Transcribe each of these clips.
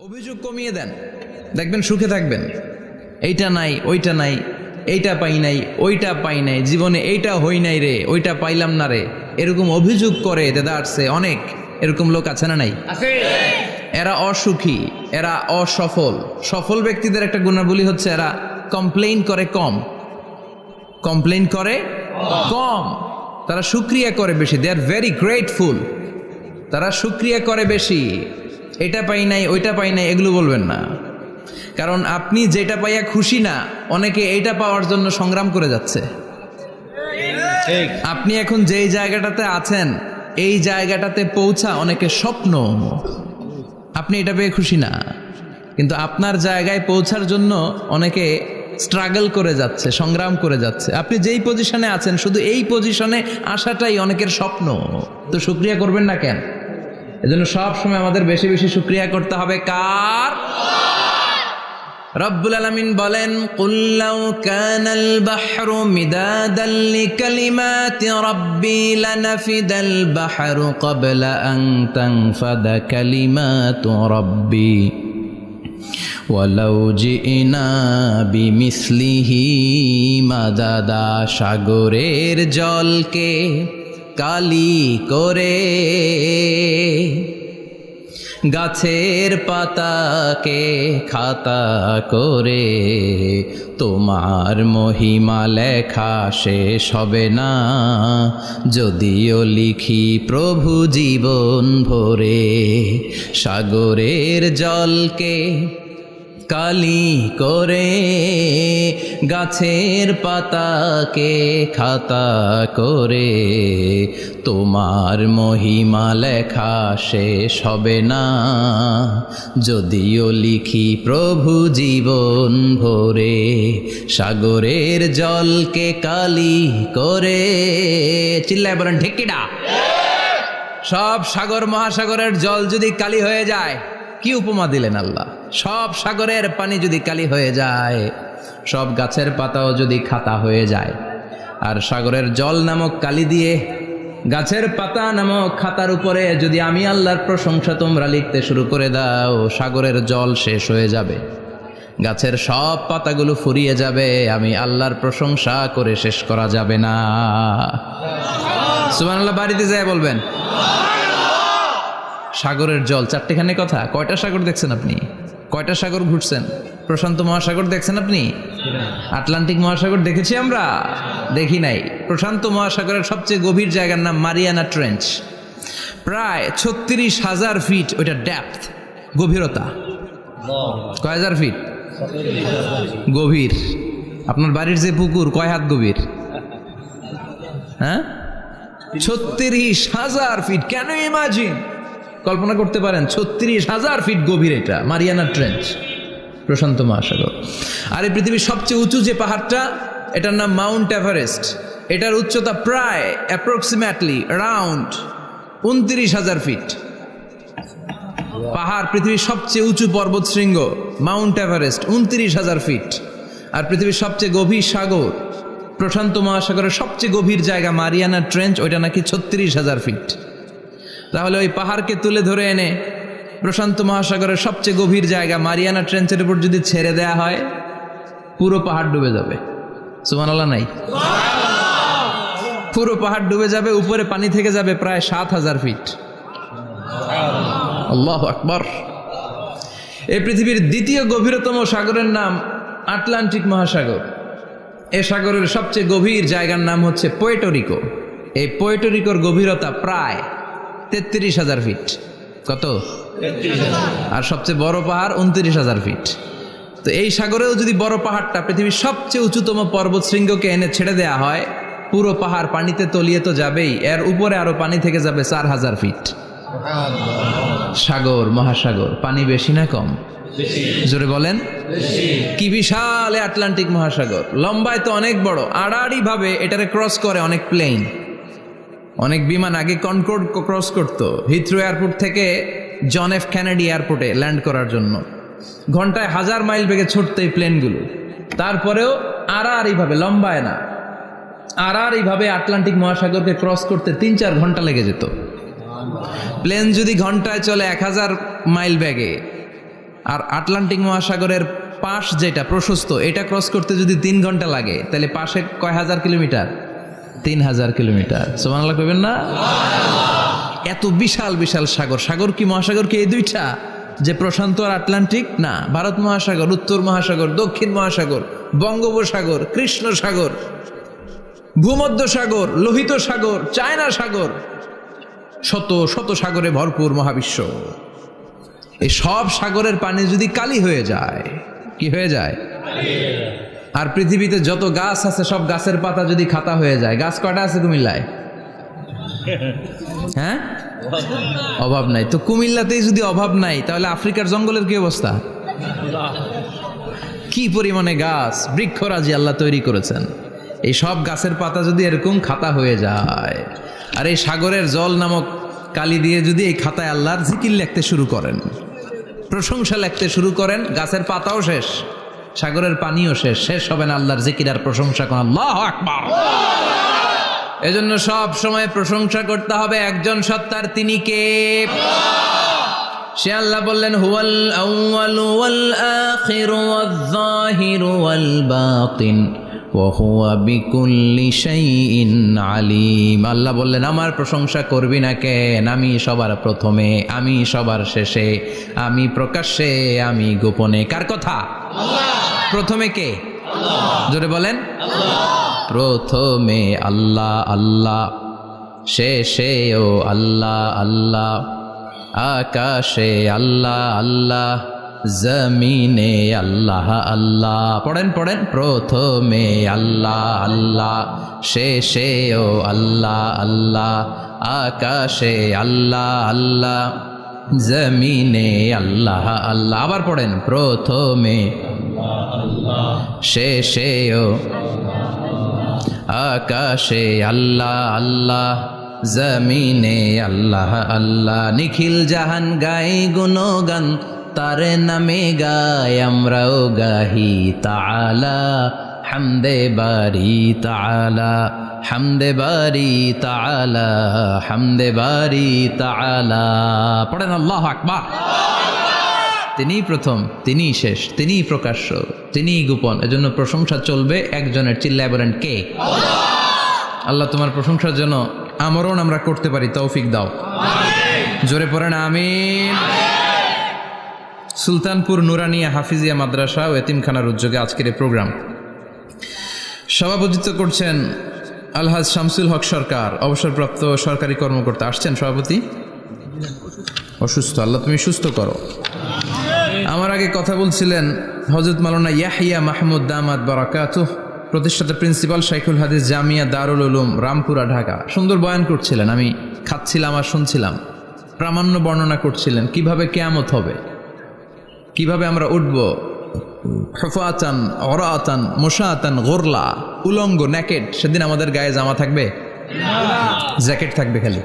অভিযোগ কমিয়ে দেন, দেখবেন সুখে থাকবেন। এইটা নাই, ওইটা নাই, এইটা পাই নাই, ওইটা পাই নাই, জীবনে এইটা হই নাই রে, ওইটা পাইলাম না রে, এরকম অভিযোগ করে দেদারছে অনেক। এরকম লোক আছে না নাই? এরা অসুখী, এরা অসফল। সফল ব্যক্তিদের একটা গুণাবলী হচ্ছে এরা কমপ্লেইন করে কম, কমপ্লেইন করে কম, তারা শুকরিয়া করে বেশি। দে আর ভেরি গ্রেটফুল, তারা শুকরিয়া করে বেশি। এটা পাই নাই, ওইটা পাই নাই, এগুলো বলবেন না। কারণ আপনি যেটা পাইয়া খুশি না, অনেকে এইটা পাওয়ার জন্য সংগ্রাম করে যাচ্ছে। আপনি এখন যেই জায়গাটাতে আছেন, এই জায়গাটাতে পৌঁছা অনেকে স্বপ্ন। আপনি এটা পেয়ে খুশি না, কিন্তু আপনার জায়গায় পৌঁছার জন্য অনেকে স্ট্রাগল করে যাচ্ছে, সংগ্রাম করে যাচ্ছে। আপনি যেই পজিশনে আছেন, শুধু এই পজিশনে আসাটাই অনেকের স্বপ্ন। তো শুকরিয়া করবেন না কেন? এজন্য সব সময় আমাদের বেশি বেশি শুকরিয়া করতে হবে। কার? রব্বুল আলামিন বলেন, কুল লাউ কানাল বাহরু মিদাদান লিকালিমাতি রাব্বি লানাফিদাল বাহরু ক্বাবলা আন তানফাদা কালিমাতু রাব্বি ওয়ালাউ জিনা বিমিসলিহি মাদাদা। সাগরের জলকে কালি করে, গাছের পাতাকে খাতা করে, তোমার মহিমা লেখা শেষ হবে না, যদিও লিখি প্রভু জীবন ভরে। সাগরের জলকে কালি করে, গাছের পাতাকে খাতা করে, তোমার মহিমা লেখা শেষ হবে না, যদিও লিখি প্রভু জীবন ভরে। সাগরের জলকে কালি করে, চিল্লায় বলেন ঠিক কিনা? সব সাগর মহাসাগরের জল যদি কালি হয়ে যায়, কি উপমা দিলেন আল্লাহ! সব সাগরের পানি যদি কালি হয়ে যায়, সব গাছের পাতাও যদি খাতা হয়ে যায়, আর সাগরের জল নামক কালি দিয়ে গাছের পাতা নামক খাতার উপরে যদি আমি আল্লাহর প্রশংসা তোমরা লিখতে শুরু করে দাও, সাগরের জল শেষ হয়ে যাবে, গাছের সব পাতাগুলো ফুরিয়ে যাবে, আমি আল্লাহর প্রশংসা করে শেষ করা যাবে না। সুবহানাল্লাহ বাড়িতে যায় বলবেন। সাগরের জল, চারটেখানে কথা। কয়টা সাগর দেখছেন আপনি? কয়টা সাগর ঘুরছেন? প্রশান্ত মহাসাগর দেখছেন আপনি? আটলান্টিক মহাসাগর দেখেছি আমরা? দেখি নাই। প্রশান্ত মহাসাগরের সবচেয়ে গভীর জায়গার নাম মারিয়ানা ট্রেঞ্চ। প্রায় 36,000 ফিট ওইটা ডেপথ, গভীরতা। কয় হাজার ফিট গভীর? আপনার বাড়ির যে পুকুর কয় হাত গভীর? হ্যাঁ, 36,000 ফিট। কেন? ইমাজিন, কল্পনা করতে পারেন 36,000 ফিট গভীর এটা মারিয়ানা ট্রেঞ্চ, প্রশান্ত মহাসাগর। আর এই পৃথিবীর সবচেয়ে উঁচু যে পাহাড়টা, এটার নাম মাউন্ট এভারেস্ট। এটার উচ্চতা প্রায় অ্যাপ্রক্সিমেটলি রাউন্ড 29,000 ফিট। পাহাড়, পৃথিবীর সবচেয়ে উঁচু পর্বত শৃঙ্গ মাউন্ট এভারেস্ট, 29,000 ফিট। আর পৃথিবীর সবচেয়ে গভীর সাগর, প্রশান্ত মহাসাগরের সবচেয়ে গভীর জায়গা মারিয়ানা ট্রেঞ্চ, ওইটা নাকি 36,000 ফিট। তাহলে ওই পাহাড়কে তুলে ধরে এনে প্রশান্ত মহাসাগরের সবচেয়ে গভীর জায়গা মারিয়ানা ট্রেঞ্চের উপর যদি ছেড়ে দেয়া হয়, পুরো পাহাড় ডুবে যাবে। সুবহানাল্লাহ নাই? পুরো পাহাড় ডুবে যাবে, উপরে পানি থেকে যাবে প্রায় 7,000 ফিট। আল্লাহু আকবার। এই পৃথিবীর দ্বিতীয় গভীরতম সাগরের নাম আটলান্টিক মহাসাগর। এ সাগরের সবচেয়ে গভীর জায়গার নাম হচ্ছে পুয়ের্তো রিকো। এই পুয়ের্তো রিকোর গভীরতা প্রায় 33,000 ফিট। কত? আর সবচেয়ে বড় পাহাড় 29,000 ফিট। তো এই সাগরেও যদি বড় পাহাড়টা, পৃথিবীর সবচেয়ে উঁচুতম পর্বত শৃঙ্গকে এনে ছেড়ে দেয়া হয়, পুরো পাহাড় পানিতে তলিয়ে তো যাবেই, এর উপরে আরো পানি থেকে যাবে 4,000 ফিট। সাগর, মহাসাগর, পানি বেশি না কম? জোরে বলেন। কি বিশাল আটলান্টিক মহাসাগর! লম্বায় তো অনেক বড়, আড়াআড়ি ভাবে এটারে ক্রস করে অনেক প্লেন, অনেক বিমান। আগে কনকর্ড ক্রস করতো হিথ্রো এয়ারপোর্ট থেকে জন এফ কেনেডি এয়ারপোর্টে ল্যান্ড করার জন্য। ঘন্টায় 1000 মাইল বেগে ছুটতো এই প্লেনগুলো। তারপরেও আড়াআড়িভাবে, লম্বায় না, আড়াআড়িভাবে আটলান্টিক মহাসাগরকে ক্রস করতে 3-4 ঘন্টা লেগে যেত। প্লেন যদি ঘন্টায় চলে 1000 মাইল বেগে, আর আটলান্টিক মহাসাগরের পাশ যেটা প্রশস্ত, এটা ক্রস করতে যদি 3 ঘন্টা লাগে, তাহলে পাশে কয় হাজার কিলোমিটার? 3000 কিলোমিটার। সুবহানাল্লাহ কইবেন না? এত বিশাল বিশাল সাগর। সাগর কি, মহাসাগর কি এই দুইটা, যে প্রশান্ত আর আটলান্টিক? না, ভারত মহাসাগর, উত্তর মহাসাগর, দক্ষিণ মহাসাগর, বঙ্গোপসাগর, কৃষ্ণ সাগর, ভূমধ্য সাগর, লোহিত সাগর, চায়না সাগর, শত শত সাগরে ভরপুর মহাবিশ্ব। এই সব সাগরের পানি যদি কালি হয়ে যায়, কি হয়ে যায়? আর পৃথিবীতে যত গাছ আছে সব গাছের পাতা যদি খাতা হয়ে যায়, গাছ কয়টা আছে কুমিল্লায়? হ্যাঁ, অভাব নাই। তো কুমিল্লাতেই যদি অভাব নাই, তাহলে আফ্রিকার জঙ্গলের কি অবস্থা? কি পরিমাণে গাছ, বৃক্ষরাজি আল্লাহ তৈরি করেছেন। এই সব গাছের পাতা যদি এরকম খাতা হয়ে যায়, আর এই সাগরের জল নামক কালি দিয়ে যদি এই খাতায় আল্লাহর জিকির লিখতে শুরু করেন, প্রশংসা লিখতে শুরু করেন, গাছের পাতাও শেষ, সাগরের পানিও শেষ, শেষ হবে না আল্লাহর জিকির আর প্রশংসা করেন। আল্লাহু আকবার। এজন্য সব সময় প্রশংসা করতে হবে একজন সত্তার, তিনি কে? সে আল্লাহ বললেন, হুয়াল আউয়ালু ওয়াল আখিরু ওয়াল যাহিরু ওয়াল বাতিন ওয়া হুয়া বিকুল্লি শাইইন আলিম। আল্লাহ বললেন, আমার প্রশংসা করবি না কেন? আমি সবার প্রথমে, আমি সবার শেষে, আমি প্রকাশ্যে, আমি গোপনে। কার কথা? আল্লাহ। প্রথমে কে? আল্লাহ। জোরে বলেন, আল্লাহ। প্রথমে আল্লাহ আল্লাহ, শেষেও আল্লাহ আল্লাহ, আকাশে আল্লাহ আল্লাহ, জমিনে আল্লাহ আল্লাহ। পড়েন পড়েন, প্রথমে আল্লাহ আল্লাহ, শেষেও আল্লাহ আল্লাহ, আকাশে আল্লাহ আল্লাহ, জমিনে আল্লাহ আল্লাহ। আবার পড়েন, প্রথমে শেষেও আকাশে আল্লাহ আল্লাহ, জমিনে আল্লাহ আল্লাহ। নিখিল জাহান গাই গুণগান, তার নামে গাই আমরাও গাহি তাআলা, হামদে বারি তাআলা, হামদে বারি তাআলা, হামদে বারি তাআলা। পড়েন আল্লাহু আকবার। তিনিই প্রথম, তিনিই শেষ, তিনিই প্রকাশ্য, তিনিই গোপন। এজন্য প্রশংসা চলবে একজনের। চিল্লায় বলেন, কে? আল্লাহ তোমার প্রশংসার জন্য আমরণ আমরা করতে পারি, তৌফিক দাও। জোরে পড়েন আমিন। সুলতানপুর নুরানিয়া হাফিজিয়া মাদ্রাসা ও এতিমখানার উদ্যোগে আজকের এই প্রোগ্রাম সভাপতিত্ব করছেন আলহাজ শামসুল হক সরকার, অবসরপ্রাপ্ত সরকারি কর্মকর্তা। আসছেন সভাপতি? অসুস্থ, আল্লাহ তুমি সুস্থ করো। আমার আগে কথা বলছিলেন হযরত মাওলানা ইয়াহিয়া মাহমুদ দামাত বারাকাতুহু, প্রতিষ্ঠাতা প্রিন্সিপাল শাইখুল হাদিস জামিয়া দারুল উলুম রামপুরা ঢাকা। সুন্দর বয়ান করছিলেন, আমি খাচ্ছিলাম আর শুনছিলাম। প্রামাণ্য বর্ণনা করছিলেন কিভাবে কিয়ামত হবে, কিভাবে আমরা উঠব হুফাতান ওরাতান মুশাতান গোরলা, উলঙ্গ, নেকেড। সেদিন আমাদের গায়ে জামা থাকবে? জ্যাকেট থাকবে খালি।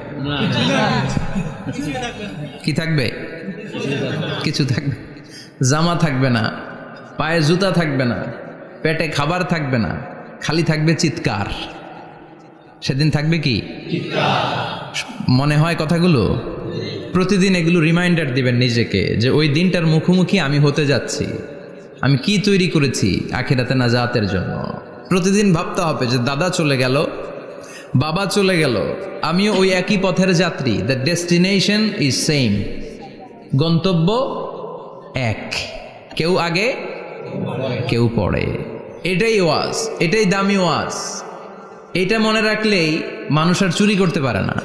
কি থাকবে? কিছু থাকবে, জামা থাকবে না, পায়ে জুতা থাকবে না, পেটে খাবার থাকবে না, খালি থাকবে চিৎকার। সেদিন থাকবে কি? মনে হয় কথাগুলো প্রতিদিন এগুলো রিমাইন্ডার দিবেন নিজেকে, যে ওই দিনটার মুখোমুখি আমি হতে যাচ্ছি, আমি কি তৈরি করেছি আখিরাতে নাজাতের জন্য। প্রতিদিন ভাবতে হবে যে দাদা চলে গেল, বাবা চলে গেল, আমিও ওই একই পথের যাত্রী। দ্য ডেস্টিনেশন ইজ সেম, গন্তব্য এক, কেউ আগে কেউ পরে। এটাই ওয়াজ, এটাই দামি ওয়াজ। এটা মনে রাখলেই মানুষ আর চুরি করতে পারে না,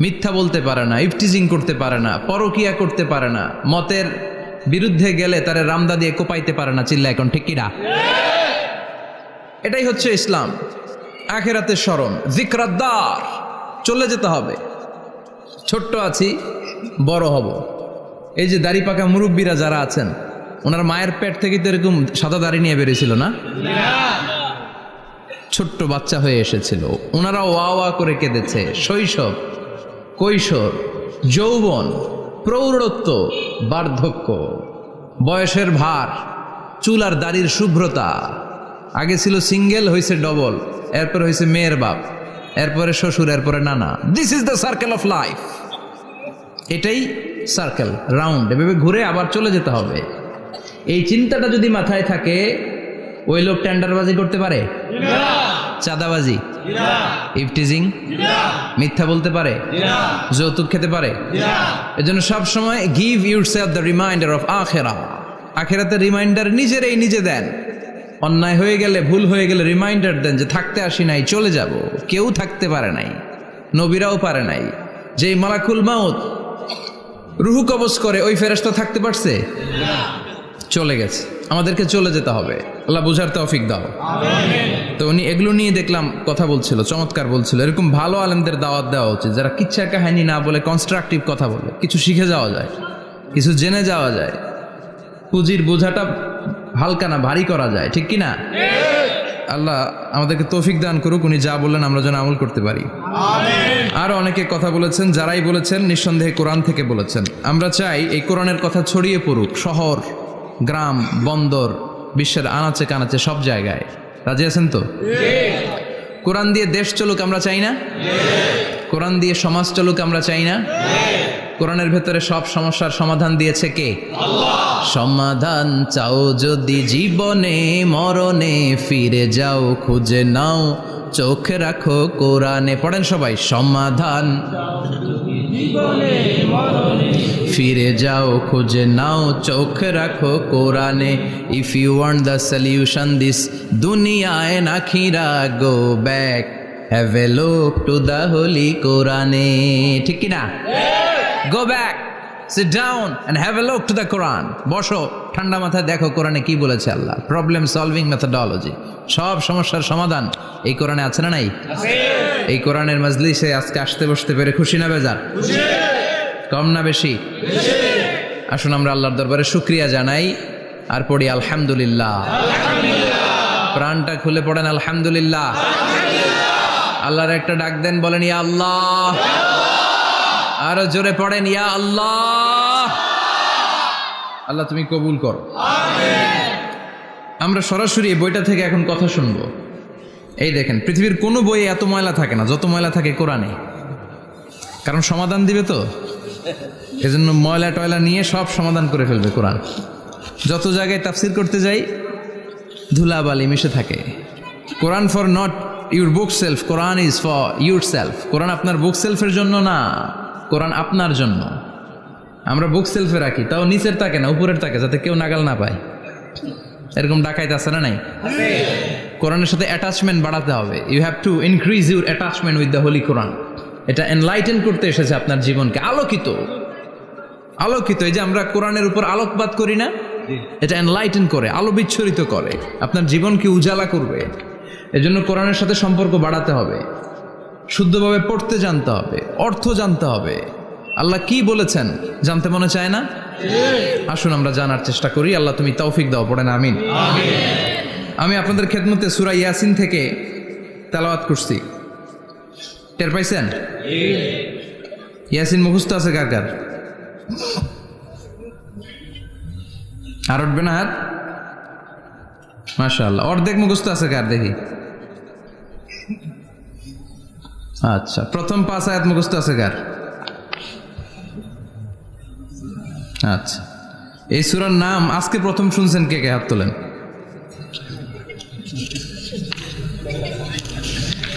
মিথ্যা বলতে পারে না, ইফটিজিং করতে পারে না, পরকিয়া করতে পারে না, মতের বিরুদ্ধে গেলে তারে রামদা দিয়ে কোপাইতে পারে না। চিল্লা এখন ঠিক কিনা? এটাই হচ্ছে ইসলাম। আখিরাতের স্মরণ, যিকরাদ্দার, চলে যেতে হবে। ছোট্ট আছি, বড় হব। এই যে দাড়ি পাকা মুরব্বীরা যারা আছেন, ওনার মায়ের পেট থেকে তো এরকম সাদা দাড়ি নিয়ে বেরিয়েছিল না? ছোট্ট বাচ্চা হয়ে এসেছিল, ওনারা ওয়া ওয়া করে কেঁদেছে। শৈশব, কৈশোর, যৌবন, প্রৌঢ়ত্ব, বার্ধক্য, বয়সের ভার, চুল আর দাড়ির শুভ্রতা। আগে ছিল সিঙ্গেল, হয়েছে ডবল, এরপরে হয়েছে মেয়ের বাপ, এরপরে শ্বশুর, এরপরে নানা। This is the circle of life. এটাই সার্কেল, রাউন্ড, এভাবে ঘুরে আবার চলে যেতে হবে। এই চিন্তাটা যদি মাথায় থাকে, ওই লোক টেন্ডারবাজি করতে পারে? চাঁদাবাজি, ইফটিজিং, মিথ্যা বলতে পারে, যৌতুক খেতে পারে? এজন্য সব সময় give yourself the reminder of আখিরা। আখিরাতের রিমাইন্ডার নিজেরাই নিজে দেন। অন্যায় হয়ে গেলে, ভুল হয়ে গেলে রিমাইন্ডার দেন যে থাকতে আসি নাই, চলে যাব। কেউ থাকতে পারে নাই, নবীরাও পারে নাই। যেই মালাকুল মাউত রুহু কবজ করে, ওই ফেরেশতা থাকতে পারছে? চলে গেছে। আমাদেরকে চলে যেতে হবে। আল্লাহ বুঝার তৌফিক দাও। তো উনি এগুলো নিয়ে দেখলাম কথা বলছিল, চমৎকার বলছিল। এরকম ভালো আলেমদের দাওয়াত দেওয়া উচিত, যারা কিচ্ছা কাহিনী না বলে কনস্ট্রাকটিভ কথা বলে, কিছু শিখে যাওয়া যায়, কিছু জেনে যাওয়া যায়। পুঁজির বোঝাটা হালকা না, ভারী করা যায়, ঠিক কি না? আল্লাহ আমাদেরকে তৌফিক দান করুক, উনি যা বললেন আমরা যেন আমল করতে পারি। আরো অনেকে কথা বলেছেন, যারাই বলেছেন নিঃসন্দেহে কোরআন থেকে বলেছেন। আমরা চাই এই কোরআনের কথা ছড়িয়ে পড়ুক শহর, গ্রাম, বন্দর, বিশ্বের আনাচে কানাচে, সব জায়গায়। রাজি আছেন তো? কোরআন দিয়ে দেশ চলুক আমরা চাই না? কোরআন দিয়ে সমাজ চলুক আমরা চাই না? কোরআনের ভেতরে সব সমস্যার সমাধান দিয়েছে কে? আল্লাহ। সমাধান চাও যদি জীবনে মরণে, ফিরে যাও খুঁজে নাও, চোখ রাখো কোরআনে। পড়েন সবাই, সমাধান ফিরে যাও খুঁজে নাও, চোখ রাখো কোরআনে। If you want the solution this দুনিয়ায় নাখিরা, go back, have a look to the holy কোরআনে। ঠিক কিনা? Go back, sit down and have a look to the Quran. বসো, ঠান্ডা মাথায় দেখো কোরআনে কি বলেছে আল্লাহ। প্রবলেম সলভিং মেথোডোলজি, সব সমস্যার সমাধান এই কোরআনে আছে না নাই? এই কোরআনের মজলিসে আজকে আসতে বসতে পেরে খুশি না বেজার? কম না বেশি? আসুন আমরা আল্লাহর দরবারে শুকরিয়া জানাই আর পড়ি আলহামদুলিল্লাহ। প্রাণটা খুলে পড়েন আলহামদুলিল্লাহ। আল্লাহর একটা ডাক দেন, বলেন ইয়া আল্লাহ। আরো জোরে পড়েন ইয়া আল্লাহ। আল্লাহ তুমি কবুল করো। আমরা সরাসরি এই বইটা থেকে এখন কথা শুনবো। এই দেখেন, পৃথিবীর কোনো বইয়ে এত ময়লা থাকে না যত ময়লা থাকে কোরআনে। কারণ সমাধান দিবে তো, এজন্য ময়লা টয়লা নিয়ে সব সমাধান করে ফেলবে কোরআন। যত জায়গায় তাফসির করতে যাই ধুলাবালি মিশে থাকে। Quran for not your bookshelf, Quran is for yourself. Quran আপনার বুক সেলফের জন্য না, কোরআন আপনার জন্য। আমরা বুক সেলফে রাখি, তাও নিচের থাকে না, উপরের থাকে, যাতে কেউ নাগাল না পায়। এরকম ডাকাইত আছে না নাই? কোরআনের সাথে অ্যাটাচমেন্ট বাড়াতে হবে। You have to increase your attachment with the holy Quran. এটা এনলাইটেন করতে এসেছে আপনার জীবনকে, আলোকিত। আলোকিত, এই যে আমরা কোরআনের উপর আলোকপাত করি না, এটা এনলাইটেন করে, আলো বিচ্ছুরিত করে, আপনার জীবনকে উজালা করবে। এজন্য কোরআনের সাথে সম্পর্ক বাড়াতে হবে, শুদ্ধভাবে পড়তে জানতে হবে, অর্থ জানতে হবে। আল্লাহ কি বলেছেন জানতে মনে চায় না? আসুন আমরা জানার চেষ্টা করি। আল্লাহ তুমি তৌফিক দাও, পড়েন আমিন। আমি আপনাদের খেদমতে সূরা ইয়াসিন থেকে তেলাওয়াত করছি, টের পাইছেন? ইয়াসিন মুখস্থ আছে কার কার? আর উঠবে না হাত? মাশাআল্লাহ। অর্ধেক মুখস্থ আছে কার দেখি? আচ্ছা, প্রথম 5 আয়াত মুখস্থ আছে কার? আচ্ছা, এই সূরার নাম আজকে প্রথম শুনছেন কে কে? হাত তোলেন।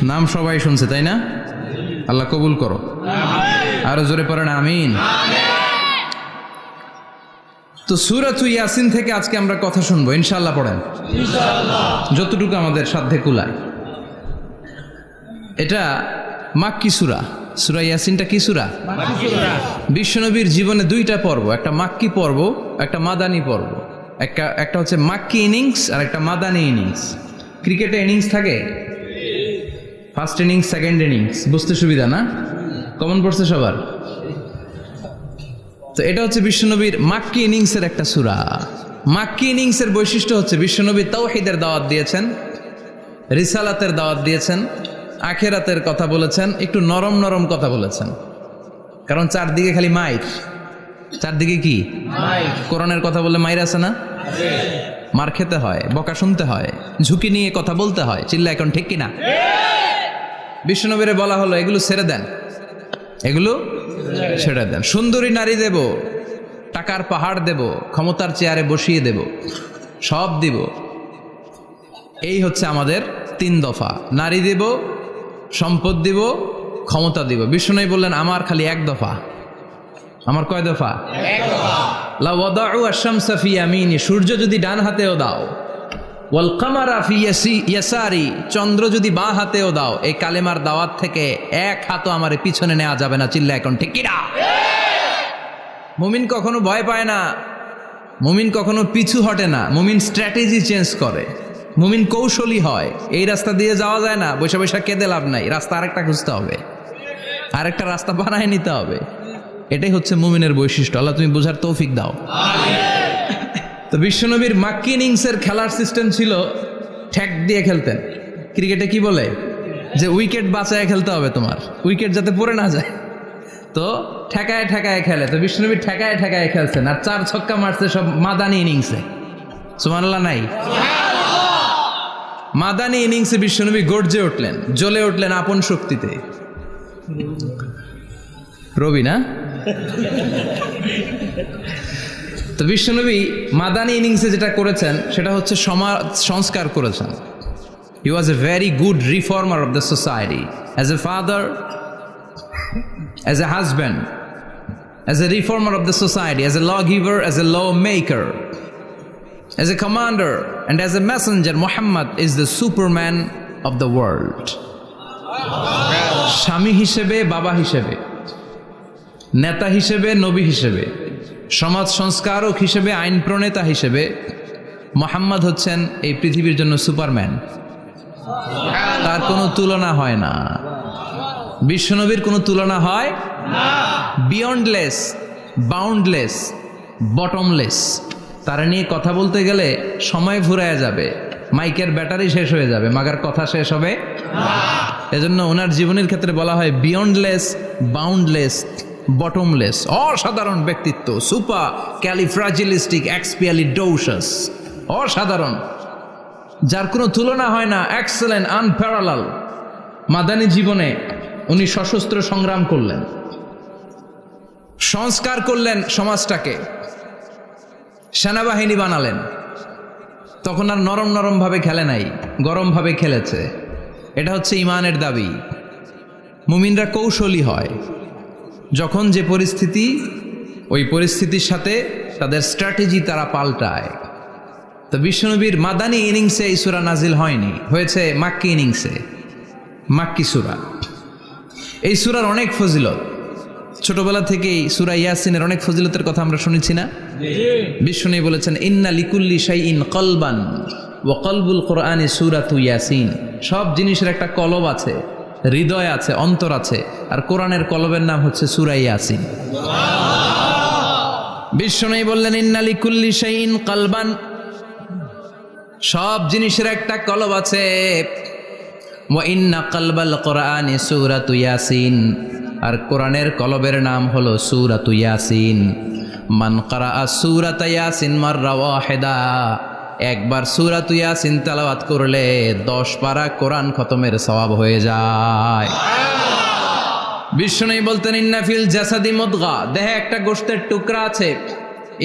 নাম সবাই শুনছে তাই না? আল্লাহ কবুল করো। আরো জোরে পড়েন আমিন। তো সূরাতু ইয়াসিন থেকে আজকে আমরা কথা শুনবো ইনশাআল্লাহ। পড়েন ইনশাআল্লাহ, যতটুকু আমাদের সাধ্যে কুলায়। এটা মাক্কি সূরা। সূরা ইয়াসিনটা কি সূরা? মাক্কি সূরা। বিশ্বনবীর জীবনে 2টা পর্ব, একটা মাক্কি পর্ব, একটা মাদানী পর্ব। একটা হচ্ছে মাক্কি ইনিংস আর একটা মাদানী ইনিংস। ক্রিকেটে ইনিংস থাকে, ফার্স্ট ইনিংস, সেকেন্ড ইনিংস, বুঝতে সুবিধা না? কমন পড়ছে সবার? তো এটা হচ্ছে বিশ্বনবীর মাক্কি ইনিংসের একটা সূরা। মাক্কি ইনিংসের বৈশিষ্ট্য হচ্ছে বিশ্বনবী তাওহীদের দাওয়াত দিয়েছেন, রিসালাতের দাওয়াত দিয়েছেন, আখিরাতের কথা বলেছেন, একটু নরম নরম কথা বলেছেন। কারণ চারদিকে খালি মাইর, চারদিকে কি কোরআনের কথা বললে মাইর আছে না? মার খেতে হয়, বকা শুনতে হয়, ঝুঁকি নিয়ে কথা বলতে হয়। চিল্লা এখন ঠিক কিনা? বিশ্বনবীরে বলা হলো এগুলো ছেড়ে দেন, এগুলো ছেড়ে দেন। সুন্দরী নারী দেব, টাকার পাহাড় দেব, ক্ষমতার চেয়ারে বসিয়ে দেব, সব দিব। এই হচ্ছে আমাদের 3 দফা। নারী দিব, সম্পদ দিব, ক্ষমতা দিব। বিষ্ণু বললেন আমার খালি 1 দফা। আমার কয় দফা? 1 দফা। লা ওয়াদাউ আশ-শামসা ফি ইয়ামিনি, সূর্য যদি ডান হাতেও দাও, ওয়াল কামারা ফি ইয়াসারি, চন্দ্র যদি বাঁ হাতেও দাও, এই কালেমার দাওয়াত থেকে 1 হাতও আমার পিছনে নেওয়া যাবে না। চিল্লা এখন ঠিক কি না? মুমিন কখনো ভয় পায় না, মুমিন কখনো পিছু হটে না, মুমিন স্ট্র্যাটেজি চেঞ্জ করে, মুমিন কৌশলী হয়। এই রাস্তা দিয়ে যাওয়া যায় না, বৈশা বৈশা কেঁদে লাভ নাই, রাস্তা আরেকটা খুঁজতে হবে, আরেকটা রাস্তা বানায় নিতে হবে। এটাই হচ্ছে মুমিনের বৈশিষ্ট্য। আল্লাহ তুমি বোঝার তৌফিক দাও। তো বিশ্বনবীর মাক্কি ইনিংসের খেলার সিস্টেম ছিল ঠ্যাক দিয়ে খেলতেন। ক্রিকেটে কি বলে যে উইকেট বাঁচায় খেলতে হবে, তোমার উইকেট যাতে পড়ে না যায়। তো ঠেকায় ঠেকায় খেলে। তো বিশ্বনবী ঠেকায় ঠেকায় খেলছেন, আর 4 ছক্কা মারছে সব মাদানি ইনিংসে। সুবহানাল্লাহ নাই? মাদানি ইনিংসে বিশ্বনবী গর্জে উঠলেন, জ্বলে উঠলেন আপন শক্তিতে। রবি না? তো বিশ্বনবী মাদানি ইনিংসে যেটা করেছেন সেটা হচ্ছে সমাজ সংস্কার করেছেন। He was a very good reformer of the society, as a father, as a husband, as a reformer of the society, as a lawgiver, as a lawmaker, as a commander, and as a messenger. Muhammad is the Superman of the world. স্বামী হিসেবে, বাবা হিসেবে, নেতা হিসেবে, নবী হিসেবে, সমাজ সংস্কারক হিসেবে, আইন প্রণেতা হিসেবে মুহাম্মদ হচ্ছেন এই পৃথিবীর জন্য সুপারম্যান। তার কোনো তুলনা হয় না, বিশ্বনবীর কোনো তুলনা হয় না। Beyondless, boundless, bottomless. তারা নিয়ে কথা বলতে গেলে সময় ফুরায় যাবে, মাইকের ব্যাটারি শেষ হয়ে যাবে, মাগার কথা শেষ হবে না। এজন্য ওনার জীবনের ক্ষেত্রে বলা হয় বিয়ন্ডলেস, বাউন্ডলেস, বটমলেস। অসাধারণ ব্যক্তিত্ব, সুপার ক্যালিফ্রাজিলিস্টিক এক্সপিয়ালিডোসাস, অসাধারণ, যার কোনো তুলনা হয় না, এক্সেলেন্ট, আনপ্যারালাল। মাদানী জীবনে উনি সশস্ত্র সংগ্রাম করলেন, সংস্কার করলেন সমাজটাকে, সেনাবাহিনী বানালেন। তখন আর নরম নরম ভাবে খেলে নাই, গরম ভাবে খেলেছে। এটা হচ্ছে ইমানের দাবি। মুমিনরা কৌশলী হয়, যখন যে পরিস্থিতি, ওই পরিস্থিতির সাথে তাদের স্ট্র্যাটেজি তারা পাল্টায়। তো বিশ্বনবীর মাদানী ইনিংসে এই সূরা নাজিল হয়নি, হয়েছে মাক্কি ইনিংসে, মাক্কি সূরা। এই সূরার অনেক ফজিলত, ছোটবেলা থেকেই সূরা ইয়াসিনের অনেক ফজিলতের কথা আমরা শুনেছি না? বিশ্বনবী বলেছেন ইন্না লিকুল্লি শাইইন কলবান ওয়া কলবুল কোরআনি সূরাতু ইয়াসিন। সব জিনিসের একটা কলব আছে, হৃদয় আছে, অন্তর আছে, আর কোরআনের কলবের নাম হচ্ছে সূরা ইয়াসিন। বিশ্বনবী বললেন ইন্না লিকুল্লি শাইইন কলবান, সব জিনিসের একটা কলব আছে। ওয়া ইন্না কলবাল কোরআনি সূরাতু ইয়াসিন, আর কোরআনের কলবের নাম হলো সূরাতু ইয়াসিন। মান ক্বারাআ সূরাতা ইয়াসিন মাররা ওয়াহিদা, একবার সূরাতু ইয়াসিন তেলাওয়াত করলে 10 পারা কোরআন খতমের সওয়াব হয়ে যায়। বিশ্বনবী বলতেন ইন্না ফিল জাসাদি মুদগা, দেহে একটা গোশতের টুকরা আছে,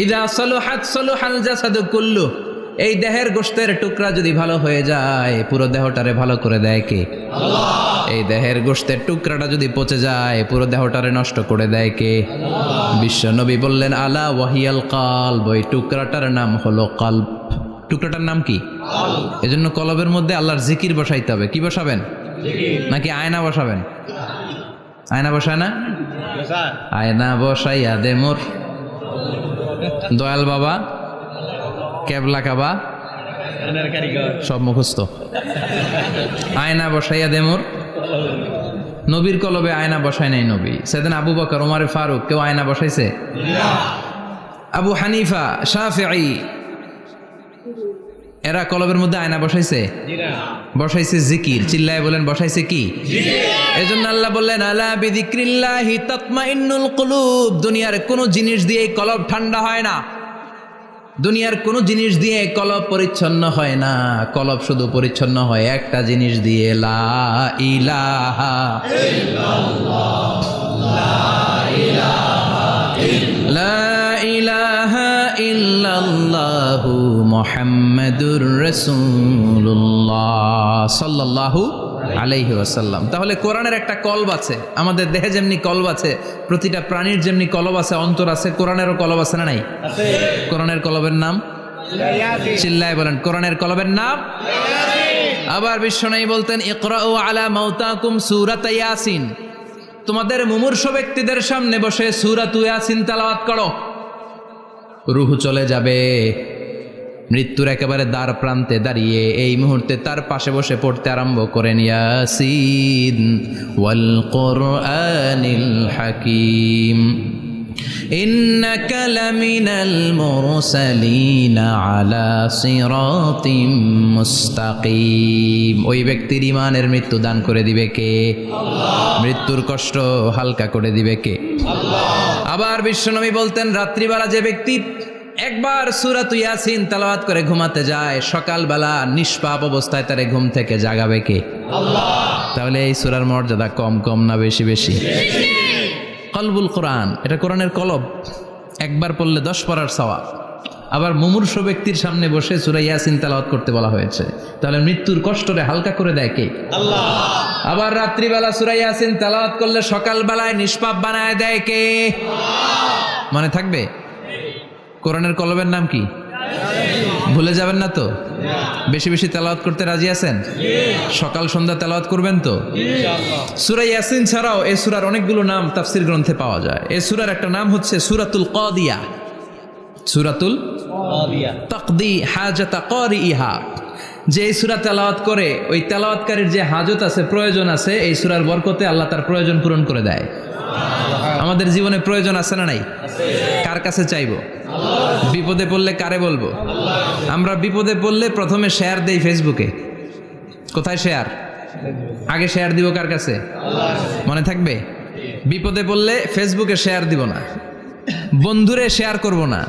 ইযা সালুহাত সালুহাল জাসাদু কুল্লু, এই দেহের গোশতের টুকরা যদি ভালো হয়ে যায় পুরো দেহটারে ভালো করে দেয় কে? আল্লাহ। এই দেহের গোশতের টুকরাটা যদি পচে যায় পুরো দেহটারে নষ্ট করে দেয় কে? আল্লাহ। বিশ্বনবী বললেন আলা ওয়াহিয়াল কলব, ওই টুকরাটার নাম হলো কলব। টুকরাটার নাম কি? কলব। এজন্য কলবের মধ্যে আল্লাহর জিকির বসাইতে হবে। কি বসাবেন? জিকির। নাকি আয়না বসাবেন? আয়না বসায় না? আয়না বসাইয়া দে মোর দয়াল বাবা, কেবলা কাবা, সব মুখস্থ। আয়না বসাইয়া দে মোর, নবীর কলবে আয়না বসায় নাই নবী। সেদিন আবু বকর, ওমর ফারুক, কেউ আয়না বসাইছে? আবু হানিফা, শাফিঈ, এরা কলবের মধ্যে আয়না বসাইছে? বসাইছে জিকির। চিল্লায় বলেন বসাইছে কি? এজন্য আল্লাহ বললেন আলা বিযিক্রিল্লাহি তাতমাইন্নুল কুলুব। দুনিয়ার কোনো জিনিস দিয়ে কলব ঠান্ডা হয় না, দুনিয়ার কোনো জিনিস দিয়ে কলব পরিচ্ছন্ন হয় না। কলব শুধু পরিচ্ছন্ন হয় একটা জিনিস দিয়ে, লা ইলাহা ইল্লাল্লাহ, লা ইলাহা ইল্লাল্লাহু মুহাম্মাদুর রাসূলুল্লাহ সাল্লাল্লাহু আলাইহি ওয়াসাল্লাম। তাহলে কোরআনের একটা কলব আছে, আমাদের দেহে যেমনি কলব আছে, প্রতিটা প্রাণীর যেমনি কলব আছে, অন্তর আছে, কোরআনেরও কলব আছে না নাই? কোরআনের কলবের নাম চিল্লায় বলেন, কোরআনের কলবের নাম। আবার বিশ্বনবী বলতেন, ইকরাউ আলা মাউতাকুম সূরাত ইয়াসিন, তোমাদের মুমূর্ষু ব্যক্তিদের সামনে বসে সূরাত ইয়াসিন তেলাওয়াত করো। রূহ চলে যাবে, মৃত্যুর একেবারে দ্বার প্রান্তে দাঁড়িয়ে এই মুহূর্তে তার পাশে বসে পড়তে আরম্ভ করেন, ইয়াসিন ওয়াল কুরআনিল হাকীম ইন্নাকা লামিনাল মুরসালিনা আলা সিরাতিম মুস্তাকিম। ওই ব্যক্তির ঈমানের মৃত্যু দান করে দিবে কে? আল্লাহ। মৃত্যুর কষ্ট হালকা করে দিবে কে? আল্লাহ। আবার বিশ্বনবী বলতেন, রাত্রিবেলা যে ব্যক্তি একবার সূরাত ইয়াসিন তেলাওয়াত করে ঘুমাতে যায়, সকালবেলা নিষ্পাপ অবস্থায় তারে ঘুম থেকে জাগাবে কে? আল্লাহ। তাহলে এই সূরার মর্যাদা কম কম না বেশি বেশি? কলবুল কোরআন, এটা কোরআনের কলব, একবার পড়লে 10 পড়ার সওয়াব। আবার মুমূর্ষু ব্যক্তির সামনে বসে সূরা ইয়াসিন তেলাওয়াত করতে বলা হয়েছে, তাহলে মৃত্যুর কষ্টরে হালকা করে দেয় কে? আল্লাহ। আবার রাত্রিবেলা সূরা ইয়াসিন তেলাওয়াত করলে সকালবেলায় নিষ্পাপ বানায় দেয় কে? আল্লাহ। মনে থাকবে? কোরআনের কলবের নাম কি? ভুলে যাবেন না তো? বেশি বেশি তেলাওয়াত করতে রাজি আছেন? সকাল সন্ধ্যা তেলাওয়াত করবেন তো? সূরা ইয়াসিন ছাড়াও এই সূরার অনেকগুলো নাম তাফসীর গ্রন্থে পাওয়া যায়। এই সূরার একটা নাম হচ্ছে সূরাতুল কাদিয়া। সূরাতুল কাদিয়া তাকদি হাজাতা কারিইহা। যে এই সূরা তেলাওয়াত করে ওই তেলাওয়াতকারীর যে হাজত আছে, প্রয়োজন আছে, এই সূরার বরকতে আল্লাহ তার প্রয়োজন পূরণ করে দেয়। আমাদের জীবনে প্রয়োজন আছে না নাই? কার কাছে চাইবো? বিপদে পড়লে কারে বলবো? আমরা বিপদে পড়লে প্রথমে শেয়ার দেই ফেসবুকে। কোথায় শেয়ার? আগে শেয়ার দিব কার কাছে? মনে থাকবে? বিপদে পড়লে ফেসবুকে শেয়ার দিব না, বন্ধুরে শেয়ার করব না,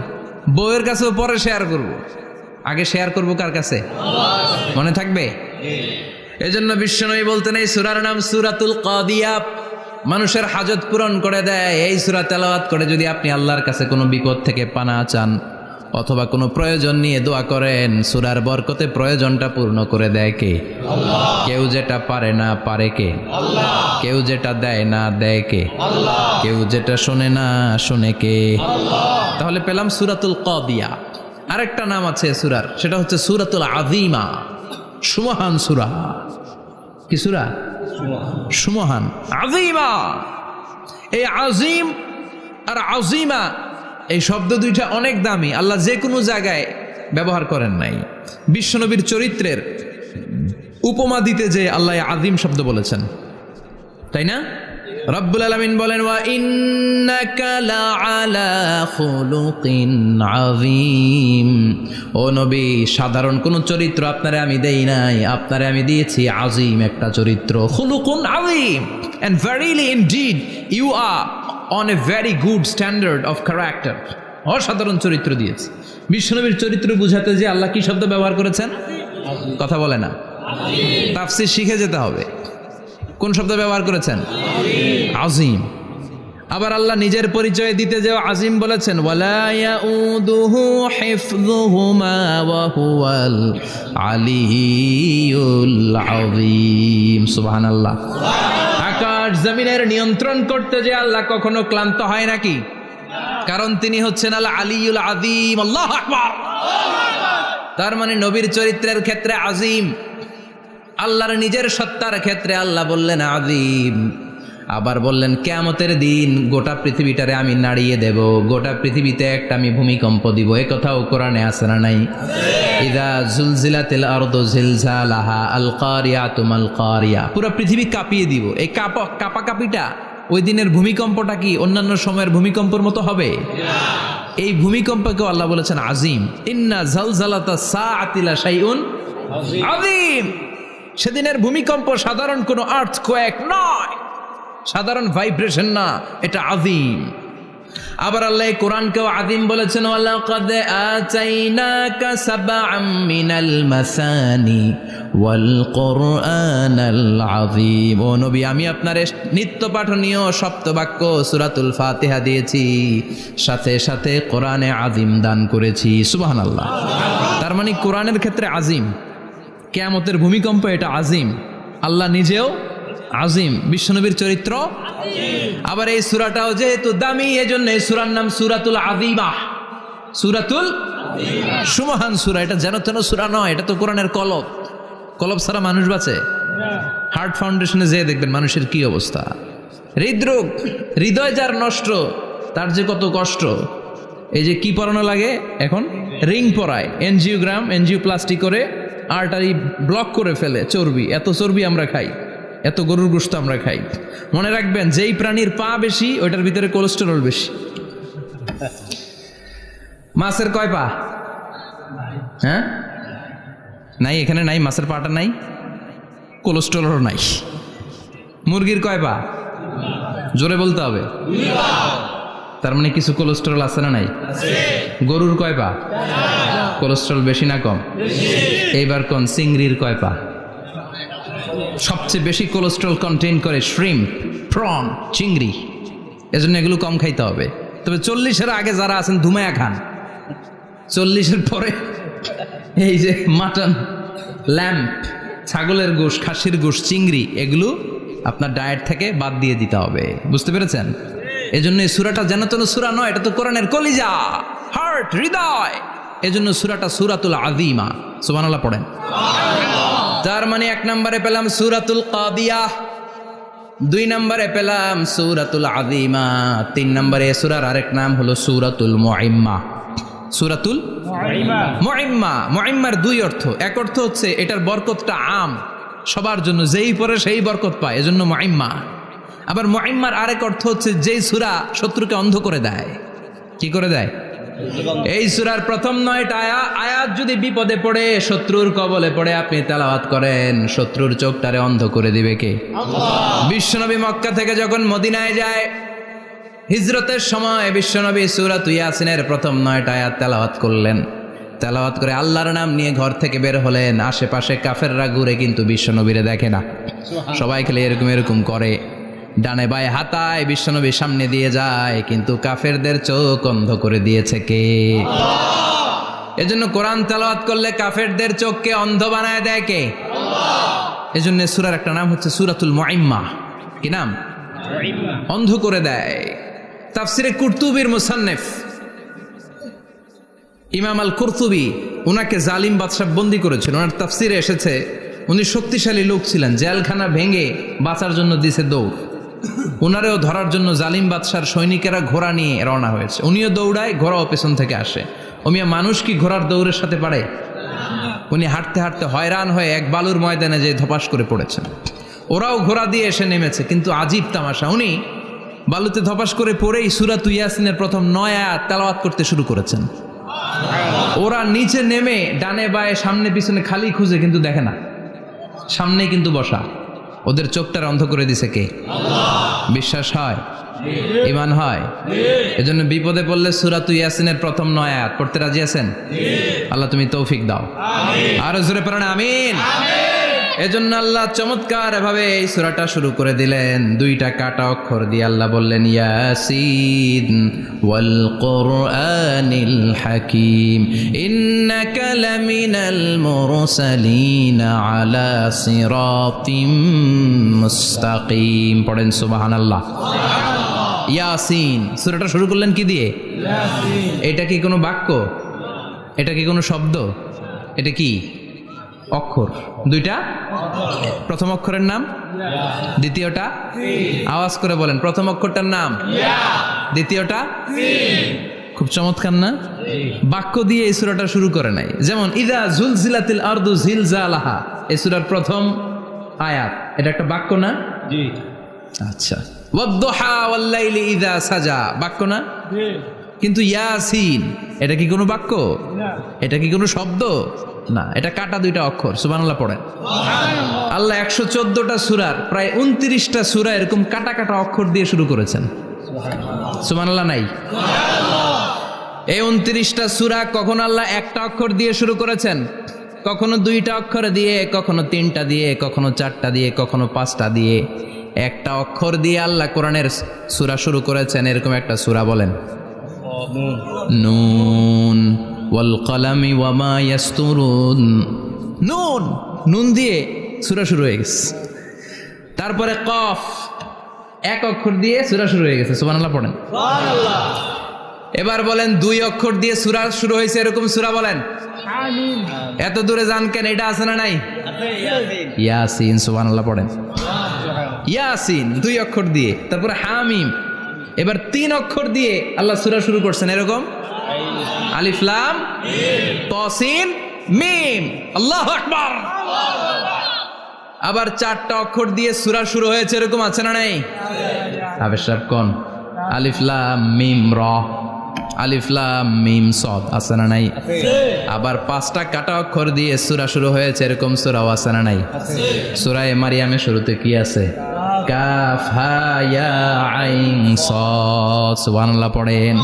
বউয়ের কাছেও পরে শেয়ার করব, আগে শেয়ার করব কার কাছে? মনে থাকবে? এজন্য বিশ্বনবী বলতেন, এই সূরার নাম সূরাতুল কাদিয়া, মানুষের হাজত পূরণ করে দেয়। এই সূরা তেলাওয়াত করে যদি আপনি আল্লাহর কাছে কোনো বিপদ থেকে পানা চান অথবা কোনো প্রয়োজন নিয়ে দোয়া করেন, সূরার বরকতে প্রয়োজনটা পূর্ণ করে দেয় কে? আল্লাহ। কেউ যেটা পারে না পারে কে? আল্লাহ। কেউ যেটা দেয় না দেয় কে? আল্লাহ। কেউ যেটা শোনে না শোনে কে? আল্লাহ। তাহলে পেলাম সূরাতুল কাদিয়া। আরেকটা নাম আছে সূরার, সেটা হচ্ছে সূরাতুল আযীমা, সুমহান সূরা। কি সূরা? সুমহান, আযীমা। এই আযীম আর আযীমা এই শব্দ দুইটা অনেক দামি, আল্লাহ যে কোনো জায়গায় ব্যবহার করেন নাই। বিশ্বনবীর চরিত্রের উপমা দিতে যে আল্লাহ আযীম শব্দ বলেছেন, তাই না? রব্বুল আলামিন বলেন, ওয়া ইন্নাকা লাআলা খুলুকিন আযীম। ও নবী, সাধারণ কোন চরিত্র আপনারে আমি দেই নাই, আপনারে আমি দিয়েছি আযীম একটা চরিত্র। খুলুকুন আযীম, and verily indeed you are on a very good standard of character. অসাধারণ চরিত্র দিয়েছি। বিশ্বনবীর চরিত্র বুঝাতে যে আল্লাহ কি শব্দ ব্যবহার করেছেন? কথা বলে না, তাফসীর শিখে যেতে হবে। কোন শব্দ ব্যবহার করেছেন? আযীম। আবার আল্লাহ নিজের পরিচয় দিতে যে আযীম বলেছেন, ওয়ালা ইয়াউদুহু হিফযুহুমা ওয়া হুয়াল আলিয়্যুল আযীম। সুবহানাল্লাহ। আকাশ জমিনের নিয়ন্ত্রণ করতে যে আল্লাহ কখনো ক্লান্ত হয় নাকি? কারণ তিনি হচ্ছেন আল আলিয়্যুল আযীম। আল্লাহু আকবার। তার মানে নবীর চরিত্রের ক্ষেত্রে আযীম, আল্লাহর নিজের সত্তার ক্ষেত্রে আল্লাহ বললেন আযীম। আবার বললেন কিয়ামতের দিন গোটা পৃথিবীটারে আমি নাড়িয়ে দেব, গোটা পৃথিবীতে একটা আমি ভূমিকম্প দিব। এই কথাও কোরআনে আছে না নাই? ইযা জুলজিলাতিল আরদু জিলজালাহা আল কারিয়াতু মাল কারিয়া। পুরো পৃথিবী কাঁপিয়ে দিব। এই কাঁপাকাঁপিটা ওই দিনের ভূমিকম্পটা কি অন্যান্য সময়ের ভূমিকম্পের মতো হবে? এই ভূমিকম্পকে আল্লাহ বলেছেন আযীম। ইন্না জালজালাতা সাআতি লা শাইউন আযীম। সেদিনের ভূমিকম্প সাধারণ কোনো আর্থকোয়েক নয়, সাধারণ ভাইব্রেশন না, এটা আযীম। আবার আল্লাহ এই কোরআনকেও আযীম বলেছেন, ওয়ালাকাদ আতাইনাকা সাবআম মিনাল মাসানি ওয়াল কুরআনাল আযীম। ও নবী, আমি আপনার নিত্য পাঠনীয় সপ্তবাক্য সূরাতুল ফাতিহা দিয়েছি, সাথে সাথে কোরআনে আযীম দান করেছি। সুবহানাল্লাহ। তার মানে কোরআনের ক্ষেত্রে আযীম, কিয়ামতের ভূমিকম্প এটা আযীম, আল্লাহ নিজেও আযীম, বিশ্বনবীর চরিত্র আবার এই সূরাটাও যেহেতু দামি, এজন্য এই সূরার নাম সূরাতুল আযীমা। সূরাতুল সুমহান সূরা। এটা যেন তেন সূরা নয়, এটা তো কোরআনের কলব। কলব ছাড়া মানুষ বাঁচে? হার্ট ফাউন্ডেশনে যেয়ে দেখবেন মানুষের কি অবস্থা। হৃদরোগ, হৃদয় যার নষ্ট, তার যে কত কষ্ট। এই যে কি পরানো লাগে এখন, রিং পরায়, এনজিওগ্রাম, এনজিওপ্লাস্টি করে আর্টারি ব্লক করে ফেলে। চর্বি, এত চর্বি আমরা খাই, এত গরুর গোশত আমরা খাই। মনে রাখবেন, যেই প্রাণীর পা বেশি ওইটার ভিতরে কোলেস্টেরল বেশি। মাছের কয় পা? হ্যাঁ, নাই, এখানে নাই, মাছের পাটা নাই, কোলেস্টেরলও নাই। মুরগির কয় পা? জোরে বলতে হবে। তার মানে কিছু কোলেস্টেরল আছে না নাই? গরুর কয় পা? কোলেস্টেরল বেশি না কম? এইবার কোন চিংড়ির কয় পা? সবচেয়ে বেশি কোলেস্টেরল কন্টেইন করে শ্রিম্প, প্রন, চিংড়ি। এজন্য এগুলো কম খাইতে হবে। তবে 40-এর আগে যারা আছেন ধুমায়া খান, 40-এর পরে এই যে মাটন, ল্যাম্প, ছাগলের গোশ, খাসির গোশ, চিংড়ি, এগুলো আপনার ডায়েট থেকে বাদ দিয়ে দিতে হবে। বুঝতে পেরেছেন? এজন্য এই সূরাটা যেন তেন সূরা নয়, এটা তো কোরআনের কলিজা, হার্ট, হৃদয়। এজন্য সূরাটা সূরাতুল আযীমা। সুবহানাল্লাহ পড়েন। তার মানে 1 নম্বরে পেলাম সূরাতুল কাদিয়াহ, 2 নম্বরে পেলাম সূরাতুল আযীমা, 3 নম্বরে সূরার আরেক নাম হলো সূরাতুল মুইম্মা। সূরাতুল মুইম্মা। মুইম্মার 2 অর্থ। এক অর্থ হচ্ছে এটার বরকতটা আম, সবার জন্য, যেই পড়ে সেই বরকত পায়, এজন্য মুইম্মা। আবার মুইম্মার আরেক অর্থ হচ্ছে যেই সূরা শত্রুকে অন্ধ করে দেয়। কি করে দেয়? এই সূরার প্রথম 9টা আয়াত যদি বিপদে পড়ে, শত্রুর কবলে পড়ে আপনি তেলাওয়াত করেন, শত্রুর চোখটারে অন্ধ করে দিবে কে? আল্লাহ। বিশ্বনবী মক্কা থেকে যখন মদিনায় যায়, হিজরতের সময় বিশ্বনবী সূরাত ইয়াসিনের প্রথম 9টা আয়াত তেলাওয়াত করলেন। তেলাওয়াত করে আল্লাহর নাম নিয়ে ঘর থেকে বের হলেন। আশেপাশে কাফেররা ঘুরে কিন্তু বিশ্বনবীরে দেখে না, সবাই খেলে এরকম এরকম করে, ডানে বায়ে হাতায়, বিশ্বনবীর সামনে দিয়ে যায়, কিন্তু কাফেরদের চোখ অন্ধ করে দিয়েছে কে? আল্লাহ। এজন্য কোরআন তেলাওয়াত করলে কাফেরদের চোখকে অন্ধ বানায় দেয় কে? আল্লাহ। এজন্য সূরার একটা নাম হচ্ছে সূরাতুল মুইম্মা। কি নাম? অন্ধ করে দেয়। তাফসিরে কুরতুবির মুসান্নিফ ইমাম আল কুরতুবি, উনাকে জালিম বাদশা বন্দী করেছিল। ওনার তাফসিরে এসেছে উনি শক্তিশালী লোক ছিলেন, জেলখানা ভেঙে বাঁচার জন্য দিছে দৌড়। উনারেও ধরার জন্য জালিম বাদশার সৈনিকেরা ঘোড়া নিয়ে রওনা হয়েছে। উনিও দৌড়ায়, ঘোড়াও পেছন থেকে আসে। ওমিয়া মানুষ কি ঘোড়ার দৌড়ের সাথে পারে? উনি হাঁটতে হাঁটতে হয়রান হয়ে এক বালুর ময়দানে যে ধপাস করে পড়েছেন। ওরাও ঘোড়া দিয়ে এসে নেমেছে, কিন্তু আজীব তামাশা, উনি বালুতে ধপাস করে পড়েই সূরাত ইয়াসিনের প্রথম 9 আয়াত তেলাওয়াত করতে শুরু করেছেন। ওরা নিচে নেমে ডানে বায়ে সামনে পিছনে খালি খুঁজে, কিন্তু দেখে না, সামনে কিন্তু বসা। ওদের চোখটার অন্ধ করে দিছে কে? আল্লাহ। বিশ্বাস হয়? ঈমান হয়? এজন্য বিপদে পড়লে সূরাত ইয়াসিনের প্রথম 9 আয়াত পড়তে রাজি আছেন? আল্লাহ তুমি তৌফিক দাও। আমিন। আরো জোরে পড়েন আমিন। এজন্য আল্লাহ চমৎকার ভাবে এই সূরাটা শুরু করে দিলেন। 2টা কাটা অক্ষর দিয়ে আল্লাহ বললেন ইয়াসিন ওয়াল কুরআনিল হাকীম ইন্নাকা লামিনাল মুরসালিন আলা সিরাতিম মুস্তাকিম। পড়েন সুবহানাল্লাহ। ইয়াসিন। সূরাটা শুরু করলেন কি দিয়ে? ইয়াসিন। এটা কি কোনো বাক্য? এটা কি কোনো শব্দ? এটা কি অক্ষর? 2টা। প্রথম অক্ষরের নাম, দ্বিতীয়টা আওয়াজ করে বলেন, প্রথম অক্ষরটার নাম, দ্বিতীয়টা। খুব চমৎকার না? বাক্য দিয়ে এই সূরাটা শুরু করে নাই। যেমন ইযা জুলজিলাতিল আরদু জিলজালাহা, এই সূরার প্রথম আয়াত, এটা একটা বাক্য না? জি। আচ্ছা। ওয়াদ-দুহা ওয়াল-লাইলি ইযা সাজা, বাক্য না? জি। কিন্তু ইয়াসিন, এটা কি কোনো বাক্য? না। এটা কি কোনো শব্দ? না, এটা কাটা 2টা অক্ষর। সুবহানাল্লাহ পড়েন। আল্লাহ 114টা সূরার প্রায় 29টা সূরা এরকম কাটা কাটা অক্ষর দিয়ে শুরু করেছেন। সুবহানাল্লাহ নাই? এই 29টা সূরা কখনো আল্লাহ একটা অক্ষর দিয়ে শুরু করেছেন, কখনো 2টা অক্ষর দিয়ে, কখনো 3টা দিয়ে, কখনো 4টা দিয়ে, কখনো 5টা দিয়ে। একটা অক্ষর দিয়ে আল্লাহ কোরআনের সূরা শুরু করেছেন, এরকম একটা সূরা বলেন। নুন ওয়াল কলামি ওয়া মা ইয়াসতুরুন। নুন, নুন দিয়ে সূরা শুরু হয়ে গেছে। তারপরে কফ, এক অক্ষর দিয়ে সূরা শুরু হয়ে গেছে। সুবহানাল্লাহ পড়েন। সুবহানাল্লাহ। এবার বলেন 2 অক্ষর দিয়ে সূরা শুরু হয়েছে এরকম সূরা বলেন। আমিন। এত দূরে যান কেন? এটা আছে না নাই? আছে, ইয়াসিন। ইয়াসিন, সুবহানাল্লাহ পড়েন। ইয়াসিন 2 অক্ষর দিয়ে। তারপরে হামিম। এবার 3 অক্ষর দিয়ে আল্লাহ সূরা শুরু করছেন এরকম। আলিফ লাম মিম তা সিন মিম। আল্লাহু আকবার। আবার 4টা অক্ষর দিয়ে সূরা শুরু হয়েছে এরকম আছে না নাই? হাফেজ সাহেব কোন? আলিফ লাম মিম র, আলিফ লাম মিম সদ আছে না নাই? আবার 5টা কাটা অক্ষর দিয়ে সূরা শুরু হয়েছে এরকম সূরাও আছে না নাই? সূরা মারিয়ামের শুরুতে কি আছে? কাফ হা ইয়া আইন সাদ। সুবহানাল্লাহ পড়েন।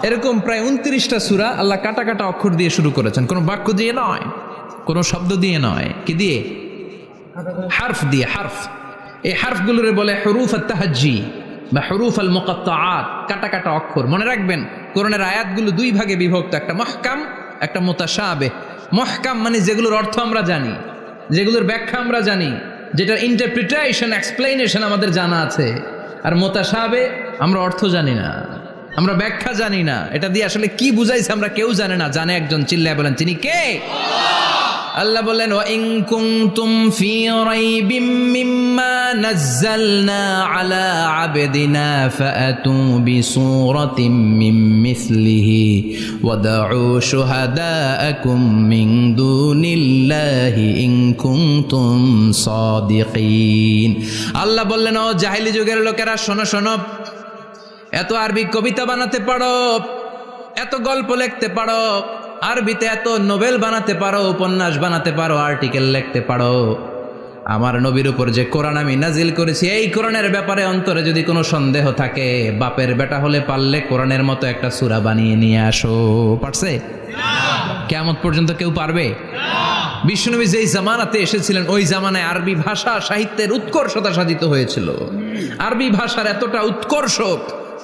এরকম প্রায় 29টা সূরা আল্লাহ কাটা কাটা অক্ষর দিয়ে শুরু করেছেন, কোনো বাক্য দিয়ে নয়, কোনো শব্দ দিয়ে নয়। কি দিয়ে? হারফ দিয়ে। হারফ, এই হারফগুলোরে বলে হুরুফ আত-তাহাজ্জি বা হুরুফ আল মুকাত্তাআত, কাটা কাটা অক্ষর। মনে রাখবেন কোরআনের আয়াতগুলো 2 ভাগে বিভক্ত, একটা মুহকাম, একটা মুতাশাবিহ। মুহকাম মানে যেগুলোর অর্থ আমরা জানি, যেগুলোর ব্যাখ্যা আমরা জানি, যেটার ইন্টারপ্রিটেশন, এক্সপ্লেনেশন আমাদের জানা আছে। আর মুতাশাবিহ আমরা অর্থ জানি না, আমরা ব্যাখ্যা জানি না, এটা দিয়ে আসলে কি বুঝাইছে আমরা কেউ জানে না। জানে একজন, চিল্লায় বলেন তিনি কে? আল্লাহ বললেন ওয়া ইন কুনতুম ফি রাইবিম মিম্মা নাযালনা আলা আবদিনা ফাআতু বিসূরাতিন মিন মিসলিহি ওয়াদউ শুহাদাআকুম মিন দুনিল্লাহি ইন কুনতুম সাদিকিন। আল্লাহ বললেন ও জাহেলি যুগের লোকেরা, শোনো শোনো, এত আরবি কবিতা বানাতে পারো, এত গল্প লিখতে পারো, আরবিতে এত নোবেল বানাতে পারো, উপন্যাস বানাতে পারো, আর্টিকেল লিখতে পারো। আমার নবীর উপর যে কোরআন আমি নাজিল করেছি, এই কোরআনের ব্যাপারে অন্তরে যদি কোনো সন্দেহ থাকে, বাপের বেটা হলে পারলে কোরআনের মতো একটা সূরা বানিয়ে নিয়ে আসো। পারছে? কিয়ামত পর্যন্ত কেউ পারবে? বিশ্বনবী যেই জামানাতে এসেছিলেন ওই জামানায় আরবি ভাষা সাহিত্যের উৎকর্ষতা সাধিত হয়েছিল। আরবি ভাষার এতটা উৎকর্ষ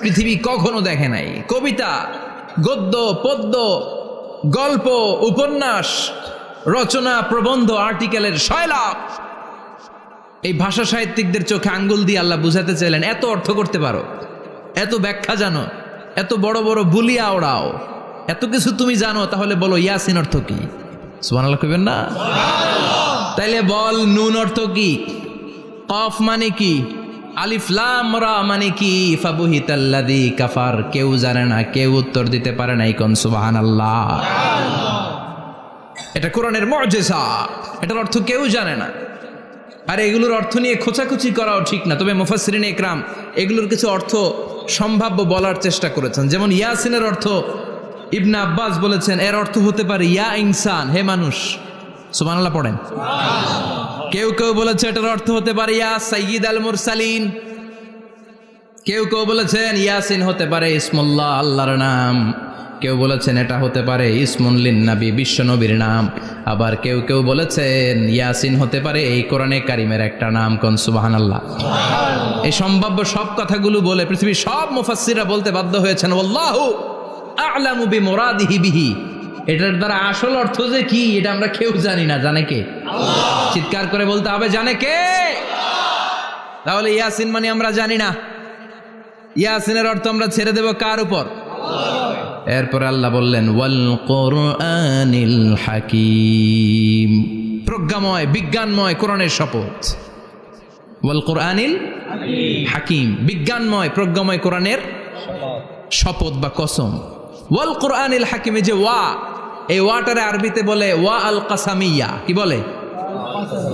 পৃথিবী কখনো দেখে নাই। কবিতা, গদ্য, পদ্য, গল্প, উপন্যাস, রচনা, প্রবন্ধ, আর্টিকেলের শয়লাভ। এই ভাষা সাহিত্যিকদের চোখে আঙ্গুল দিয়ে আল্লাহ বুঝাতে চাইলেন, এত অর্থ করতে পারো, এত ব্যাখ্যা জানো, এত বড় বড় বুলিয়া ওড়াও, এত কিছু তুমি জানো, তাহলে বলো ইয়াসিন অর্থ কি? সুবহানাল্লাহ কইবেন না? তাইলে বল নুন অর্থ কি? কফ মানে কি? আলিফ লাম রা মানে কি? ফাবুহিতাল্লাযী কাফার। কেউ জানে না, কেউ উত্তর দিতে পারে না। কোন সুবহানাল্লাহ। এটা কোরআনের মুআজিজা, এটার অর্থ কেউ জানে না। আর এগুলোর অর্থ নিয়ে খোঁচাখুচি করাও ঠিক না। তবে মুফাসসিরিন ইকরাম এগুলোর কিছু অর্থ সম্ভাব্য বলার চেষ্টা করেছেন। যেমন ইয়াসিনের অর্থ ইবনে আব্বাস বলেছেন, এর অর্থ হতে পারে ইয়া ইনসান, হে মানুষ। সুবহানাল্লাহ পড়েন। কেউ কেউ বলেছে এটার অর্থ হতে পারে ইয়া সাইয়্যিদ আল মুরসালিন। কেউ কেউ বলেছেন ইয়াসিন হতে পারে ইসমুল্লাহ, আল্লাহর নাম। কেউ বলেছেন এটা হতে পারে ইসমুন লিন নবী, বিশ্ব নবীর নাম। আবার কেউ কেউ বলেছেন ইয়াসিন হতে পারে এই কোরআনে কারিমের একটা নাম। কোন সুবহানাল্লাহ। এই সম্ভাব্য সব কথাগুলো বলে পৃথিবীর সব মুফাসসিররা বলতে বাধ্য হয়েছেন আল্লাহু আ'লামু বিমুরাদিহি বিহি। এটার দ্বারা আসল অর্থ যে কি এটা আমরা কেউ জানি না। জানে কে? আল্লাহ। চিৎকার করে বলতে হবে, জানে কে? আল্লাহ। তাহলে ইয়াসিন মানে আমরা জানি না। ইয়াসিনের অর্থ আমরা ছেড়ে দেব কার উপর? আল্লাহ। এরপর আল্লাহ বললেন ওয়াল কুরআনিল হাকীম, প্রজ্ঞাময়, বিজ্ঞানময় কোরআনের শপথ। ওয়াল কুরআনিল হাকীম, বিজ্ঞানময়, প্রজ্ঞাময় কোরআনের শপথ বা কসম। ওয়াল কুরআনিল হাকিমে যে ওয়া, এই ওয়াটারে আরবিতে বলে ওয়া আল কাসামিয়া। কি বলে?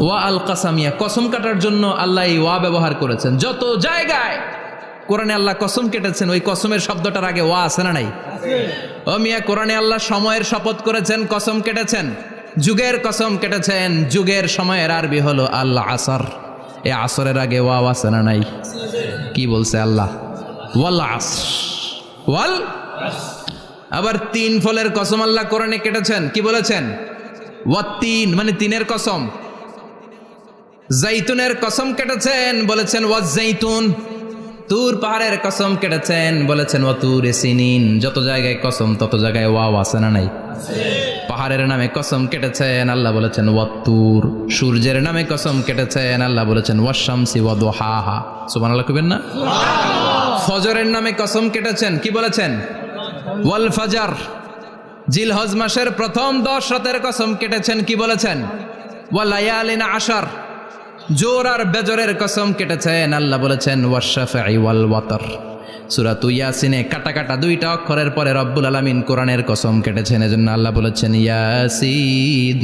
ওয়া আল কাসামিয়া। কসম কাটার জন্য আল্লাহ এই ওয়া ব্যবহার করেছেন। যত জায়গায় কোরআনে আল্লাহ কসম কেটেছেন ওই কসমের শব্দটার আগে ওয়া আছে না নাই? ও মিয়া, কোরআনে আল্লাহ সময়ের শপথ করেছেন, কসম কেটেছেন, যুগের কসম কেটেছেন। যুগের সময়ের আরবি হলো আল আসর। এই আসরের আগে ওয়া আছে না নাই? কি বলছে আল্লাহ? ওয়াল আসর, ওয়াল। আবার 3 ফলের কসম আল্লাহ কোরআনে কেটেছেন, কি বলেছেন? ওয়াত্তিন মানে 3-এর কসম। জাইতুনের কসম কেটেছেন, বলেছেন ওয়াজ্জাইতুন। তুর পাহাড়ের কসম কেটেছেন, বলেছেন ওয়াতুর সিনিন। যত জায়গায় কসম তত জায়গায় ওয়াও আছে না নাই? পাহাড়ের নামে কসম কেটেছেন, আল্লাহ বলেছেন ওয়াতুর। সূর্যের নামে কসম কেটেছেন, আল্লাহ বলেছেন ওয়াশ-শামসি ওয়াদুহাহা। সুবহানাল্লাহ কইবেন না? ফজরের নামে কসম কেটেছেন, কি বলেছেন? ওয়াল ফাজর। জিলহজ মাসের প্রথম 10 রাতের কসম কেটেছেন, কি বলেছেন? ওয়া লায়ালিন আশর। জোর আর বেজরের কসম কেটেছেন, আল্লাহ বলেছেন ওয়াশ-শাফঈ ওয়াল ওয়াতর। সূরা ইয়াসিনে কাটা কাটা 2টা অক্ষরের পরে রব্বুল আলামিন কোরআনের কসম কেটেছেন, এজন্য আল্লাহ বলেছেন ইয়াসিন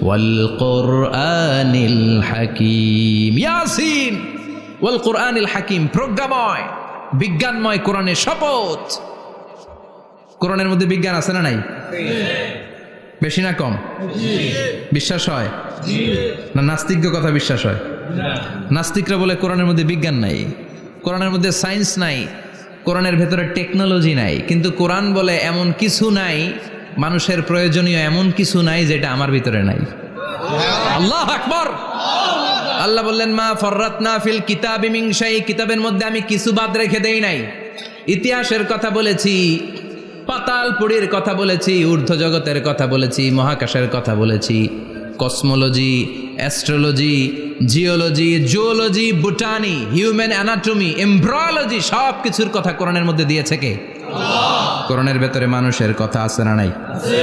ওয়াল কুরআনিল হাকীম। ইয়াসিন ওয়াল কুরআনিল হাকীম, প্রজ্ঞাময় বিজ্ঞানময় কোরআনের শপথ। কোরআনের মধ্যে বিজ্ঞান আছে না নাই? বেশি না কম? বিশ্বাস হয় না? নাস্তিক কথা বিশ্বাস হয়? নাস্তিকরা বলে কোরআনের মধ্যে বিজ্ঞান নাই, কোরআনের মধ্যে সায়েন্স নাই, কোরআনের ভেতরে টেকনোলজি নাই। কিন্তু কোরআন বলে এমন কিছু নাই, মানুষের প্রয়োজনীয় এমন কিছু নাই যেটা আমার ভিতরে নাই। আল্লাহু আকবার। আল্লাহ বললেন মা ফররাতনা ফিল কিতাবি মিন শাই, কিতাবের মধ্যে আমি কিছু বাদ রেখে দেই নাই। ইতিহাসের কথা বলেছি, পাতালপুরীর কথা বলেছি, ঊর্ধ্ব জগতের কথা বলেছি, মহাকাশের কথা বলেছি, cosmology, astrology, geology, zoology, botany, human anatomy, embryology, সব কিছুর কথা কোরআনের মধ্যে দিয়েছে কে? আল্লাহ। কোরআনের ভেতরে মানুষের কথা আছে না নাই? আছে।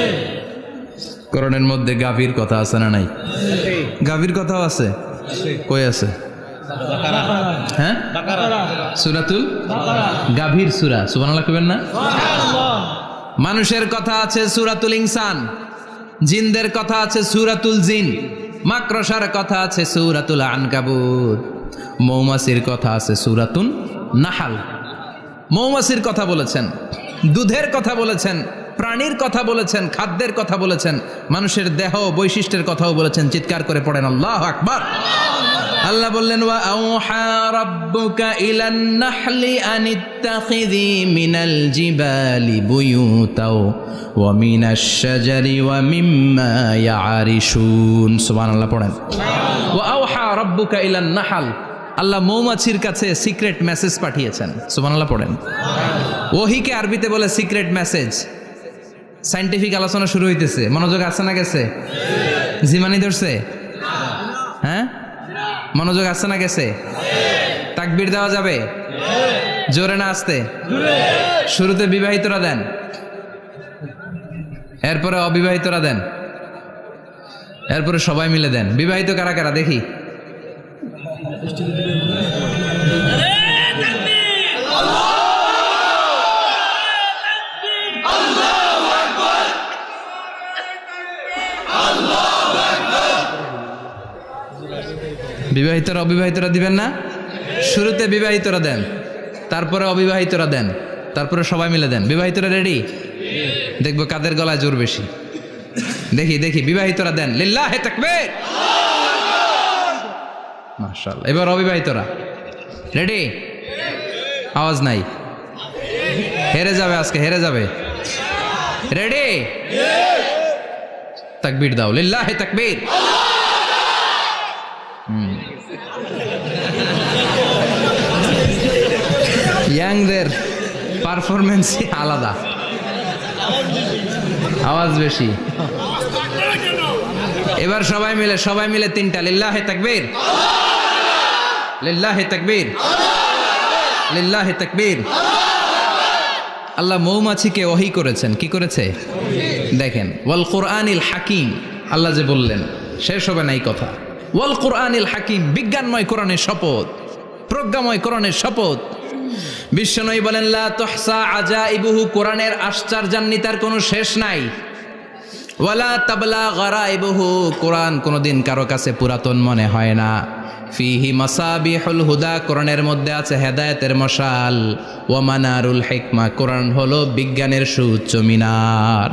কোরআনের মধ্যে গাভীর কথা আছে না নাই? আছে। গাভীর কথাও আছে? আছে। কই আছে? হ্যাঁ, সূরাতুল গাভীর সূরা। সুবহানাল্লাহ কইবেন না? সুবহানাল্লাহ। মানুষের কথা আছে সূরাতুল ইনসান, জিনদের কথা আছে সূরাতুল জিন, মাকড়সার কথা আছে সূরাতুল আনকাবুত, মৌমাছির কথা আছে সূরাতুন নাহাল। মৌমাছির কথা বলেছেন, দুধের কথা বলেছেন, প্রাণীর কথা বলেছেন, খাদ্যের কথা বলেছেন, মানুষের দেহ বৈশিষ্ট্যের কথাও বলেছেন। চিৎকার করে পড়েন আল্লাহু আকবার। আল্লাহ বললেন ওয়া আওহা রাব্বুকা ইলান নাহলি আনিত্তাখিযি মিনাল জিবালি বুয়ুতাও ওয়া মিনাশ শাজারি ওয়া মিম্মা ইয়ারিশুন। সুবহানাল্লাহ পড়েন। ওয়া আওহা রাব্বুকা ইলান নাহল, আল্লাহ মৌমাছির কাছে সিক্রেট মেসেজ পাঠিয়েছেন। সুবহানাল্লাহ পড়েন। ওহীকে আরবিতে বলে সিক্রেট মেসেজ। সায়েন্টিফিক আলোচনা শুরু হইতেছে, মনোযোগ আছে না গেছে? জিমানি ধরছে? হ্যাঁ, মনোযোগ আছে না গেছে? তাকবীর দেওয়া যাবে? জোরে না আসতে? শুরুতে বিবাহিতরা দেন, এরপরে অবিবাহিতরা দেন, এরপরে সবাই মিলে দেন। বিবাহিত কারা কারা দেখি? বিবাহিতরা অবিবাহিতরা দিবেন না? শুরুতে বিবাহিতরা দেন, তারপরে অবিবাহিতরা দেন, তারপরে সবাই মিলে দেন। বিবাহিতরা রেডি? দেখবো কাদের গলায় জোর বেশি। দেখি দেখি, বিবাহিতরা দেন। লিল্লাহি তাকবীর। মাশাআল্লাহ। এবার অবিবাহিতরা রেডি? আওয়াজ নাই, হেরে যাবে আজকে, হেরে যাবে। রেডি? তাকবীর দাও, লিল্লাহি তাকবীর। ইয়াংদের পারফরমেন্সই আলাদা, আওয়াজ বেশি। এবার সবাই মিলে 3টা লিল্লাহি তাকবীর, লিল্লাহি তাকবীর, লিল্লাহি তাকবীর। আল্লাহ মৌমাছিকে ওহী করেছেন। কি করেছে দেখেন। ওয়াল কুরআনিল হাকিম, আল্লাহ যে বললেন শেষ হবে না এই কথা। ওয়াল কুরআনিল হাকিম, বিজ্ঞানময় কোরআনের শপথ, প্রজ্ঞাময় কোরআনের শপথ। বিশ্বনবী বলেন লা তুহসা আজাইবুহু, কোরআনের আশ্চর্যান্বিতার কোনো শেষ নাই। ওয়ালা তাবলা গারাইবুহু, কোরআন কোনোদিন কারো কাছে পুরাতন মনে হয় না। ফিহি মাসাবিহুল হুদা, কোরআনের মধ্যে আছে হেদায়েতের মশাল। ওয়া মানারুল হিকমা, কোরআন হলো বিজ্ঞানের সুউচ্চ মিনার।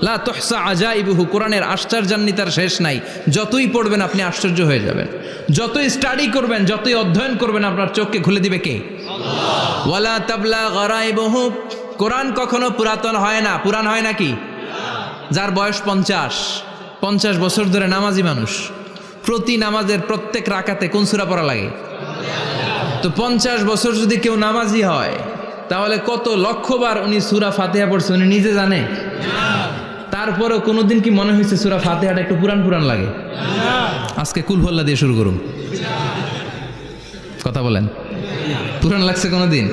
লা তুহসা আজাইবুহু, কোরআনের আশ্চর্যান্বিতার শেষ নাই। যতই পড়বেন আপনি আশ্চর্য হয়ে যাবেন, যতই স্টাডি করবেন, যতই অধ্যয়ন করবেন, আপনার চোখকে খুলে দিবে কে? আল্লাহ। ওয়ালা তাবলা গরাইবহু, কোরআন কখনো পুরাতন হয় না। পুরান হয় নাকি? যার বয়স 50 বছর ধরে নামাজি মানুষ, প্রতি নামাজের প্রত্যেক রাকাতে কোন সূরা পড়া লাগে? তো 50 বছর যদি কেউ নামাজি হয়, তাহলে কত লক্ষবার উনি সূরা ফাতিহা পড়ছে উনি নিজে জানে? তারপরেও কোনোদিন কি মনে হয়েছে সূরা ফাতিহাটা একটু পুরান পুরান লাগে? আজকে কুল হল্লা দিয়ে শুরু করুন, কথা বলেন। পুরান লাগছে কোনোদিন?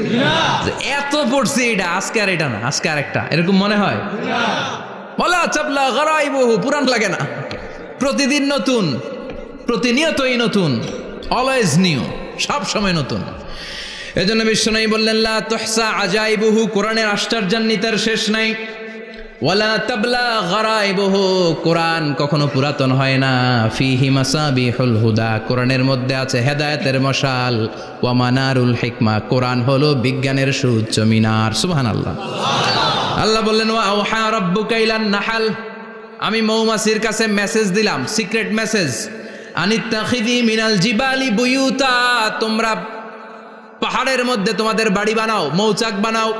এত পড়ছি এটা, আজকে আর এটা না, আজকে আর একটা, এরকম মনে হয়? বলা চাপলা গরাইবহু, পুরান লাগে না। প্রতিদিন নতুন, প্রতিনিয়তই নতুন, অলওয়েজ নিউ, সব সময় নতুন। এজন্য বিশ্বনবী বললেন লা তুহসা আজাইবুহু, কোরআনের আশ্চর্যান্বিতার শেষ নাই। ওয়ালা তাবলা গরাইবুহু, কোরআন কখনো পুরাতন হয় না। ফিহি মাসাবিহুল হুদা, কোরআনের মধ্যে আছে হেদায়েতের মশাল। ওয়া মানারুল হিকমা, কোরআন হলো বিজ্ঞানের সুউচ্চ মিনার। সুবহানাল্লাহ। আল্লাহ বললেন ওয়া আওহা রাব্বুকা ইলান নাহাল, আমি মৌমাছির কাছে মেসেজ দিলাম, সিক্রেট মেসেজ। আনিত্তাখিযি মিনাল জিবালি বুয়ুতা, তোমরা পাহাড়ের মধ্যে তোমাদের বাড়ি বানাও, মৌচাক বানাও।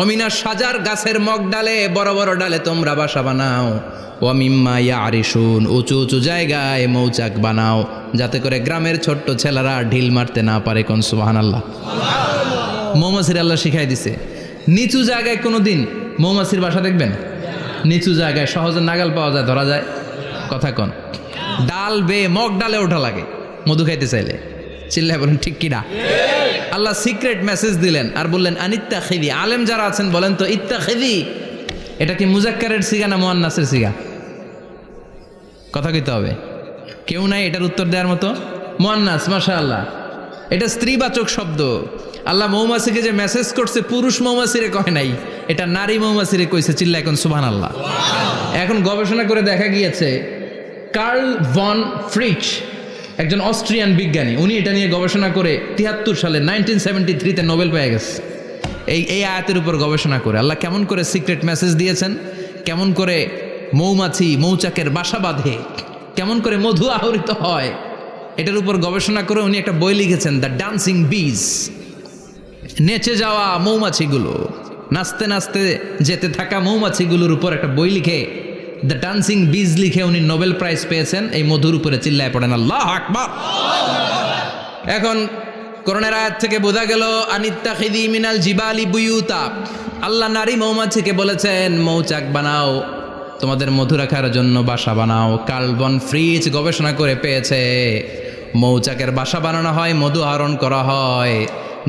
অমিনা সাজার, গাছের মগ ডালে, বড় বড় ডালে তোমরা বাসা বানাও। ওয়ামিম্মা ইয়ারিশুন, উঁচু উঁচু জায়গায় মৌচাক বানাও, যাতে করে গ্রামের ছোট্ট ছেলেরা ঢিল মারতে না পারে। কোন সুবহানাল্লাহ। মৌমাছির আল্লাহ শিখাই দিছে। নিচু জায়গায় কোনোদিন মৌমাছির বাসা দেখবেন? নিচু জায়গায় সহজে নাগাল পাওয়া যায়, ধরা যায়। কথা কন। ডাল বেয়ে মগ ডালে ওঠা লাগে মধু খাইতে চাইলে। চিল্লায় বলেন ঠিক কিনা? আল্লাহ সিক্রেট মেসেজ দিলেন আর বললেন আনিত্তাখিযি। আলেম যারা আছেন বলেন তো, ইত্তাখিযি এটা কি মুজাক্কারের সিগা না মুয়ান্নাসের সিগা? কথা কইতে হবে। কেউ নাই এটার উত্তর দেওয়ার মতো। মুয়ান্নাস, মাশাআল্লাহ। এটা স্ত্রীবাচক শব্দ। আল্লাহ মৌমাছিকে যে মেসেজ করছে পুরুষ মৌমাছিরে কয় নাই, এটা নারী মৌমাছিরে কইছে। চিল্লা এখন সুবহানাল্লাহ। এখন গবেষণা করে দেখা গিয়েছে, কার্ল ভন ফ্রিচ একজন অস্ট্রিয়ান বিজ্ঞানী, উনি এটা নিয়ে গবেষণা করে 73 সালে 1973-তে নোবেল পেয়ে গেছে। এই আয়াতের উপর গবেষণা করে আল্লাহ কেমন করে সিক্রেট মেসেজ দিয়েছেন, কেমন করে মৌমাছি মৌচাকের বাসা বাঁধে, কেমন করে মধু আহরিত হয়, এটার উপর গবেষণা করে উনি একটা বই লিখেছেন, দ্য ডান্সিং বিজ। নেচে যাওয়া মৌমাছিগুলো, নাচতে নাচতে যেতে থাকা মৌমাছিগুলোর উপর একটা বই লিখে, দ্য ডান্সিং বিজ লিখে উনি নোবেল প্রাইজ পেয়েছেন এই মধুর উপরে। চিল্লায় পড়েন আল্লাহু আকবার। এখন কোরআনের আয়াত থেকে বোঝা গেল আনিত্তাখিযি মিনাল জিবালি বুয়ুতা, আল্লাহ নারী মৌমাছিকে বলেছেন মৌচাক বানাও, তোমাদের মধু রাখার জন্য বাসা বানাও। কার্ল ভন ফ্রিচ গবেষণা করে পেয়েছে মৌচাকের বাসা বানানো হয়, মধু আহরণ করা হয়।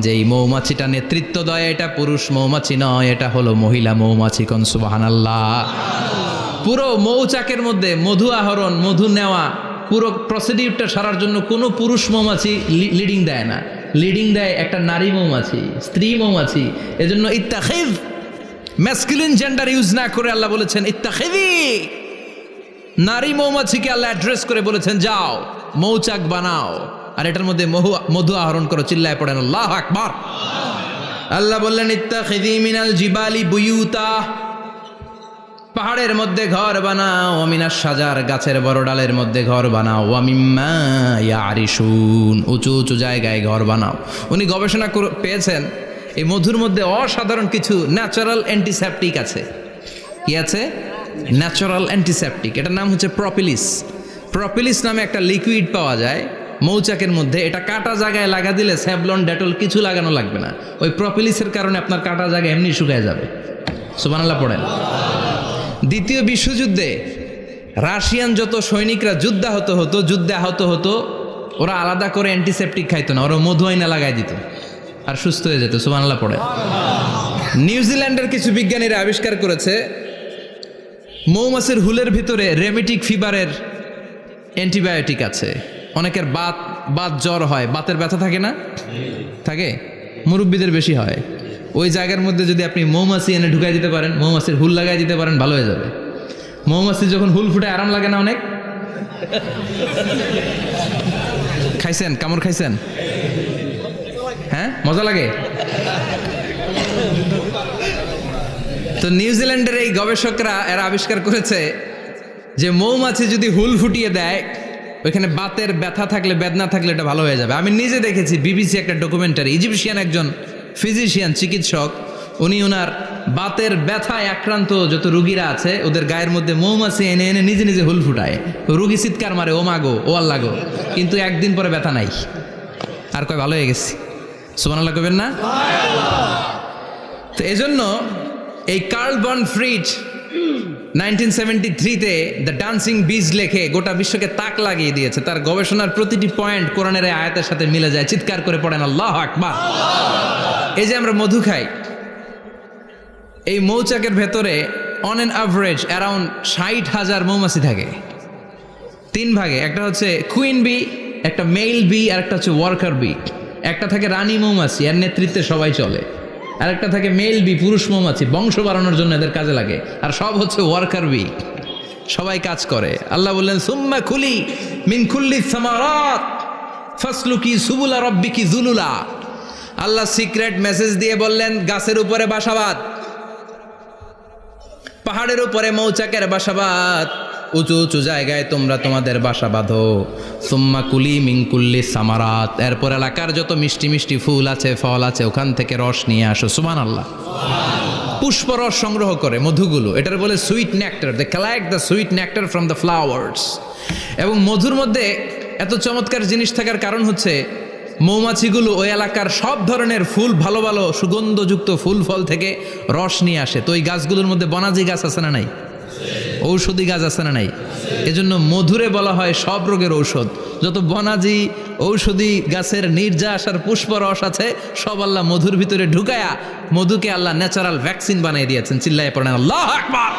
যেই মৌমাছিটা নেতৃত্ব দেয় এটা পুরুষ মৌমাছি নয়, এটা হলো মহিলা মৌমাছি। কোন সুবহানাল্লাহ। পুরো মৌচাকের মধ্যে মধু আহরণ, মধু নেওয়া, পুরো প্রসিডিউরটা সারার জন্য কোনো পুরুষ মৌমাছি লিডিং দেয় না, লিডিং দেয় একটা নারী মৌমাছি, স্ত্রী মৌমাছি। এজন্য ইত্তাখিয, ম্যাসকুলিন জেন্ডার ইউজ না করে আল্লাহ বলেছেন ইত্তাখিযি। নারী মৌমাছিকে আল্লাহ অ্যাড্রেস করে বলেছেন যাও মৌচাক বানাও আর এটার মধ্যে মধু আহরণ করো। চিল্লায় পড়েন আল্লাহু আকবার। আল্লাহ বললেন ইত্তাখিযি মিনাল জিবালি বুয়ুতা, পাহাড়ের মধ্যে ঘর বানাও। মিনাস সাজার, গাছের বড় ডালের মধ্যে ঘর বানাও। ওয়া মিম্মা ইয়ারিশুন, উঁচু উঁচু জায়গায় ঘর বানাও। উনি গবেষণা পেয়েছেন এই মধুর মধ্যে অসাধারণ কিছু ন্যাচারাল অ্যান্টিসেপটিক আছে। কি আছে? Natural antiseptic. এটার নাম হচ্ছে প্রপিলিস। প্রপিলিস নামে একটা লিকুইড পাওয়া যায় মৌচাকের মধ্যে। এটা কাটা জায়গায় লাগা দিলে স্যাভলন, ডেটল কিছু লাগানো লাগবে না। ওই প্রপিলিসের কারণে আপনার কাটা জায়গা এমনি শুকায় যাবে। সুবহানাল্লাহ পড়েন। দ্বিতীয় বিশ্বযুদ্ধে রাশিয়ান যত সৈনিকরা যুদ্ধে আহত হতো, ওরা আলাদা করে অ্যান্টিসেপটিক খাইতো না, ওরা মধু আইনা লাগাই দিত আর সুস্থ হয়ে যেত। সুবহানাল্লাহ পড়ে। নিউজিল্যান্ডের কিছু বিজ্ঞানীরা আবিষ্কার করেছে মৌমাছির হুলের ভিতরে রেমেটিক ফিভারের অ্যান্টিবায়োটিক আছে। অনেকের বাত জ্বর হয়, বাতের ব্যথা থাকে না? থাকে, মুরব্বীদের বেশি হয়। ওই জায়গার মধ্যে যদি আপনি মৌমাছি এনে ঢুকাই দিতে পারেন, মৌমাছির হুল লাগাই দিতে পারেন, ভালো হয়ে যাবে। মৌমাছি যখন হুল ফুটে আরাম লাগে না অনেক? খাইছেন? কামড় খাইছেন? হ্যাঁ, মজা লাগে। তো নিউজিল্যান্ডের এই গবেষকরা এরা আবিষ্কার করেছে যে মৌমাছি যদি হুল ফুটিয়ে দেয়, ওইখানে বাতের ব্যথা থাকলে, বেদনা থাকলে এটা ভালো হয়ে যাবে। আমি নিজে দেখেছি, বিবিসি একটা ডকুমেন্টারি, ইজিপশিয়ান একজন ফিজিশিয়ান, চিকিৎসক, উনি ওনার বাতের ব্যথায় আক্রান্ত যত রুগীরা আছে ওদের গায়ের মধ্যে মৌমাছি এনে এনে নিজে নিজে হুল ফুটায়। রুগী চিৎকার মারে, ও মাগো, ও আল্লাহ গো, কিন্তু একদিন পরে ব্যথা নাই, আর কয় ভালো হয়ে গেছি। সুবহানাল্লাহ কবেন না? তো এজন্য এই কার্ল বন ফ্রিজ 1973-তে দ্য ডান্সিং বিজ লেখে গোটা বিশ্বকে তাক লাগিয়ে দিয়েছে। তার গবেষণার প্রতিটি পয়েন্ট কোরআনের এই আয়াতের সাথে মিলে যায়। চিৎকার করে পড়েন আল্লাহু আকবার। এই যে আমরা মধু খাই, এই মৌচাকের ভেতরে অন অ্যান অ্যাভারেজ অ্যারাউন্ড 60,000 মৌমাছি থাকে। 3 ভাগে, একটা হচ্ছে কুইন বি, একটা মেল বি, আর একটা হচ্ছে ওয়ার্কার বি। একটা থাকে রানী মৌমাছি, এর নেতৃত্বে সবাই চলে। আর একটা থাকে মেল বি, পুরুষ মৌমাছি, বংশ বাড়ানোর জন্য এদের কাজে লাগে। আর সব হচ্ছে ওয়ার্কার বি, সবাই কাজ করে। আল্লাহ বললেন সুম্মা কুলি মিন কুল্লি সামারাত ফাসলুকি সুবুলা রাব্বিকি যুলুলা। আল্লাহ সিক্রেট মেসেজ দিয়ে বললেন গাছের উপরে বাসাবাদ, পাহাড়ের উপরে মৌচাকের বাসাবাদ, উঁচু উঁচু জায়গায় তোমরা তোমাদের বাসা বাঁধো। সুম্মা কুলি মিন কুল্লি সামারাত, এরপর এলাকার যত মিষ্টি মিষ্টি ফুল আছে, ফল আছে, ওখান থেকে রস নিয়ে আসো। সুবহানাল্লাহ। পুষ্পরস সংগ্রহ করে মধুগুলো, এটার বলে sweet nectar. They collect the sweet nectar from the flowers. এবং মধুর মধ্যে এত চমৎকার জিনিস থাকার কারণ হচ্ছে মৌমাছিগুলো ওই এলাকার সব ধরনের ফুল, ভালো ভালো সুগন্ধযুক্ত ফুল ফল থেকে রস নিয়ে আসে। তো ওই গাছগুলোর মধ্যে বনাজি গাছ আছে না নাই? ঔষধি গাছ আছে না নাই? এজন্য মধুরে বলা হয় সব রোগের ঔষধ। যত বনাজি ঔষধি গাছের নির্যাস আর পুষ্পরস আছে সব আল্লাহ মধুর ভিতরে ঢুকায়া মধুকে আল্লাহ ন্যাচারাল ভ্যাকসিন বানিয়ে দিয়েছেন। চিল্লায়ে পড়েন আল্লাহু আকবার।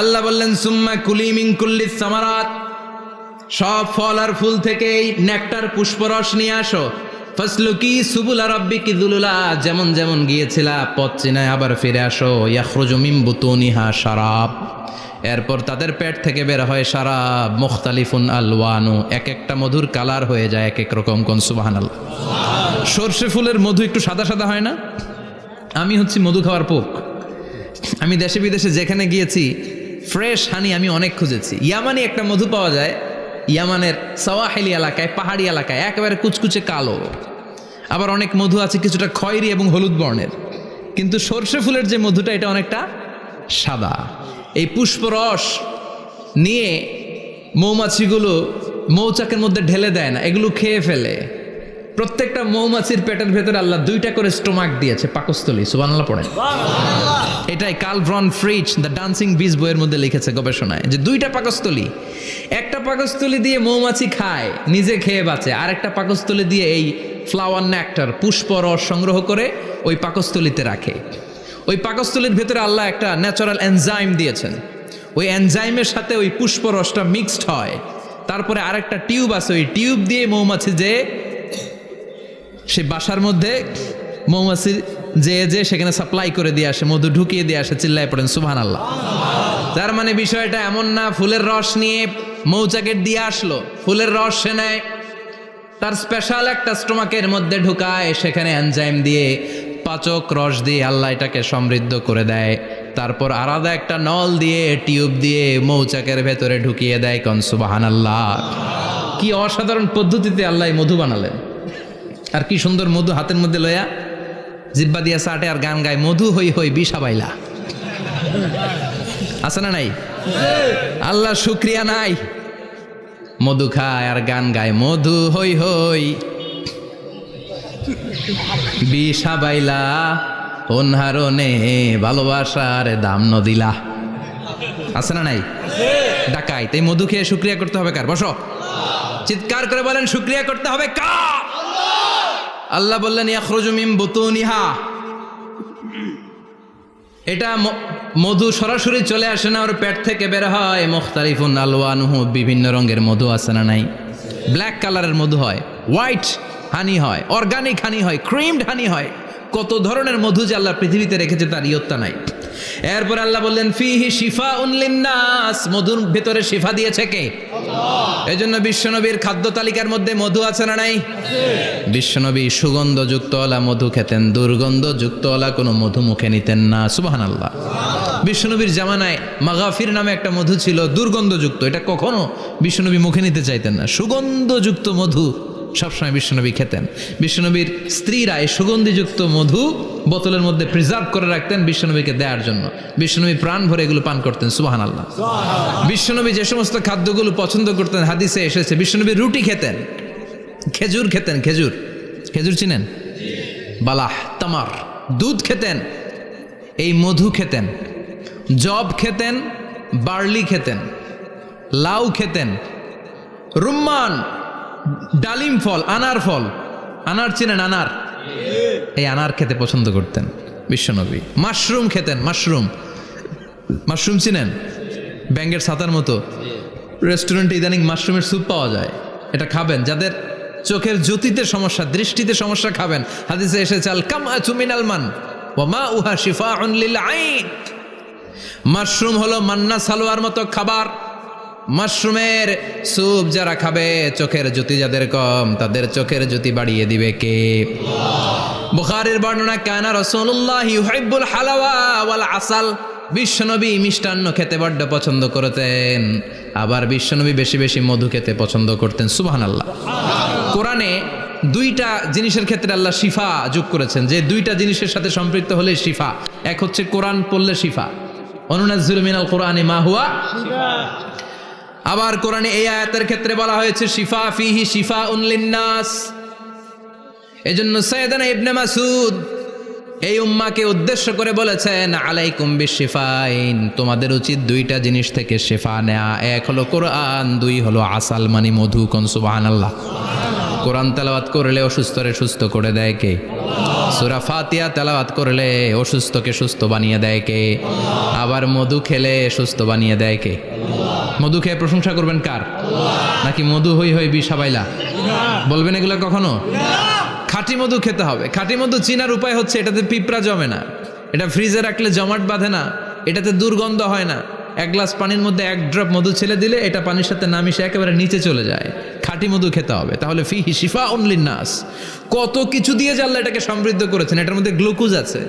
আল্লাহ বললেন সুম্মা কুলি মিন কুল্লি সামারাত, সব ফল আর ফুল থেকেই নেকটার পুষ্পরস নিয়ে আসো। ফাসলুকি সুবুলা রাব্বিকি যুলুলা, যেমন যেমন গিয়েছিলা পথ চিনায় আবার ফিরে আসো। ইয়াখরুজু মিন বুতুনিহা শারাব, এরপর তাদের পেট থেকে বের হয় শারাব। মুখতালিফুন আলওয়ানু, এক একটা মধুর কালার হয়ে যায় এক এক রকম। কোন সুবহানাল্লাহ। সরষে ফুলের মধু একটু সাদা সাদা হয় না? আমি হচ্ছি মধু খাওয়ার পোক। আমি দেশে বিদেশে যেখানে গিয়েছি ফ্রেশ হানি আমি অনেক খুঁজেছি। ইয়ামানি একটা মধু পাওয়া যায়, ইয়ামানের সাওয়াহিলি এলাকায়, পাহাড়ি এলাকায়, একেবারে কুচকুচে কালো। আবার অনেক মধু আছে কিছুটা খয়েরি এবং হলুদ বর্ণের, কিন্তু সরষে ফুলের যে মধুটা এটা অনেকটা সাদা। এই পুষ্পরস নিয়ে মৌমাছিগুলো মৌচাকের মধ্যে ঢেলে দেয় না, এগুলো খেয়ে ফেলে। প্রত্যেকটা মৌমাছির পেটের ভেতরে আল্লাহ 2টা করে স্টোমাক দিয়েছে, পাকস্থলী। সুবহানাল্লাহ পড়েন। এটাই Karl von Frisch the dancing bees বইয়ের মধ্যে লিখেছে গবেষণায়, যে 2টা পাকস্থলী। একটা পাকস্থলী দিয়ে মৌমাছি খায়, নিজে খেয়ে বাঁচে, আর একটা পাকস্থলী দিয়ে এই ফ্লাওয়ার নেক্টার পুষ্পরস সংগ্রহ করে ওই পাকস্থলীতে রাখে। ওই পাকস্থলীর ভেতরে আল্লাহ একটা ন্যাচারাল এনজাইম দিয়েছেন, ওই এনজাইমের সাথে ওই পুষ্পরসটা মিক্সড হয়। তারপরে আরেকটা টিউব আছে, ওই টিউব দিয়ে মৌমাছি যে সে বাসার মধ্যে মৌমাছি যে সেখানে সাপ্লাই করে দিয়ে আসে, মধু ঢুকিয়ে দিয়ে আসে। চিল্লায় পড়েন সুবহানাল্লাহ। তার মানে বিষয়টা এমন না ফুলের রস নিয়ে মৌচাকের দিয়ে আসলো, ফুলের রস সে নেয়, তার স্পেশাল একটা স্টোমাকের মধ্যে ঢুকায়, সেখানে এনজাইম দিয়ে পাচক রস দিয়ে আল্লাহ এটাকে সমৃদ্ধ করে দেয়। তারপর আলাদা একটা নল দিয়ে টিউব দিয়ে মৌচাকের ভেতরে ঢুকিয়ে দেয়। কোন সুবহানাল্লাহ। কি অসাধারণ পদ্ধতিতে আল্লাহ মধু বানালেন। আর কি সুন্দর মধু হাতের মধ্যে লয়া জিব্বা দিয়া চাটে আর গান গায়, মধু হই হই বিষা বাইলা। আছে না নাই? আল্লাহ শুকরিয়া নাই? মধু খায় আর গান গায়, মধু হই হই বিষা বাইলা, অনহারণে ভালোবাসার দাম নদিলা। আছে না নাই? ডাকাই। তাই মধু খেয়ে শুকরিয়া করতে হবে কার? বসো, চিৎকার করে বলেন শুকরিয়া করতে হবে কার? আল্লাহ বললেন ইয়াখরুজু মিন বুতুনিহা, এটা মধু সরাসরি চলে আসে না, ওর পেট থেকে বের হয়। মুখতালিফুন আলওয়ানুহু, বিভিন্ন রঙের মধু আছে না নাই? ব্ল্যাক কালারের মধু হয়, হোয়াইট হানি হয়, অর্গানিক হানি হয়, ক্রিমড হানি হয়। কত ধরনের মধু যে আল্লাহ পৃথিবীতে রেখেছে তার ইয়ত্তা নাই। এরপর আল্লাহ বললেন ফিহি শিফাউন লিন্নাস, মধুর ভেতরে শিফা দিয়েছে কে? আল্লাহ। এজন্য বিশ্বনবীর খাদ্য তালিকার মধ্যে মধু আছে না নাই? বিশ্বনবী সুগন্ধযুক্তওয়ালা মধু খেতেন, দুর্গন্ধযুক্তওয়ালা কোনো মধু মুখে নিতেন না। সুবহানাল্লাহ। বিশ্বনবীর জামানায় মাগাফির নামে একটা মধু ছিল, দুর্গন্ধযুক্ত, এটা কখনো বিশ্বনবী মুখে নিতে চাইতেন না। সুগন্ধযুক্ত মধু সবসময় বিশ্বনবী খেতেন। বিশ্বনবীর স্ত্রীরা এই সুগন্ধিযুক্ত মধু বোতলের মধ্যে প্রিজার্ভ করে রাখতেন বিশ্বনবীকে দেওয়ার জন্য। বিশ্বনবী প্রাণ ভরে এগুলো পান করতেন, সুবহানাল্লাহ। বিশ্বনবী যে সমস্ত খাদ্যগুলো পছন্দ করতেন হাদিসে এসেছে, বিশ্বনবী রুটি খেতেন, খেজুর খেতেন, খেজুর, খেজুর চিনেন, বালাহ, তামার, দুধ খেতেন, এই মধু খেতেন, জব খেতেন, বার্লি খেতেন, লাউ খেতেন, রুম্মান, ডালিম ফল, আনার ফল, আনার চিনেন, আনার, এই আনার খেতে পছন্দ করতেন বিশ্বনবী। মাশরুম খেতেন, মাশরুম, মাশরুম চিনেন, ব্যাঙ্গের ছাতার মতো। রেস্টুরেন্টে ইদানিং মাশরুমের স্যুপ পাওয়া যায়, এটা খাবেন। যাদের চোখের জ্যোতিতে সমস্যা, দৃষ্টিতে সমস্যা খাবেন। হাদিসে এসেছে আল কামআতু মিনাল মান ওয়া মাউহা শিফাউন লিল আইন। মাশরুম হলো মান্না সালোয়ার মতো খাবার। মাশরুমের স্যুপ যারা খাবে, চোখের জ্যোতি যাদের কম, তাদের চোখের জ্যোতি বাড়িয়ে দিবে কে? বুখারীর বর্ণনা, কানা রাসূলুল্লাহ ইউহিব্বুল হালাওয়া ওয়াল আসাল। বিশ্বনবী মিষ্টান্ন খেতে বড্ড পছন্দ করতেন, আবার বিশ্বনবী বেশি বেশি মধু খেতে পছন্দ করতেন, সুবহানাল্লাহ। কোরআনে দুইটা জিনিসের ক্ষেত্রে আল্লাহ শিফা যোগ করেছেন, যে দুইটা জিনিসের সাথে সম্পৃক্ত হলে শিফা। এক হচ্ছে কোরআন পড়লে শিফা, অনুনাজ্জিলু মিনাল কোরআনি মা হুয়া শিফা। আবার কোরআনে এই আয়াতের ক্ষেত্রে বলা হয়েছে শিফা ফিহি শিফাউন লিন্নাস। এজন্য সাইয়েদানা ইবনে মাসউদ এই উম্মাকে উদ্দেশ্য করে বলেছেন, আলাইকুম বিশিফাইন, তোমাদের উচিত দুইটা জিনিস থেকে শিফা নেয়া। এক হলো কোরআন, দুই হলো আসাল মানে মধু। কোন সুবহানাল্লাহ। কোরআন তেলাওয়াত করলে অসুস্থরে সুস্থ করে দেয় কে? সূরা ফাতিহা তেলাওয়াত করলে অসুস্থকে সুস্থ বানিয়ে দেয় কে? আবার মধু খেলে সুস্থ বানিয়ে দেয় কে? মধু খেয়ে প্রশংসা করবেন কার? নাকি মধু হই হই বিষাবাইলা বলবেন এগুলো কখনো? খাঁটি মধু খেতে হবে। খাঁটি মধু চিনার উপায় হচ্ছে, এটাতে পিঁপড়া জমে না, এটা ফ্রিজে রাখলে জমাট বাঁধে না, এটাতে দুর্গন্ধ হয় না। এক গ্লাস পানির মধ্যে এক ড্রপ মধু ছেলে দিলে এটা পানির সাথে না মিশে একেবারে নিচে চলে যায়। খাঁটি মধু খেতে হবে। তাহলে ফিহি শিফাউন লিন্নাস। কত কিছু দিয়ে যে আল্লাহ এটাকে সমৃদ্ধ করেছেন। এটার মধ্যে গ্লুকোজ আছে,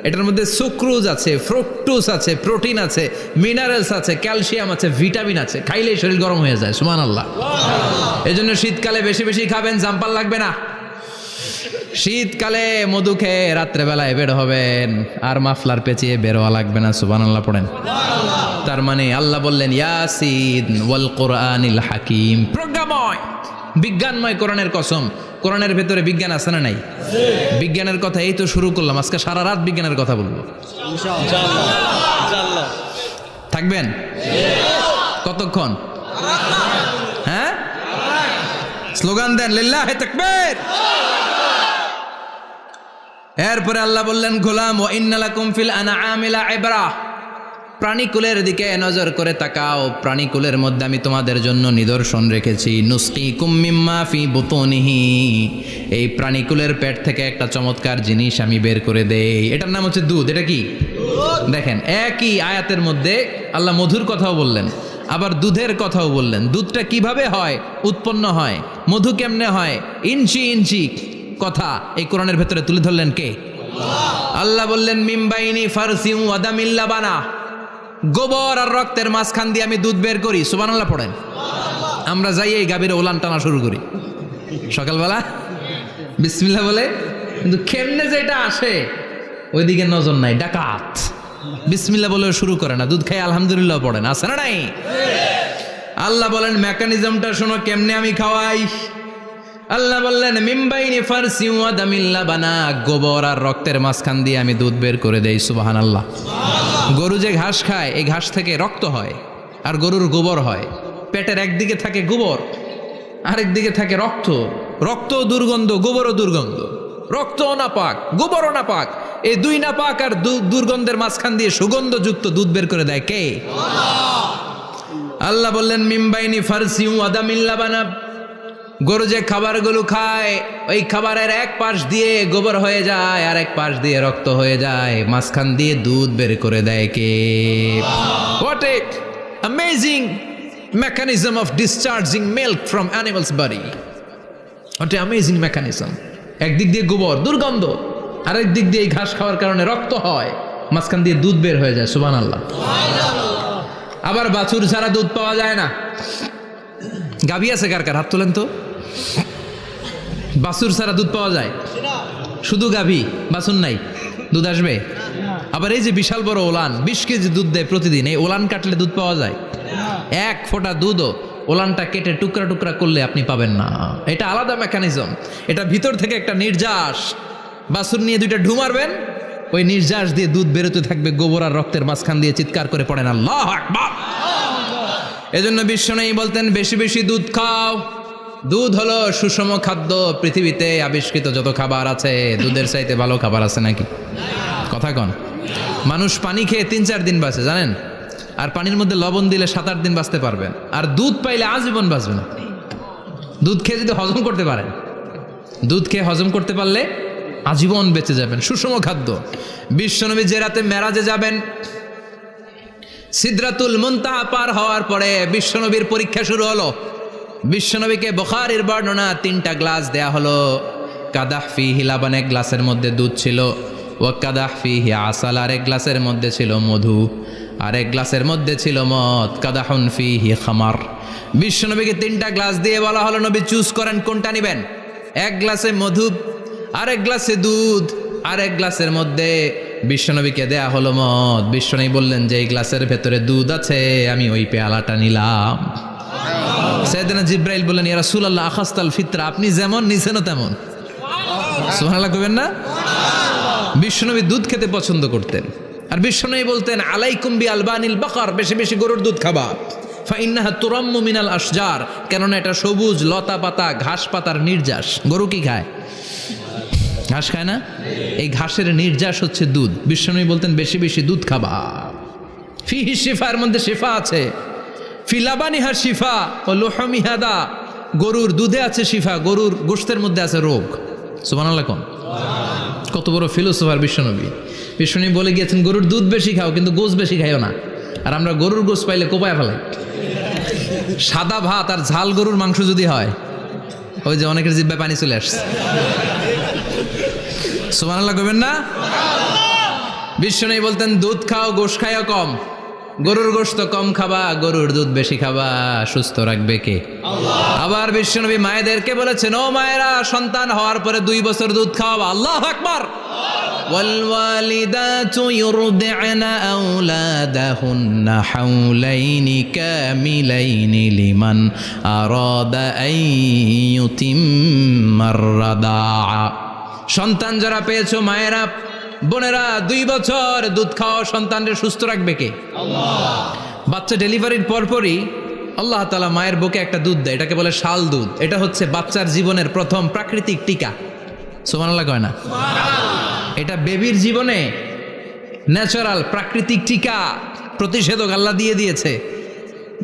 এটার মধ্যে সুক্রোজ আছে, ফ্রুক্টোজ আছে, প্রোটিন আছে, মিনারেলস আছে, ক্যালসিয়াম আছে, ভিটামিন আছে। খাইলেই শরীর গরম হয়ে যায়, সুবহানাল্লাহ। এজন্য শীতকালে বেশি বেশি খাবেন, জাম্পাল লাগবে না। শীতকালে মধু খেয়ে রাত্রেবেলায় বের হবেন, আর মাফলার পেঁচিয়ে বেরোয়া লাগবে না, সুবহানাল্লাহ পড়েন। তার মানে আল্লাহ বললেন ইয়াসিন ওয়াল কোরআনিল হাকিম, প্রজ্ঞাময়, বিজ্ঞানময় কোরআনের কসম। কোরআনের ভেতরে বিজ্ঞান আছে না নাই? বিজ্ঞানের কথা এই তো শুরু করলাম, আজকে সারা রাত বিজ্ঞানের কথা বলবো ইনশাআল্লাহ। থাকবেন কতক্ষণ? হ্যাঁ, স্লোগান দেন লিল্লাহি তাকবীর। এরপরে আল্লাহ বললেন, গোলাম ওয়া ইন্না লাকুম ফিল আনআমি লাইবরা, প্রাণীকুলের দিকে নজর করে তাকাও। প্রাণীকুলের মধ্যে আমি তোমাদের জন্য নিদর্শন রেখেছি। নুসকিকুম মিম্মা ফি বুতুনিহি, এই প্রাণীকুলের পেট থেকে একটা চমৎকার জিনিস আমি বের করে দেই, এটার নাম হচ্ছে দুধ। এটা কি? দেখেন, একই আয়াতের মধ্যে আল্লাহ মধুর কথাও বললেন, আবার দুধের কথাও বললেন। দুধটা কিভাবে হয়, উৎপন্ন হয়, মধু কেমনে হয়, ইঞ্চি ইঞ্চি কথা এই কোরআনের ভেতরে তুলে ধরলেন কে? আল্লাহ বললেন মিমবাইনি ফারসিউ ওয়াদামিল লাবানা, গোবর আর রক্তের মাঝখান দিয়ে আমি দুধ বের করি, সুবহানাল্লাহ পড়েন। আমরা যাই এই গাভীর ওলান টানা শুরু করি সকালবেলা বিসমিল্লাহ বলে, কিন্তু কেমনে যে এটা আসে ওইদিকে নজর নাই। ডাকাত বিসমিল্লাহ বলে শুরু করে না, দুধ খাই আলহামদুলিল্লাহ পড়েন, আছে না নাই? আল্লাহ বলেন মেকানিজমটা শোনো, কেমনে আমি খাওয়াই। আল্লাহ বললেন মিমবাইনি ফারসি ওয়া দামিল লাবানা, গোবর আর রক্তের মাঝখান দিয়ে আমি দুধ বের করে দেই, সুবহানাল্লাহ। গরু যে ঘাস খায়, এই ঘাস থেকে রক্ত হয় আর গরুর গোবর হয়। পেটের একদিকে থাকে গোবর, আরেক দিকে থাকে রক্ত। রক্ত দুর্গন্ধ, গোবরও দুর্গন্ধ। রক্তও নাপাক, গোবরও নাপাক। এই দুই নাপাক আর দুর্গন্ধের মাঝখান দিয়ে সুগন্ধযুক্ত দুধ বের করে দেয় কে? আল্লাহ বললেন মিমবাইনি ফারসি ওয়া দামিল লাবানা, গরু যে খাবারগুলো খায় ওই খাবারের এক পাশ দিয়ে গোবর হয়ে যায় আর এক পাশ দিয়ে রক্ত হয়ে যায়, মাঝখান দিয়ে দুধ বের করে দেয় কে? What a amazing mechanism of discharging milk from animal's body. What an amazing mechanism. একদিক দিয়ে গোবর দুর্গন্ধ, আরেক দিক দিয়ে ঘাস খাওয়ার কারণে রক্ত হয়, মাঝখান দিয়ে দুধ বের হয়ে যায়, সুবহানাল্লাহ। আবার বাছুর ছাড়া দুধ পাওয়া যায় না। গাভী আছে কার কার? হাত তোলেন তো। বাছুর ছাড়া দুধ পাওয়া যায়? শুধু গাভী, বাছুর নাই, দুধ আসবে? আবার এই যে বিশাল বড় ওলান 20 কেজি দুধ দেয় প্রতিদিন, এই ওলান কাটলে দুধ পাওয়া যায়? এক ফোঁটা দুধও ওলানটা কেটে টুকরা টুকরা করলে আপনি পাবেন না। এটা আলাদা মেকানিজম, এটা ভিতর থেকে একটা নির্যাস। বাছুর নিয়ে 2টা ঢু মারবেন, ওই নির্যাস দিয়ে দুধ বেরোতে থাকবে, গোবর আর রক্তের মাঝখান দিয়ে চিৎকার করে পড়েন আল্লাহু আকবার। এজন্য বিশ্বনবী বলতেন বেশি বেশি দুধ খাও। দুধ হলো সুষম খাদ্য। পৃথিবীতে আবিষ্কৃত যত খাবার আছে দুধের চাইতে ভালো খাবার আছে নাকি? কথা কন। মানুষ পানি খেয়ে 3-4 দিন বাঁচে জানেন, আর পানির মধ্যে লবণ দিলে 7-8 দিন বাঁচতে পারবেন। আর দুধ পাইলে আজীবন বাঁচবেন আপনি। দুধ খেয়ে যদি হজম করতে পারেন, দুধ খেয়ে হজম করতে পারলে আজীবন বেঁচে যাবেন। সুষম খাদ্য। বিশ্বনবী যে রাতে মেরাজে যাবেন, সিদরাতুল মুনতাহা পার হওয়ার পরে বিশ্বনবীর পরীক্ষা শুরু হলো। বিশ্বনবীকে বুখারীর বর্ণনা 3টা গ্লাস দেয়া হলো। কাদাহ ফিহি লাবান, এক গ্লাসের মধ্যে দুধ ছিল। ওয়া কাদাহ ফিহি আসাল, আর এক গ্লাসের মধ্যে ছিল মধু। আর এক গ্লাসের মধ্যে ছিল মদ। কাদাহুন ফিহি খামার। বিশ্বনবীকে 3টা গ্লাস দিয়ে বলা হলো নবী চুজ করেন কোনটা নেবেন। এক গ্লাসে মধু, আর এক গ্লাসে দুধ, আর এক গ্লাসের মধ্যে বিশ্বনবীকে দেয়া হলো মদ। বিশ্বনবী বললেন যে এই গ্লাসের ভেতরে দুধ আছে, আমি ওই পেয়ালাটা নিলাম। সাইয়েদনা জিব্রাইল বললেন ইয়া রাসূলুল্লাহ আখাস্তাল ফিতরা, আপনি যেমন নিছেনও তেমন। সুবহানাল্লাহ কইবেন না? বিশ্বনবী দুধ খেতে পছন্দ করতেন। আর বিশ্বনবী বলতেন আলাইকুম বি আলবানিল বাকার, বেশি বেশি গরুর দুধ খাবা। ফাইন্নাহা তুরাম্মু মিনাল আশজার, কেননা এটা সবুজ লতা পাতা ঘাস পাতার নির্যাস। গরু কি খায়? ঘাস খায় না? এই ঘাসের নির্যাস হচ্ছে দুধ। বিশ্বনবী বলতেন বেশি বেশি দুধ খাবা। ফিহি শিফা, এর মধ্যে শিফা আছে। ফি লাবানিহা শিফা ও লুহমিহা দা, গরুর দুধে আছে শিফা, গরুর গোশতের মধ্যে আছে রোগ। সুবহানাল্লাহ কোন। কত বড় ফিলোসোফার বিশ্বনবী। বিশ্বনবী বলে গিয়েছেন গরুর দুধ বেশি খাও, কিন্তু গোশ বেশি খাইও না। আর আমরা গরুর গোশ পাইলে কোপায় ফেলাই। সাদা ভাত আর ঝাল গরুর মাংস যদি হয়, ওই যে অনেকের জিহ্বায় পানি চলে আসছে। সুবহানাল্লাহ কইবেন না? বিশ্বনবী বলতেন দুধ খাও, গোশ খাইও কম। গরুর গোশত কম খাবা, গরুর দুধ বেশি খাবা। সুস্থ রাখবে কে? আল্লাহ। আবার বিশ্বনবী মায়েদেরকে বলেছেন ও মায়েরা, সন্তান হওয়ার পরে 2 বছর দুধ খাওয়াবা। আল্লাহু আকবার। ওয়াল ওয়ালিদাতু ইউরদি'না আওলাদাহুন্না হাওলাইনি কামিলাইনি লিমান আরাদা আন ইউতিম্মার রাদা'a। সন্তান যারা পেয়েছো মায়েরা, বোনেরা, 2 বছর দুধ খাওয়া সন্তানদের সুস্থ রাখবে কে? আল্লাহ। বাচ্চা ডেলিভারির পরপরই আল্লাহ তাআলা মায়ের বুকে একটা দুধ দেয়, এটাকে বলে শাল দুধ। এটা হচ্ছে বাচ্চার জীবনের প্রথম প্রাকৃতিক টিকা। সুবহানাল্লাহ কয় না? এটা বেবির জীবনে ন্যাচারাল প্রাকৃতিক টিকা, প্রতিষেধক আল্লাহ দিয়ে দিয়েছে।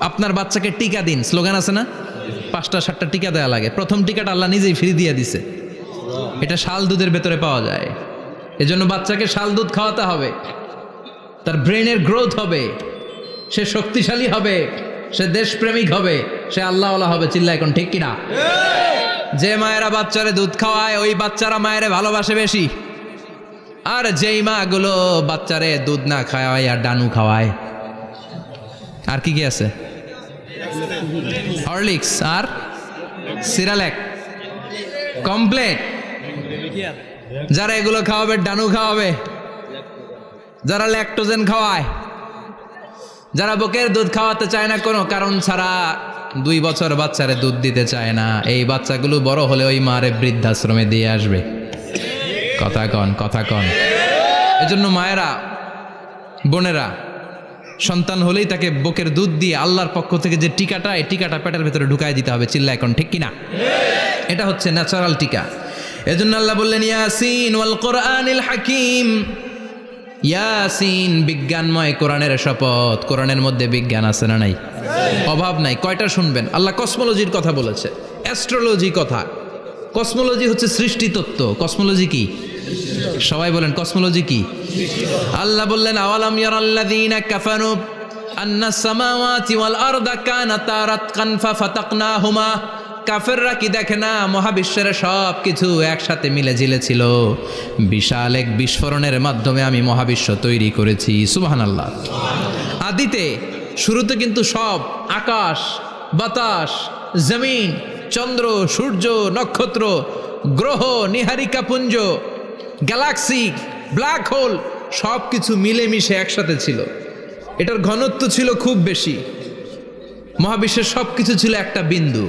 আপনার বাচ্চাকে টিকা দিন, স্লোগান আছে না? 5টা-7টা টিকা দেওয়া লাগে। প্রথম টিকাটা আল্লাহ নিজেই ফ্রি দিয়ে দিছে। এটা শাল দুধের ভেতরে পাওয়া যায়। এজন্য বাচ্চাকে শাল দুধ খাওয়াতে হবে। তার ব্রেনের গ্রোথ হবে, সে শক্তিশালী হবে, সে দেশপ্রেমিক হবে, সে আল্লাহওয়ালা হবে। চিল্লা এখন ঠিক কিনা? যে মায়েরা বাচ্চারে দুধ খাওয়ায় ওই বাচ্চারা মায়েরে ভালোবাসে বেশি। আর যেই মা গুলো বাচ্চারে দুধ না খাওয়ায় আর ডানু খাওয়ায়, আর কি কি আছে? হরলিক্স আর সিরালেক, কমপ্লেট। যারা এগুলো খাওয়াবে, ডানু খাওয়াবে, যারা ল্যাকটোজেন খাওয়ায়, যারা বুকের দুধ খাওয়াতে চায় না কোনো কারণ ছাড়া, 2 বছর বাচ্চারে দুধ দিতে চায় না, এই বাচ্চাগুলো বড় হলে ওই মারে বৃদ্ধাশ্রমে দিয়ে আসবে। কথা কন, কথা কন। এজন্য মায়েরা, বোনেরা, সন্তান হলেই তাকে বুকের দুধ দিয়ে আল্লাহর পক্ষ থেকে যে টিকাটা, এই টিকাটা পেটের ভেতরে ঢুকায় দিতে হবে। চিল্লা এখন ঠিক কিনা? এটা হচ্ছে ন্যাচারাল টিকা। এজন্য আল্লাহ বললেন ইয়াসিন ওয়াল কোরআনিল হাকিম। ইয়াসিন, বিজ্ঞানময় কোরআনের শপথ। কোরআনের মধ্যে বিজ্ঞান আছে না নাই? অভাব নাই। কয়টা শুনবেন? আল্লাহ কসমোলজির কথা বলেছে, অ্যাস্ট্রোলজি কথা। কসমোলজি হচ্ছে সৃষ্টি তত্ত্ব। কসমোলজি কি? সবাই বলেন কসমোলজি কি? আল্লাহ বললেন আওয়ালাম ইয়ারাল্লাযীনা কাফারু আন্নাস সামাওয়াতি ওয়াল আরদা কানাতা রাতকান ফাফাতাকনাহুমা। কাফেররা কি দেখে না মহাবিশ্বের সব কিছু একসাথে মিলে ঝিলে ছিল, বিশাল এক বিস্ফোরণের মাধ্যমে আমি মহাবিশ্ব তৈরি করেছি। সুবহানাল্লাহ। আদিতে, শুরুতে কিন্তু সব আকাশ, বাতাস, জমিন, চন্দ্র, সূর্য, নক্ষত্র গ্রহ, নীহারিকা পুঞ্জ, গ্যালাক্সি, ব্ল্যাক হোল সব কিছু মিলেমিশে একসাথে ছিল। এটার ঘনত্ব ছিল খুব বেশি। মহাবিশ্বের সব কিছু ছিল একটা বিন্দু।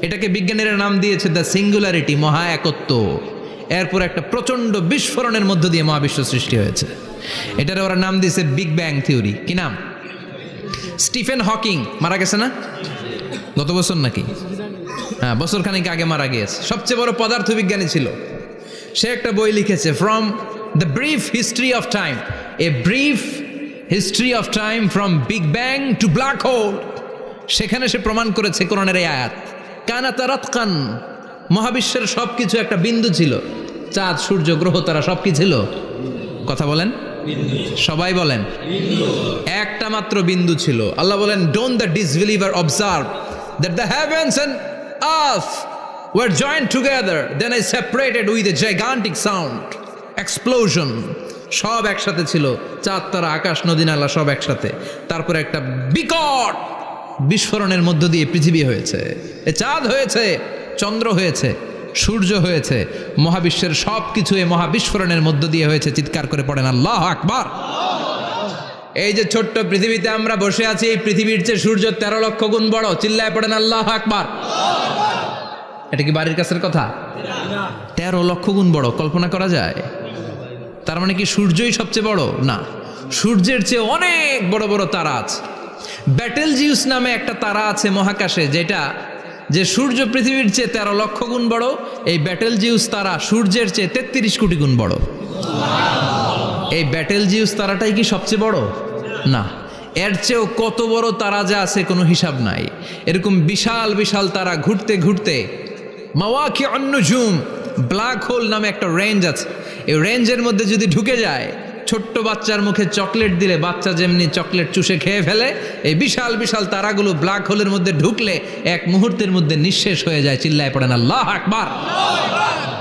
এটাকে বিজ্ঞানীরা নাম দিয়েছে দ্য সিঙ্গুলারিটি, মহা একত্ব। এরপর একটা প্রচণ্ড বিস্ফোরণের মধ্য দিয়ে মহাবিশ্ব সৃষ্টি হয়েছে। এটার ওরা নাম দিয়েছে বিগ ব্যাং থিওরি। কি নাম? স্টিফেন হকিং মারা গেছে না গত বছর নাকি? হ্যাঁ, বছর খানিক আগে মারা গিয়েছে। সবচেয়ে বড় পদার্থবিজ্ঞানী ছিল। সে একটা বই লিখেছে, from the brief history of time, a brief history of time from big bang two black hole. সেখানে সে প্রমাণ করেছে কোরআনের এই আয়াত, কানা তারাতকান, মহাবিশ্বের সব কিছু একটা বিন্দু ছিল। চাঁদ, সূর্য, গ্রহ, তারা সব কি ছিল? কথা বলেন, সবাই বলেন। একটা মাত্র বিন্দু ছিল। আল্লাহ বলেন, don't the disbeliever observe that the heavens and earth were joint together, then I separated with a gigantic sound explosion. সব একসাথে ছিল, চাঁদ, তারা, আকাশ, নদী, নালা সব একসাথে। তারপরে একটা বিকট বিস্ফোরণের মধ্য দিয়ে পৃথিবী হয়েছে, এ চাঁদ হয়েছে, চন্দ্র হয়েছে, সূর্য হয়েছে, মহাবিশ্বের সব কিছু এই মহাবিস্ফোরণের মধ্য দিয়ে হয়েছে। চিৎকার করে পড়েন আল্লাহু আকবার। এই যে ছোট্ট পৃথিবীতে আমরা বসে আছি, এই পৃথিবীর চেয়ে সূর্য 13 লক্ষ গুণ বড়। চিল্লায় পড়েন আল্লাহু আকবার। এটা কি বাড়ির কাছের কথা? 13 লক্ষ গুণ বড়, কল্পনা করা যায়? তার মানে কি সূর্যই সবচেয়ে বড়? না, সূর্যের চেয়ে অনেক বড় বড় তারা আছে। ব্যাটেলজিউস নামে একটা তারা আছে মহাকাশে, যেটা যে সূর্য পৃথিবীর চেয়ে 13 লক্ষ গুণ বড়। এই ব্যাটেলজিউস তারা সূর্যের চেয়ে 33 কোটি গুণ বড়। এই ব্যাটেলজিউস তারাটাই কি সবচেয়ে বড়? না, এর চেয়েও কত বড় তারা যা আছে কোনো হিসাব নাই। এরকম বিশাল বিশাল তারা ঘুরতে ঘুরতে মাওয়াকিউন নুজুম, ব্ল্যাক হোল নামে একটা রেঞ্জ আছে। এই রেঞ্জের মধ্যে যদি ঢুকে যায়, ছোট্ট বাচ্চার মুখে চকলেট দিলে বাচ্চা যেমনি চকলেট চুষে খেয়ে ফেলে, এই বিশাল বিশাল তারাগুলো ব্ল্যাক হোলের মধ্যে ঢুকলে এক মুহূর্তের মধ্যে নিঃশেষ হয়ে যায়। চিল্লায় পড়েন আল্লাহু আকবার।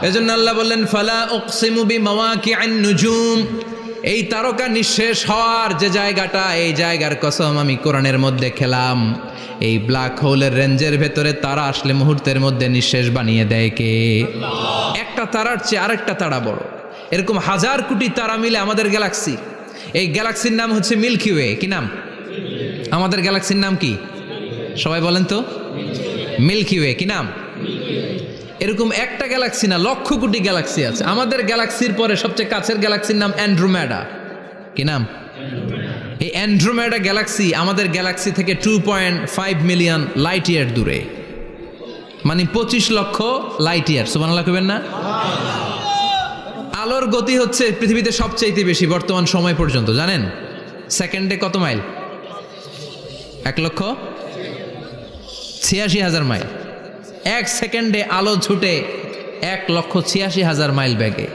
এজন্য আল্লাহ বললেন, ফালা উকসিমু বিমাওয়াকিউন নুজুম, এই তারকা নিঃশেষ হওয়ার যে জায়গাটা, এই জায়গার কসম আমি কোরআনের মধ্যে খেলাম। এই ব্ল্যাক হোলের রেঞ্জের ভেতরে তারা আসলে মুহূর্তের মধ্যে নিঃশেষ বানিয়ে দেয় কে? একটা তারার চেয়ে আরেকটা তারা বড়। এরকম হাজার কোটি তারা মিলে আমাদের গ্যালাক্সি। এই গ্যালাক্সির নাম হচ্ছে মিল্কি ওয়ে। কি নাম? আমাদের গ্যালাক্সির নাম কি? সবাই বলেন তো। Milky way. কি নাম? এরকম একটা গ্যালাক্সি না, লক্ষ কোটি গ্যালাক্সি আছে। আমাদের গ্যালাক্সির পরে সবচেয়ে কাছের গ্যালাক্সির নাম অ্যান্ড্রোমেডা। কি নাম? এই অ্যান্ড্রোমেডা গ্যালাক্সি আমাদের গ্যালাক্সি থেকে 2.5 মিলিয়ন লাইট ইয়ার দূরে, মানে 25 লক্ষ লাইট ইয়ার। সুবহানাল্লাহ কইবেন না? আলোর গতি হচ্ছে পৃথিবীতে সবচাইতে বেশি বর্তমান সময় পর্যন্ত, জানেন? সেকেন্ডে কত মাইল? 1,86,000 মাইল। 1 সেকেন্ডে আলো ছুটে 1,86,000 মাইল বেগে।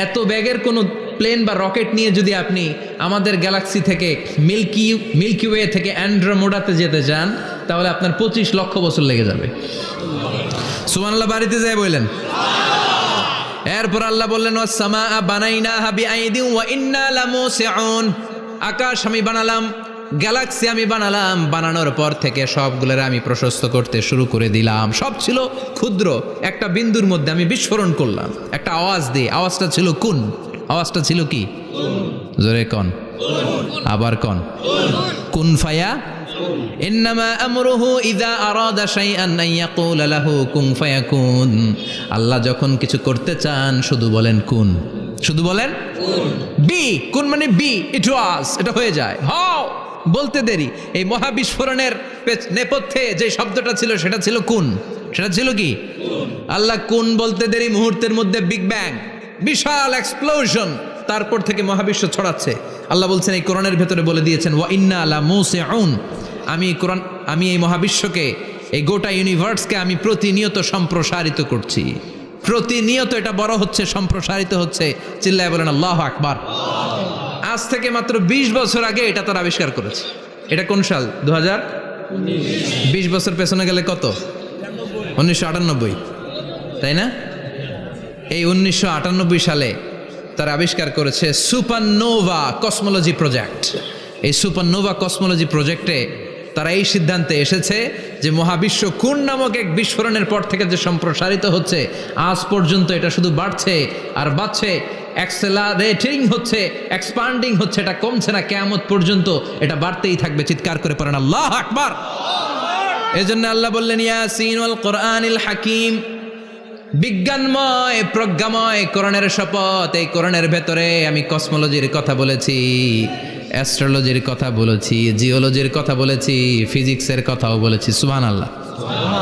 এত বেগের কোনো প্লেন বা রকেট নিয়ে যদি আপনি আমাদের গ্যালাক্সি থেকে মিল্কি ওয়ে থেকে অ্যান্ড্রোমেডাতে যেতে চান, তাহলে আপনার 25 লক্ষ বছর লেগে যাবে। সুবহানাল্লাহ বাড়িতে যায় বললেন। এরপর আল্লাহ বললেন, ওয়াস-সামাআ বানাইনাহা বিআইদিন ওয়া ইন্না লামুসিউন, আকাশ আমি বানালাম, গ্যালাক্সি আমি বানালাম। বানানোর পর থেকে সবগুলোর আমি প্রশস্ত করতে শুরু করে দিলাম। সব ছিল ক্ষুদ্র, একটা বিন্দুর মধ্যে আমি বিস্ফোরণ করলাম একটা আওয়াজ দিয়ে। আওয়াজটা ছিল কুন। আওয়াজটা ছিল কি? জোরে কন, আবার কন। কুন ফায়া ইন্নামা আমরুহু ইযা আরাদা শাইআন আন ইয়াকুলা লাহু কুন ফায়াকুন। আল্লাহ যখন কিছু করতে চান শুধু বলেন কুন, শুধু বলেন বি। কুন মানে বি, ইট ওয়াজ, এটা হয়ে যায়। হাও বলতে দেরি। এই মহাবিস্ফোরণের নেপথ্যে যে শব্দটা ছিল সেটা ছিল কুন। সেটা ছিল কি? আল্লাহ কুন বলতে দেরি, মুহূর্তের মধ্যে বিগ ব্যাং, বিশাল এক্সপ্লোশন। তারপর থেকে মহাবিশ্ব ছড়াচ্ছে। আল্লাহ বলছেন এই কোরআনের ভেতরে বলে দিয়েছেন, ওয়া ইন্না লামুসিউন, আমি এই মহাবিশ্বকে, এই গোটা ইউনিভার্সকে আমি প্রতিনিয়ত সম্প্রসারিত করছি। প্রতিনিয়ত এটা বড় হচ্ছে, সম্প্রসারিত হচ্ছে। চিল্লায় বলেন আল্লাহু আকবার। আজ থেকে মাত্র 20 বছর আগে এটা তারা আবিষ্কার করেছে। এটা কোন সাল? 2020 বছর পেছনে গেলে কত? 1998, তাই না? এই 1998 সালে তারা আবিষ্কার করেছে সুপারনোভা কসমোলজি প্রজেক্ট। এই সুপারনোভা কসমোলজি প্রজেক্টে তারা এই সিদ্ধান্তে এসেছে যে মহাবিশ্ব কোন নামক এক বিস্ফোরণের পর থেকে যে সম্প্রসারিত হচ্ছে, আজ পর্যন্ত এটা শুধু বাড়ছে আর বাড়ছে, অ্যাক্সেলারেটিং হচ্ছে, এক্সপান্ডিং হচ্ছে, এটা কমছে না, কিয়ামত পর্যন্ত এটা বাড়তেই থাকবে। চিৎকার করে পড়েন আল্লাহু আকবার। এজন্য আল্লাহ বললেন ইয়াসিন ওয়াল কোরআনিল হাকিম, বিজ্ঞানময় প্রজ্ঞাময় কোরআনের শপথ। এই কোরআনের ভেতরে আমি কসমোলজির কথা বলেছি, অ্যাস্ট্রোলজির কথা বলেছি, জিওলজির কথা বলেছি, ফিজিক্সের কথাও বলেছি। সুবহানাল্লাহ।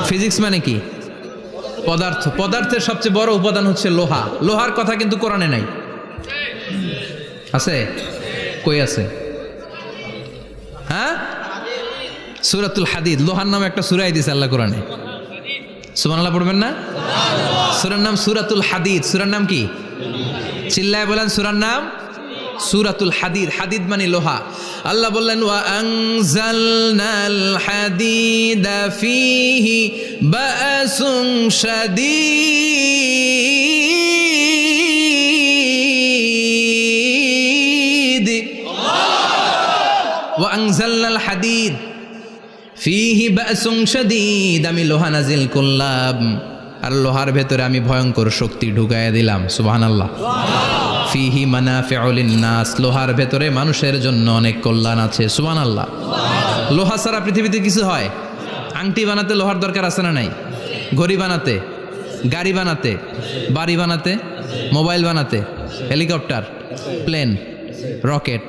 ফিজিক্স মানে কি? পদার্থ। পদার্থের সবচেয়ে বড় উপাদান হচ্ছে লোহা। লোহার কথা কিন্তু কোরআনে নাই। আছে? কই আছে? হ্যাঁ, সূরাতুল হাদিদ, লোহার নামে একটা সূরাই দিয়েছে আল্লাহ কোরআনে। সুবহানাল্লাহ পড়বেন না? সূরার নাম সূরাতুল হাদিদ। সূরার নাম কি? চিল্লায় বলেন সূরার নাম সূরাতুল হাদিদ। হাদিদ মানে লোহা। আল্লাহ বললেন ওয়া আনজালনাল হাদিদা ফীহি বা'সুন শাদীদ। ওয়া আনজালনাল হাদিদ ফীহি বা'সুন শাদীদ, আমি লোহা নাজিল করলাম আর লোহার ভেতরে আমি ভয়ঙ্কর শক্তি ঢুকাইয়া দিলাম। সুবহানাল্লাহ। ফিহি মানাফিউ লিন্নাস, লোহার ভেতরে মানুষের জন্য অনেক কল্যাণ আছে। সুবহানাল্লাহ। লোহা ছাড়া পৃথিবীতে কিছু হয়? আংটি বানাতে লোহার দরকার আছে না নাই? ঘড়ি বানাতে, গাড়ি বানাতে, বাড়ি বানাতে, মোবাইল বানাতে, হেলিকপ্টার, প্লেন, রকেট,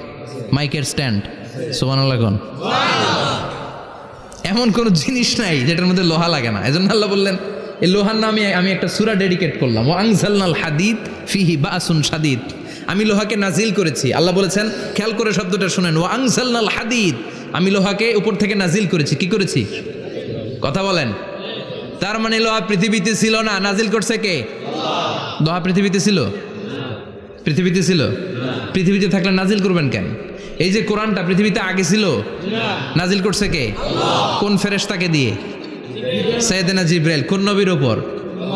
মাইকের স্ট্যান্ড। সুবহানাল্লাহ কোন? এমন কোন জিনিস নাই যেটার মধ্যে লোহা লাগে না। এজন্য আল্লাহ বললেন এই লোহার নামে আমি একটা সূরা ডেডিকেট করলাম, ওয়া আনজালনাল হাদিদ ফিহি বা'সুন শাদীদ। আমি লোহাকে নাজিল করেছি। আল্লাহ বলেছেন, খেয়াল করে শব্দটা শুনেন, ওয়া আনজালনাল হাদিদ, আমি লোহাকে উপর থেকে নাজিল করেছি। কি করেছি? কথা বলেন। তার মানে লোহা পৃথিবীতে ছিল না, নাজিল করছে কে? লোহা পৃথিবীতে ছিল? পৃথিবীতে ছিল? পৃথিবীতে থাকলে নাজিল করবেন কেন? এই যে কোরআনটা পৃথিবীতে আগে ছিল, নাজিল করছে কে? কোন ফেরেশতাকে দিয়ে? সাইয়েদনা জিবরাইল। কোন নবীর উপর?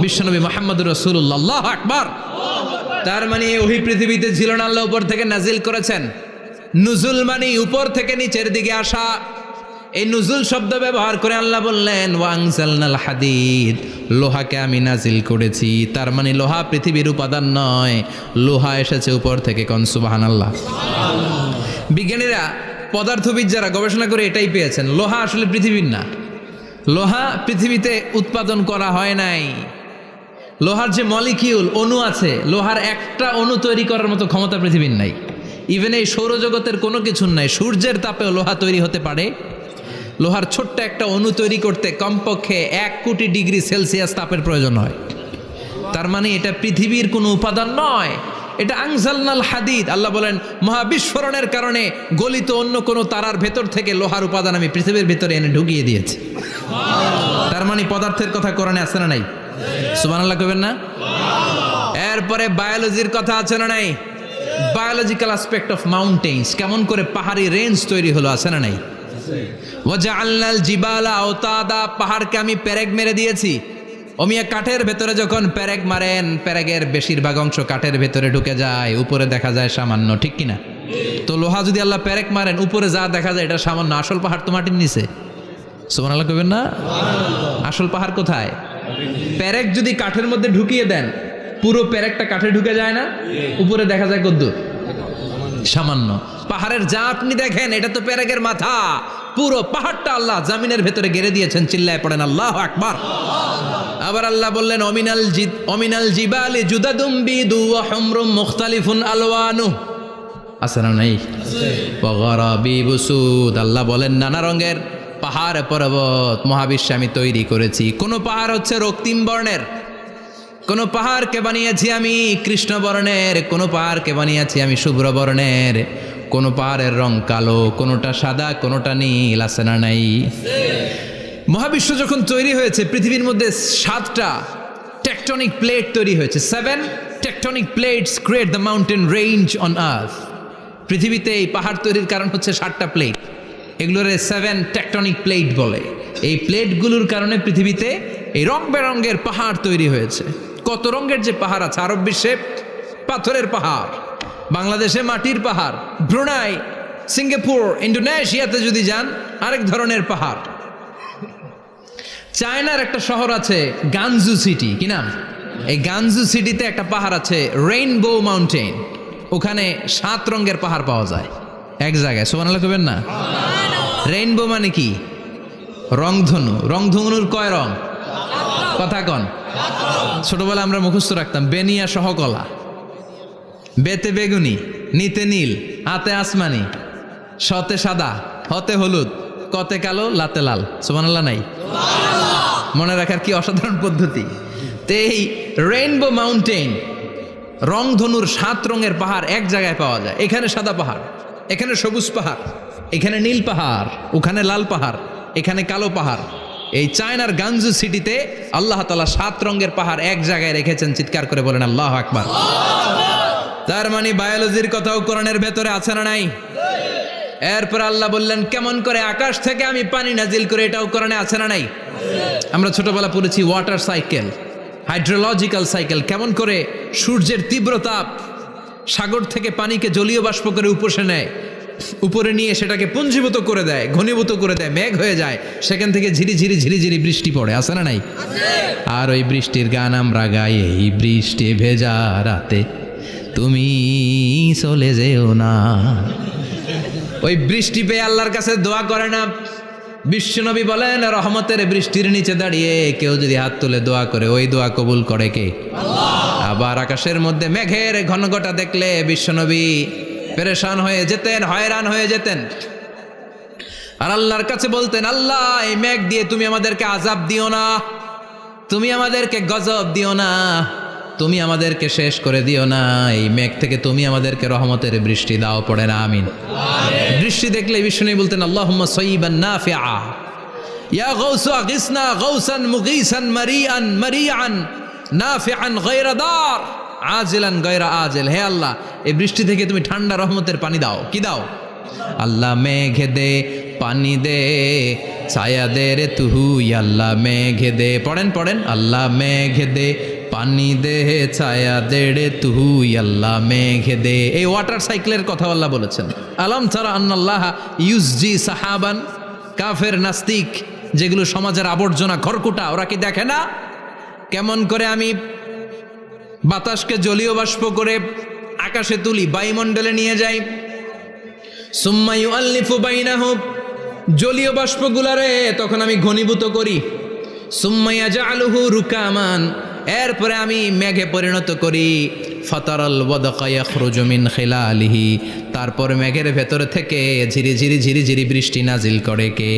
বিশ্বনবী মুহাম্মদুর রাসূলুল্লাহ। আল্লাহু আকবার। তার মানে ওহি পৃথিবীতে ছিল না, আল্লাহ উপর থেকে নাজিল করেছেন। নুজুল মানে উপর থেকে নিচের দিকে আসা। এই নুজুল শব্দ ব্যবহার করে আল্লাহ বললেন ওয়া আনজালনাল হাদিদ, লোহাকে আমি নাজিল করেছি। তার মানে লোহা পৃথিবীর উপাদান নয়, লোহা এসেছে উপর থেকে। কোন সুবহানাল্লাহ। বিজ্ঞানীরা, পদার্থবিদ যারা গবেষণা করে এটাই পেয়েছেন, লোহা আসলে পৃথিবীর না। লোহা পৃথিবীতে উৎপাদন করা হয় নাই। লোহার যে মলিকিউল, অণু আছে, লোহার একটা অণু তৈরি করার মতো ক্ষমতা পৃথিবীর নাই। ইভেন এই সৌরজগতের কোনো কিছুর নাই। সূর্যের তাপেও লোহা তৈরি হতে পারে। লোহার ছোট্ট একটা অণু তৈরি করতে কমপক্ষে 1 কোটি ডিগ্রি সেলসিয়াস তাপের প্রয়োজন হয়। তার মানে এটা পৃথিবীর কোনো উপাদান নয়, এটা আনজালনাল হাদিদ। আল্লাহ বলেন মহাবিস্ফোরণের কারণে গলিত অন্য কোনো তারার ভেতর থেকে লোহার উপাদান আমি পৃথিবীর ভেতরে এনে ঢুকিয়ে দিয়েছি। তার মানে পদার্থের কথা কোরআনে আছে না নাই? সুবহানাল্লাহ কইবেন না? এরপরে বায়োলজির কথা আছে না নাই? বায়োলজিক্যাল অ্যাসপেক্ট অফ মাউন্টেন্স, কেমন করে পাহাড়ি রেঞ্জ তৈরি হলো, আছে না নাই? ওয়াজআলনাল জিবালা আওতাদা, পাহাড়কে আমি পেরেক মেরে দিয়েছি। ওমিয়া কাঠের ভেতরে যখন পেরেক মারেন, পেরেকের বেশিরভাগ অংশ কাঠের ভেতরে ঢুকে যায়, উপরে দেখা যায় সামান্য, ঠিক কিনা? তো লোহা যদি আল্লাহ পেরেক মারেন, উপরে যা দেখা যায় এটা সামান্য, আসল পাহাড় তো মাটির নিচে। সুবহানাল্লাহ কইবেন না? আসল পাহাড় কোথায়? পেরেক যদি কাঠের মধ্যে ঢুকিয়ে দেন, পুরো পেরেকটা কাঠে ঢুকে যায় না, উপরে দেখা যায় কদ্দুর? সামান্য। পাহাড়ের যা আপনি দেখেন এটা তো পেরেকের মাথা, পুরো পাহাড়টা আল্লাহ জামিনের ভেতরে গেড়ে দিয়েছেন। চিল্লায় পড়েন আল্লাহু আকবার। আবার আল্লাহ বললেন অমিনাল জিবালি জুদাদুম বিদু ওয়া হুমরুম মুখতালিফুন আলওয়ানু, আছে না নাই? ওয়া গারাবিবু সুদ, আল্লাহ বলেন নানা রঙের পাহাড় পর্বত মহাবিশ্বে আমি তৈরি করেছি। কোন পাহাড় হচ্ছে রক্তিম বর্ণের, কোন পাহাড়কে বানিয়েছি আমি কৃষ্ণ বর্ণের, কোন পাহাড়কে বানিয়েছি আমি শুভ্র বর্ণের, কোন পাহাড়ের রং কালো, কোনটা সাদা, কোনটা নীল, আছে না নাই? মহাবিশ্ব যখন তৈরি হয়েছে, পৃথিবীর মধ্যে 7টা টেকটনিক প্লেট তৈরি হয়েছে। 7 tectonic plates create the mountain range on earth. পৃথিবীতে এই পাহাড় তৈরির কারণ হচ্ছে 7টা প্লেট, এগুলোর 7 টেকটনিক প্লেট বলে। এই প্লেটগুলোর কারণে পৃথিবীতে এই রং বেরঙের পাহাড় তৈরি হয়েছে। কত রঙের যে পাহাড় আছে, আরব বিশ্বে পাথরের পাহাড়, বাংলাদেশে মাটির পাহাড়, ব্রুনাই সিঙ্গাপুর, ইন্দোনেশিয়াতে যদি যান আরেক ধরনের পাহাড়। চায়নার একটা শহর আছে গানজু সিটি, কি নাম? এই গানজু সিটিতে একটা পাহাড় আছে রেইনবো মাউন্টেন। ওখানে 7 রঙের পাহাড় পাওয়া যায় এক জায়গায়। সুবহানাল্লাহ কইবেন না? রেইনবো মানে কি? রংধনু। রংধনুর কয় রং? কথা কন। ছোটবেলা আমরা মুখস্থ রাখতাম বেনিয়া সহকলা, বেতে বেগুনি, নিতে নীল, হাতে আসমানি, শতে সাদা, হতে হলুদ, কতে কালো, লাতে লাল। সুবহানাল্লাহ নাই? মনে রাখার কি অসাধারণ পদ্ধতি। তো এই রেইনবো মাউন্টেন, রংধনুর 7 রঙের পাহাড় এক জায়গায় পাওয়া যায়। এখানে সাদা পাহাড়, এখানে সবুজ পাহাড়, এখানে নীল পাহাড়, ওখানে লাল পাহাড়, এখানে কালো পাহাড়। এই চায়নার গানজু সিটিতে আল্লাহ তাআলা 7 রঙের পাহাড় এক জায়গায় রেখেছেন। চিৎকার করে বলেন আল্লাহু আকবার। তার মানে বায়োলজির কথাও কোরআনের ভেতরে আছে না নাই? এরপর আল্লাহ বললেন কেমন করে আকাশ থেকে আমি পানি নাজিল করে, এটাও কোরআনে আছে না নাই? আমরা ছোটবেলা পড়েছি ওয়াটার সাইকেল, হাইড্রোলজিক্যাল সাইকেল। কেমন করে সূর্যের তীব্র তাপ সাগর থেকে পানিকে জলীয় বাষ্প করে উপসে নেয়, উপরে নিয়ে সেটাকে পুঞ্জীভূত করে দেয়, ঘনীভূত করে দেয়, মেঘ হয়ে যায়, সেখান থেকে ঝিরিঝিরি ঝিরিঝিরি বৃষ্টি পড়ে, আছে না নাই? আর ওই বৃষ্টির গান আমরা গাই, এই বৃষ্টি ভেজা রাতে তুমি চলে যেও না। ওই বৃষ্টি পেয়ে আল্লাহর কাছে দোয়া করে না? বিশ্বনবী বলেন রহমতের বৃষ্টির নিচে দাঁড়িয়ে কেউ যদি হাত তুলে দোয়া করে, ওই দোয়া কবুল করে কে? আল্লাহ। আবার আকাশের মধ্যে মেঘের ঘনঘটা দেখলে বিশ্বনবী পেরেশান হয়ে যেতেন, হয়রান হয়ে যেতেন, আর আল্লাহর কাছে বলতেন আল্লাহ এই মেঘ দিয়ে তুমি আমাদেরকে আযাব দিও না, তুমি আমাদেরকে গজব দিও না, তুমি আমাদেরকে শেষ করে দিও না, এই মেঘ থেকে তুমি আমাদেরকে রহমতের বৃষ্টি দাও। পড়ে না আমিন। বৃষ্টি দেখলে বিষ্ণু বলতেন আল্লাহুম্মা সাইয়িবান নাফিআ, ইয়া গাউসু আগিসনা গাউসান মুগীসান মারিআন মারিআন নাফিআন গায়রা দার আজিলান গায়রা আজিল। হে আল্লাহ এই বৃষ্টি থেকে তুমি ঠান্ডা রহমতের পানি দাও। কি দাও? আল্লাহ মেঘে দে পানি দে, ছায়া দে রে তুহু, আল্লাহ মেঘে দে। পড়েন পড়েন, আল্লাহ মেঘে দে পানি দে, ছায়া দে রে তুহু, আল্লাহ মেঘে দে। এই ওয়াটার সাইকেলের কথা আল্লাহ বলেছেন। আলম তারা আন্নাল্লাহ ইউসজি সাহাবান। কাফের নাস্তিক যেগুলো সমাজের আবর্জনা খড়কুটা, ওরা কি দেখে না কেমন করে আমি বাতাসকে জলীয় বাষ্প করে আকাশে তুলি, বায়ুমণ্ডলে নিয়ে যাই। সুম্মা ইউআল্লিফু বাইনাহুম, জলীয় বাষ্পগুলারে তখন আমি ঘনীভূত করি। সুম্মা ইয়াজআলুহু রুকামান, এরপরে আমি মেঘে পরিণত করি। ফাতারাল ওয়াদকা ইয়াখরুজু মিন খিলালিহি, তারপর মেঘের ভেতরে থেকে ঝিরিঝিরি ঝিরিঝিরি বৃষ্টি নাজিল করে কে?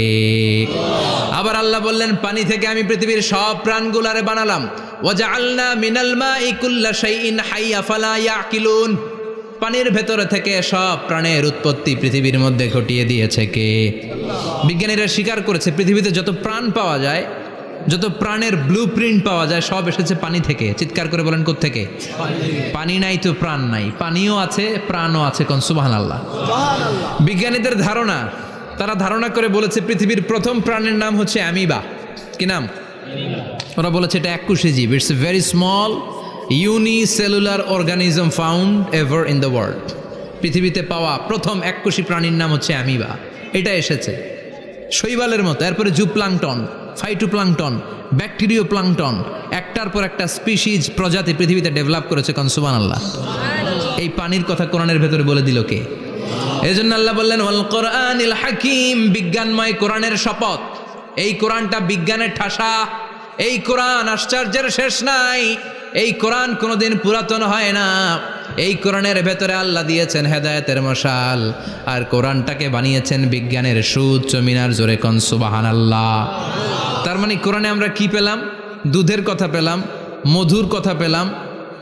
আবার আল্লাহ বললেন পানি থেকে আমি পৃথিবীর সব প্রাণগুলারে বানালাম। ওয়াজআলনা মিনাল মাই কুল্লা শাইইন হাইয়া ফালা ইয়াকিলুন, পানির ভেতরে থেকে সব প্রাণের উৎপত্তি পৃথিবীর মধ্যে ঘটিয়ে দিয়েছে কে? বিজ্ঞানীরা স্বীকার করেছে পৃথিবীতে যত প্রাণ পাওয়া যায়, যত প্রাণের ব্লুপ্রিন্ট পাওয়া যায় সব এসেছে পানি থেকে। চিৎকার করে বলেন কোত্থেকে? পানি নাই তো প্রাণ নাই, পানিও আছে প্রাণও আছে। কোন সুবহানাল্লাহ। বিজ্ঞানীদের ধারণা, তারা ধারণা করে বলেছে পৃথিবীর প্রথম প্রাণের নাম হচ্ছে অ্যামিবা। কি নাম? ওরা বলেছে এটা এককোষী জীব, it's a very small unicellular organism found ever in the world. পৃথিবীতে পাওয়া প্রথম এককোষী প্রাণীর নাম হচ্ছে অ্যামিবা। এটা এসেছে শৈবালের মতো, এরপরে জুপ্লাংটন, ফাইটোপ্লাংটন, ব্যাকটেরিও প্লাংটন, একটার পর একটা স্পিসিজ প্রজাতি পৃথিবীতে ডেভেলপ করেছে। কোন সুবহানাল্লাহ। এই পানির কথা কোরআনের ভেতরে বলে দিল কে? এই জন্য আল্লাহ বললেন ওয়াল কোরআনিল হাকিম, বিজ্ঞানময় কোরআনের শপথ। এই কোরআনটা বিজ্ঞানের ঠাসা, এই কোরআন আশ্চর্যের শেষ নাই, এই কোরআন কোনোদিন পুরাতন হয় না। এই কোরআনের ভেতরে আল্লাহ দিয়েছেন হেদায়েতের মশাল, আর কোরআনটাকে বানিয়েছেন বিজ্ঞানের সুউচ্চ মিনার। জোরে কোন সুবহানাল্লাহ। তার মানে কোরআনে আমরা কি পেলাম? দুধের কথা পেলাম, মধুর কথা পেলাম,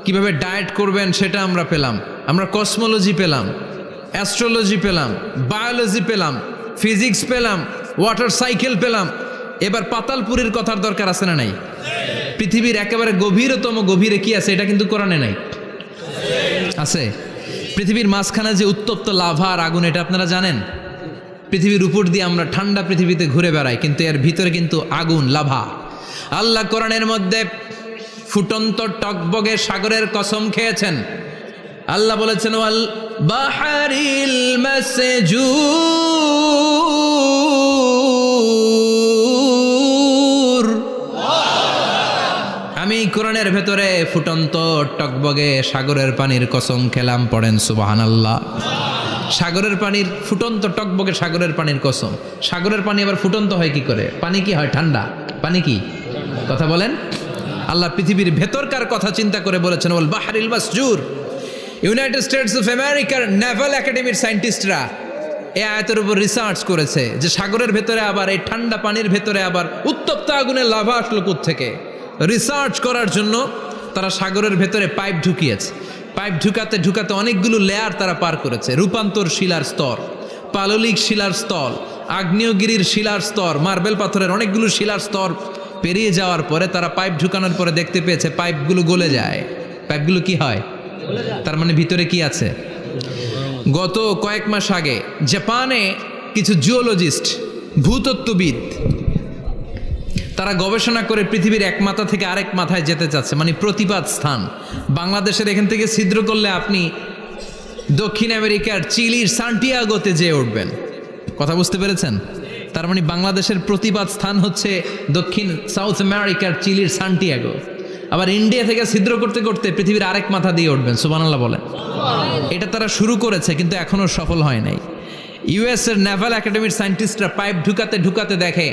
কিভাবে ডায়েট করবেন সেটা আমরা পেলাম, আমরা কসমোলজি পেলাম, অ্যাস্ট্রোলজি পেলাম, বায়োলজি পেলাম, ফিজিক্স পেলাম, ওয়াটার সাইকেল পেলাম। এবার পাতালপুরীর কথার দরকার আছে না নাই? পৃথিবীর একেবারে গভীরতম গভীরে কি আছে এটা কিন্তু কোরআনে নাই, আছে। পৃথিবীর মাঝখানে যে উত্তপ্ত লাভা আর আগুন, এটা আপনারা জানেন? পৃথিবীর উপর দিয়ে আমরা ঠান্ডা পৃথিবীতে ঘুরে বেড়াই, কিন্তু এর ভিতরে কিন্তু আগুন, লাভা। আল্লাহ কোরআনের মধ্যে ফুটন্ত টকবগে সাগরের কসম খেয়েছেন। আল্লাহ বলেছেন ওয়াল বাহরিল মাসজুর, আমি কোরআনের ভেতরে ফুটন্ত টকবগে সাগরের পানির কসম খেলাম, পড়েন সুবহানাল্লাহ। সাগরের পানির ফুটন্ত টকবগে সাগরের পানির কসম। সাগরের পানি আবার ফুটন্ত হয় কি করে? পানি কি হয়? ঠান্ডা। পানি কি? কথা বলেন। আল্লাহ পৃথিবীর ভেতরকার কথা চিন্তা করে বলেছেন ওয়াল বাহরিল মাসজুর। ইউনাইটেড স্টেটস অফ আমেরিকার নেভাল একাডেমির সায়েন্টিস্টরা এই আয়াতের উপর রিসার্চ করেছে যে সাগরের ভেতরে আবার এই ঠান্ডা পানির ভেতরে আবার উত্তপ্ত আগুনের লাভা আসলো কোত্থেকে। রিসার্চ করার জন্য তারা সাগরের ভেতরে পাইপ ঢুকিয়েছে। পাইপ ঢুকাতে ঢুকাতে অনেকগুলো লেয়ার তারা পার করেছে। রূপান্তর শিলার স্তর, পাললিক শিলার স্তর, আগ্নেয়গিরির শিলার স্তর, মার্বেল পাথরের অনেকগুলো শিলার স্তর পেরিয়ে যাওয়ার পরে তারা পাইপ ঢুকানোর পরে দেখতে পেয়েছে পাইপগুলো গলে যায়। পাইপগুলো কি হয়? তার মানে ভিতরে কি আছে? গত কয়েক মাস আগে জাপানে কিছু জিওলজিস্ট, ভূতত্ত্ববিদ, তারা গবেষণা করে পৃথিবীর এক মাথা থেকে আরেক মাথায় যেতে চাচ্ছে, মানে প্রতিপাদ স্থান। বাংলাদেশের এখান থেকে ছিদ্র করলে আপনি দক্ষিণ আমেরিকার চিলির সান্টিয়াগোতে যেয়ে উঠবেন। কথা বুঝতে পেরেছেন? তার মানে বাংলাদেশের প্রতিপাদ স্থান হচ্ছে দক্ষিণ সাউথ আমেরিকার চিলির সান্টিয়াগো। আবার ইন্ডিয়া থেকে ছিদ্র করতে করতে পৃথিবীর আরেক মাথা দিয়ে উঠবেন। সুবহানাল্লাহ বলেন। এটা তারা শুরু করেছে কিন্তু এখনো সফল হয় নাই। ইউএস এর নেভাল একাডেমির সায়েন্টিস্টরা পাইপ ঢুকাতে ঢুকাতে দেখে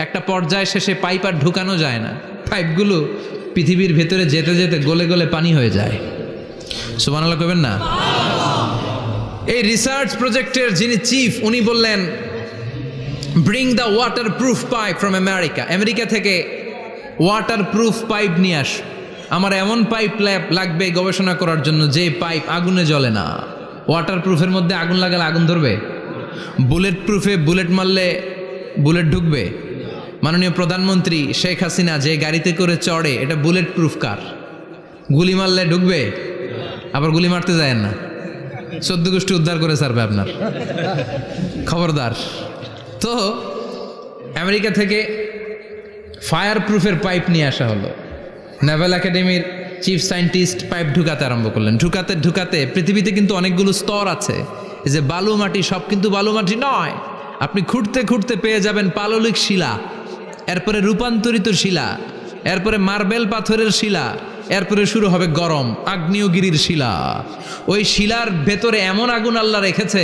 একটা পর্যায় শেষে পাইপ আর ঢুকানো যায় না। পাইপগুলো পৃথিবীর ভেতরে যেতে যেতে গলে গলে পানি হয়ে যায়। সুবহানাল্লাহ কইবেন না? এই রিসার্চ প্রজেক্টের যিনি চিফ, উনি বললেন bring the water proof pipe from America. America থেকে ওয়াটার প্রুফ পাইপ নিয়ে আস। আমার এমন পাইপ লাগবে গবেষণা করার জন্য যে পাইপ আগুনে জ্বলে না। ওয়াটার প্রুফের মধ্যে আগুন লাগালে আগুন ধরবে? বুলেট প্রুফে বুলেট মারলে বুলেট ঢুকবে? মাননীয় প্রধানমন্ত্রী শেখ হাসিনা যে গাড়িতে করে চড়ে, এটা বুলেট প্রুফ কার? গুলি মারলে ঢুকবে? আবার গুলি মারতে যায় না, 14 গোষ্ঠী উদ্ধার করে ছাড়বে আপনার, খবরদার। তো আমেরিকা থেকে ফায়ার প্রুফের পাইপ নিয়ে আসা হলো। নেভাল একাডেমির চিফ সায়েন্টিস্ট পাইপ ঢুকাতে আরম্ভ করলেন। ঢুকাতে ঢুকাতে পৃথিবীতে কিন্তু অনেকগুলো স্তর আছে। এই যে বালু মাটি, সব কিন্তু বালু মাটি নয়। আপনি খুঁড়তে খুঁড়তে পেয়ে যাবেন পাললিক শিলা, এরপরে রূপান্তরিত শিলা, এরপরে মার্বেল পাথরের শিলা, এরপরে শুরু হবে গরম আগ্নেয়গিরির শিলা। ওই শিলার ভেতরে এমন আগুন আল্লাহ রেখেছে,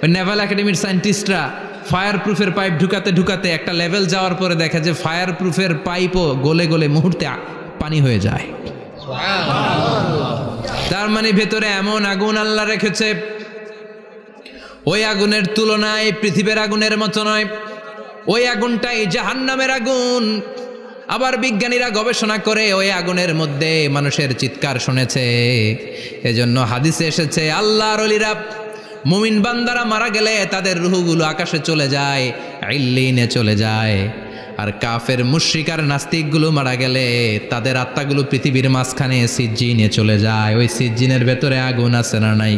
ওই নেভাল একাডেমির সায়েন্টিস্টরা ফায়ার প্রুফের পাইপ ঢুকাতে ঢুকাতে একটা লেভেল যাওয়ার পরে দেখে যে ফায়ার প্রুফের পাইপও গলে গলে মুহূর্তে পানি হয়ে যায়। তার মানে ভেতরে এমন আগুন আল্লাহ রেখেছে, ওই আগুনের তুলনায় পৃথিবীর আগুনের মতো নয়। ওই আগুনটাই জাহান্নামের আগুন। আবার বিজ্ঞানীরা গবেষণা করে ওই আগুনের মধ্যে মানুষের চিৎকার শুনেছে। এজন্য হাদিসে এসেছে আল্লাহর ওলিরা, মুমিন বান্দারা মারা গেলে তাদের রূহগুলো আকাশে চলে যায়, ইল্লিনে চলে যায়। আর কাফের মুশরিক আর নাস্তিকগুলো মারা গেলে তাদের আত্মাগুলো পৃথিবীর মাঝখানে সিজ্জিনে চলে যায়। ওই সিজ্জিনের ভেতরে আগুন আছে না নাই?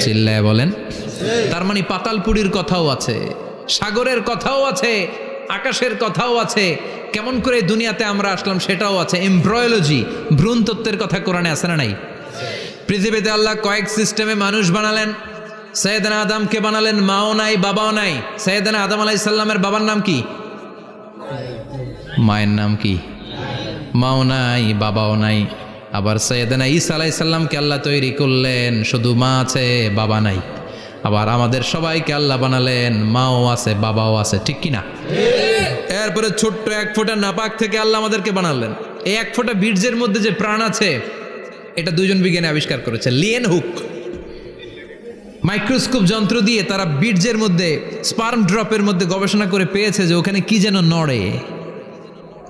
চিল্লায় বলেন। তার মানে পাতালপুরীর কথাও আছে, সাগরের কথাও আছে, আকাশের কথাও আছে। কেমন করে দুনিয়াতে আমরা আসলাম সেটাও আছে। এমব্রয়োলজি, ভ্রূণ তত্ত্বের কথা কোরআনে আছে না নাই? পৃথিবীতে আল্লাহ কয়েক সিস্টেমে মানুষ বানালেন। সৈয়দনা আদমকে বানালেন, মাও নাই বাবাও নাই। সৈয়দনা আদম আলাইহিস সালামের বাবার নাম কি? মায়ের নাম কি? মাও নাই বাবাও নাই। আবার সৈয়দনা ঈসা আলাইহিস সালামকে আল্লাহ তৈরি করলেন, শুধু মা আছে বাবা নাই। আবার আমাদের সবাইকে আল্লাহ বানালেন, মাও আছে বাবাও আছে, ঠিক কিনা? এরপরে ছোট্ট 1 ফোঁটা নাপাক থেকে আল্লাহ আমাদেরকে বানালেন। এই 1 ফোঁটা বীর্যের মধ্যে যে প্রাণ আছে, এটা 2জন বিজ্ঞানী আবিষ্কার করেছে। লিয়েন হুক মাইক্রোস্কোপ যন্ত্র দিয়ে তারা বীর্যের মধ্যে, স্পার্ম ড্রপের মধ্যে গবেষণা করে পেয়েছে যে ওখানে কি যেন নড়ে।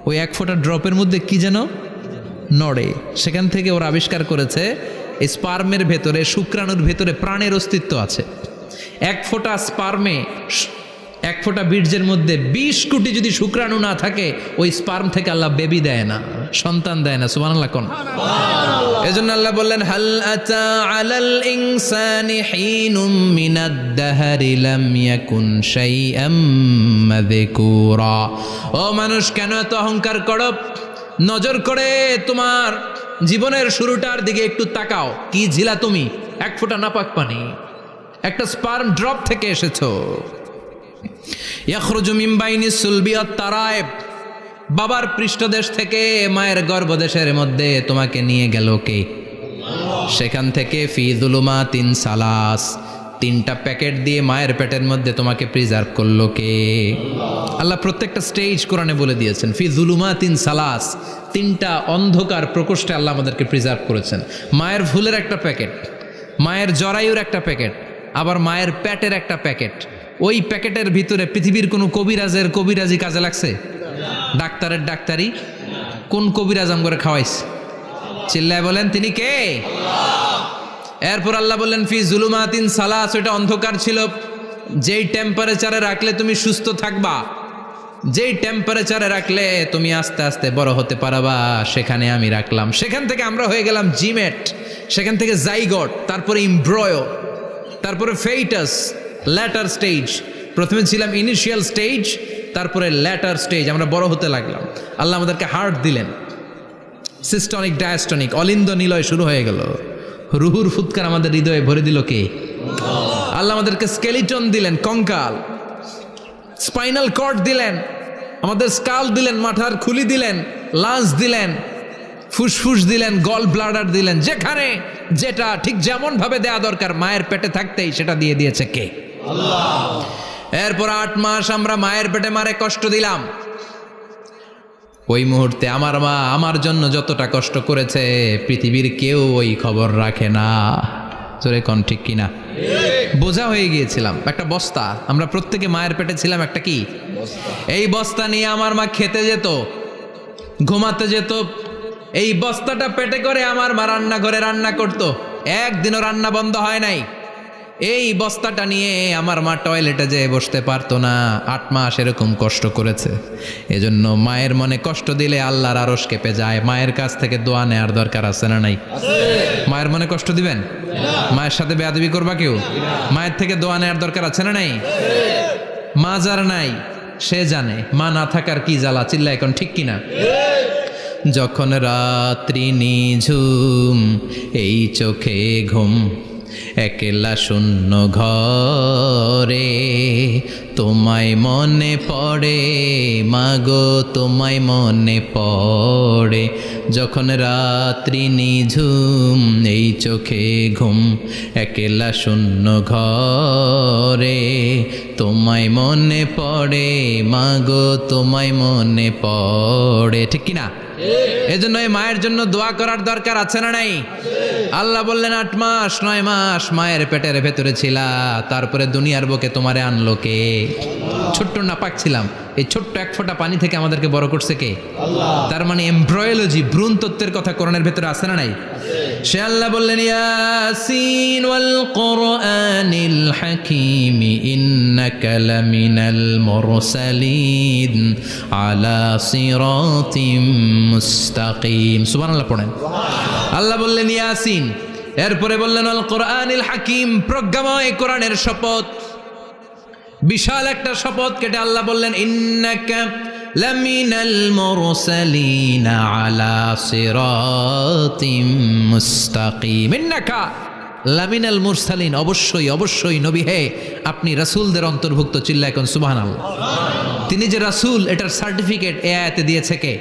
ওই 1 ফোঁটা ড্রপের মধ্যে কি যেন নড়ে। সেখান থেকে ওরা আবিষ্কার করেছে এই স্পার্মের ভেতরে, শুক্রাণুর ভেতরে প্রাণের অস্তিত্ব আছে। 1 ফোঁটা স্পার্মে, 1 ফোঁটা বীর্যের মধ্যে 20 কোটি যদি শুক্রাণু না থাকে, ওই স্পার্ম থেকে আল্লাহ বেবি দেয় না, সন্তান দেয় না। সুবহানাল্লাহ কোন? এজন্য আল্লাহ বললেন হাল আতা আলাল ইনসানি হিনুম মিনাদ দাহরি লাম ইয়াকুন শাইআম মাযকুরা। ও মানুষ, কেন এত অহংকার করো? নজর করে তোমার জীবনের শুরুটার দিকে একটু তাকাও, কি ঝিলা তুমি? এক ফোঁটা নাপাক পানি, একটা স্পার্ম ড্রপ থেকে এসেছো। ইয়াখরুজু মিন বাইনিস সুলবি ওয়াত তারায়েব, বাবার পৃষ্ঠদেশ থেকে মায়ের গর্ভদেশের মধ্যে তোমাকে নিয়ে গেল কে? সেখান থেকে ফি যুলুমাতিন সালাস, তিনটা প্যাকেট দিয়ে মায়ের পেটের মধ্যে তোমাকে প্রিজার্ভ করলো কে? আল্লাহ প্রত্যেকটা স্টেজ কোরআনে বলে দিয়েছেন। ফি যুলুমাতিন সালাস, তিনটা অন্ধকার প্রকোষ্ঠে আল্লাহ আমাদেরকে প্রিজার্ভ করেছেন। মায়ের ফুলের একটা প্যাকেট, মায়ের জরায়ুর একটা প্যাকেট, আবার মায়ের পেটের একটা প্যাকেট। ওই প্যাকেটের ভিতরে পৃথিবীর কোনো কবিরাজের কবিরাজি কাজে লাগছে? ডাক্তারের ডাক্তারি? কোন কবিরাজ আম করে খাওয়াইছে? চিল্লায় বলেন তিনি কে? এরপর আল্লাহ বললেন ফি যুলুমাতিন সালাস, ওইটা অন্ধকার ছিল। যেই টেম্পারেচারে রাখলে তুমি সুস্থ থাকবা, যেই টেম্পারেচারে রাখলে তুমি আস্তে আস্তে বড় হতে পারবা, সেখানে আমি রাখলাম। সেখান থেকে আমরা হয়ে গেলাম জিমেট, সেখান থেকে জাইগট, তারপরে ইমব্রয়ো, তারপরে ফেইটাস, ল্যাটার স্টেজ। প্রথমে ছিলাম ইনিশিয়াল স্টেজ, তারপরে ল্যাটার স্টেজ, আমরা বড় হতে লাগলাম। আল্লাহ আমাদেরকে হার্ট দিলেন, সিস্টনিক ডায়াস্টনিক, অলিন্দ নিলয় শুরু হয়ে গেল। রুহুর ফুৎকার আমাদের হৃদয়ে ভরে দিল কে? আল্লাহ আমাদেরকে স্কেলিটন দিলেন, কঙ্কাল, স্পাইনাল কর্ড দিলেন, আমাদের স্কাল দিলেন, মাথার খুলি দিলেন, লাঞ্চ দিলেন, ফুসফুস দিলেন, গল ব্লাডার দিলেন। যেখানে যেটা ঠিক যেমন ভাবে দেয়া দরকার মায়ের পেটে থাকতেই সেটা দিয়ে দিয়েছে কে? আল্লাহ। এরপর 8 মাস আমরা মায়ের পেটে মারে কষ্ট দিলাম। ওই মুহূর্তে আমার মা আমার জন্য যতটা কষ্ট করেছে পৃথিবীর কেউ ওই খবর রাখে না। জোরে কোন ঠিক কিনা? বোঝা হয়ে গিয়েছিলাম, একটা বস্তা। আমরা প্রত্যেকে মায়ের পেটে ছিলাম একটা কি? এই বস্তা নিয়ে আমার মা খেতে যেত, ঘুমাতে যেত। এই বস্তাটা পেটে করে আমার মা রান্নাঘরে রান্না করত, একদিনও রান্না বন্ধ হয় নাই। এই বস্তাটা নিয়ে আমার মা টয়লেটে যেয়ে বসতে পারতো না। 8 মাস এরকম কষ্ট করেছে। এজন্য মায়ের মনে কষ্ট দিলে আল্লাহর আরশ কেঁপে যায়। মায়ের কাছ থেকে দোয়া নেওয়ার দরকার আছে না নাই? মায়ের মনে কষ্ট দিবেন? মায়ের সাথে বেয়াদবি করবা কেউ? মায়ের থেকে দোয়া নেওয়ার দরকার আছে না নাই? মা যার নাই সে জানে মা না থাকার কি জ্বালা। চিল্লা এখন ঠিক কিনা? যখন রাত্রি নিঝুম, এই চোখে ঘুম, একলা শূন্য ঘরে, তোমায় মনে পড়ে মাগো, তোমায় মনে পড়ে। যখন রাত্রি নিঝুম, এই চোখে ঘুম, একলা শূন্য ঘরে, তোমায় মনে পড়ে মাগো, তোমায় মনে পড়ে। ঠিক কিনা? এজন্য এই মায়ের জন্য দোয়া করার দরকার আছে না নাই? আল্লাহ বললেন 8 মাস 9 মাস মায়ের পেটের ভেতরে ছিলা, তারপরে দুনিয়ার বুকে তোমারে আনলো কে? ছোট্ট নাপাক ছিলাম, এই ছোট্ট এক ফোঁটা পানি থেকে আমাদেরকে বড় করছে কে? আল্লাহ। তার মানে এমব্রয়োলজি, ভ্রূণ তত্ত্বের কথা কোরআনের ভেতরে আছে না নাই? সে আল্লাহ বললেন ইয়াসিন ওয়াল কোরআনিল হাকিম ইন্নাকা লামিনাল মুরসালিন আলা সিরাতিম মুস্তাকিম। সুবহানাল্লাহ পড়েন। আল্লাহ বললেন ইয়াসিন, এরপরে বললেন আল কোরআনিল হাকিম, প্রজ্ঞাময় কোরআনের শপথ। বিশাল একটা শপথ কেটে আল্লাহ বললেন ইন্নাকা লামিনাল মুরসালিন আলা সিরাতিম মুস্তাকিম। ইন্নাকা লামিনাল মুরসালিন, অবশ্যই অবশ্যই নবী হে আপনি রাসূলদের অন্তর্ভুক্ত। চিল্লা এখন সুবহানাল্লাহ। তিনি যে রাসূল এটার সার্টিফিকেট এই আয়াতে দিয়েছে কে?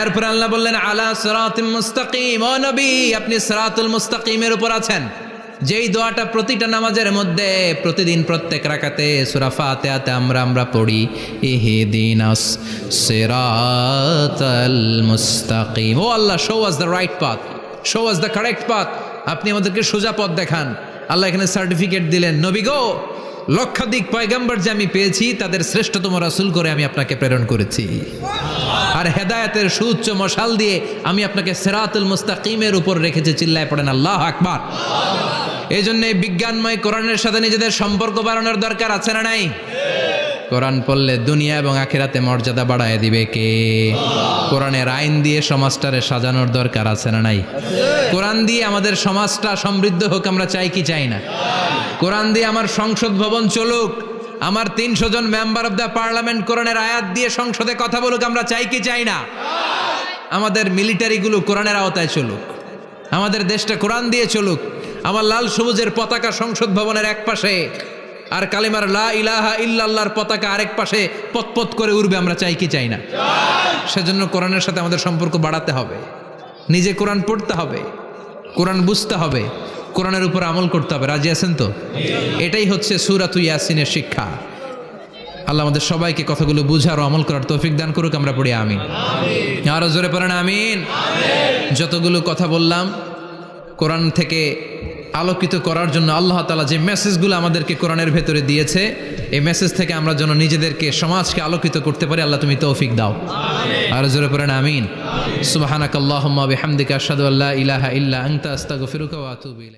এরপর আল্লাহ বললেন আলা সিরাতিম মুস্তাকিম, ও নবী আপনি সিরাতুল মুস্তাকিমের উপর আছেন। যেই দোয়াটা প্রতিটা নামাজের মধ্যে প্রতিদিন প্রত্যেক রাকাতে সূরা ফাতিহাতে আমরা পড়ি, ইহদিনাস সিরাতাল মুস্তাকিম। ও আল্লাহ, show us the right path, show us the correct path. আপনি আমাদেরকে সোজা পথ দেখান। আল্লাহ এখানে সার্টিফিকেট দিলেন, নবী গো, লক্ষাধিক পয়গম্বর যে আমি পেয়েছি তাদের শ্রেষ্ঠতম রাসূল করে আমি আপনাকে প্রেরণ করেছি, আর হেদায়েতের সুউচ্চ মশাল দিয়ে আমি আপনাকে সিরাতুল মুস্তাকিমের উপর রেখেছি। চিল্লায় পড়েন আল্লাহু আকবার। এই জন্য বিজ্ঞানময় কোরআনের সাথে নিজেদের সম্পর্ক বাড়ানোর দরকার আছে না নাই? কোরআন পড়লে দুনিয়া এবং আখিরাতে মর্যাদা বাড়ায় দিবে কে? কোরআনের আইন দিয়ে সমাজটারে সাজানোর দরকার আছে না নাই? কোরআন দিয়ে আমাদের সমাজটা সমৃদ্ধ হোক আমরা চাই কি চাই না? কোরআন দিয়ে আমার সংসদ ভবন চলুক, আমার 300 জন মেম্বার অফ দ্য পার্লামেন্ট কোরআনের আয়াত দিয়ে সংসদে কথা বলুক আমরা চাই কি চাই না? আমাদের মিলিটারিগুলো কোরআনের আওতায় চলুক, আমাদের দেশটা কোরআন দিয়ে চলুক। আমার লাল সবুজের পতাকা সংসদ ভবনের এক পাশে, আর কালিমার লা ইলাহা ইল্লাল্লাহর পতাকা আরেক পাশে পতপত করে উড়বে, আমরা চাই কি চাই না? সেজন্য কোরআনের সাথে আমাদের সম্পর্ক বাড়াতে হবে, নিজে কোরআন পড়তে হবে, কোরআন বুঝতে হবে, কোরআনের উপর আমল করতে হবে। রাজি আছেন তো? এটাই হচ্ছে সূরাতুল ইয়াসিনের শিক্ষা। আল্লাহ আমাদের সবাইকে কথাগুলো বুঝার ও আমল করার তৌফিক দান করুক। আমরা পড়ি আমিন। আরো জোরে পড়েন আমিন। যতগুলো কথা বললাম কোরআন থেকে আলোকিত করার জন্য আল্লাহ তাআলা যে মেসেজগুলো আমাদেরকে কোরআনের ভেতরে দিয়েছে, এই মেসেজ থেকে আমরা যেন নিজেদেরকে, সমাজকে আলোকিত করতে পারি। আল্লাহ তুমি তৌফিক দাও। আরো জোরে পড়েন আমিন। সুবহানাকাল্লাহুম্মা বিহামদিকা আশহাদু আল্লা ইলাহা ইল্লা আনতা আস্তাগফিরুকা ওয়া আতুবু ইলাইক।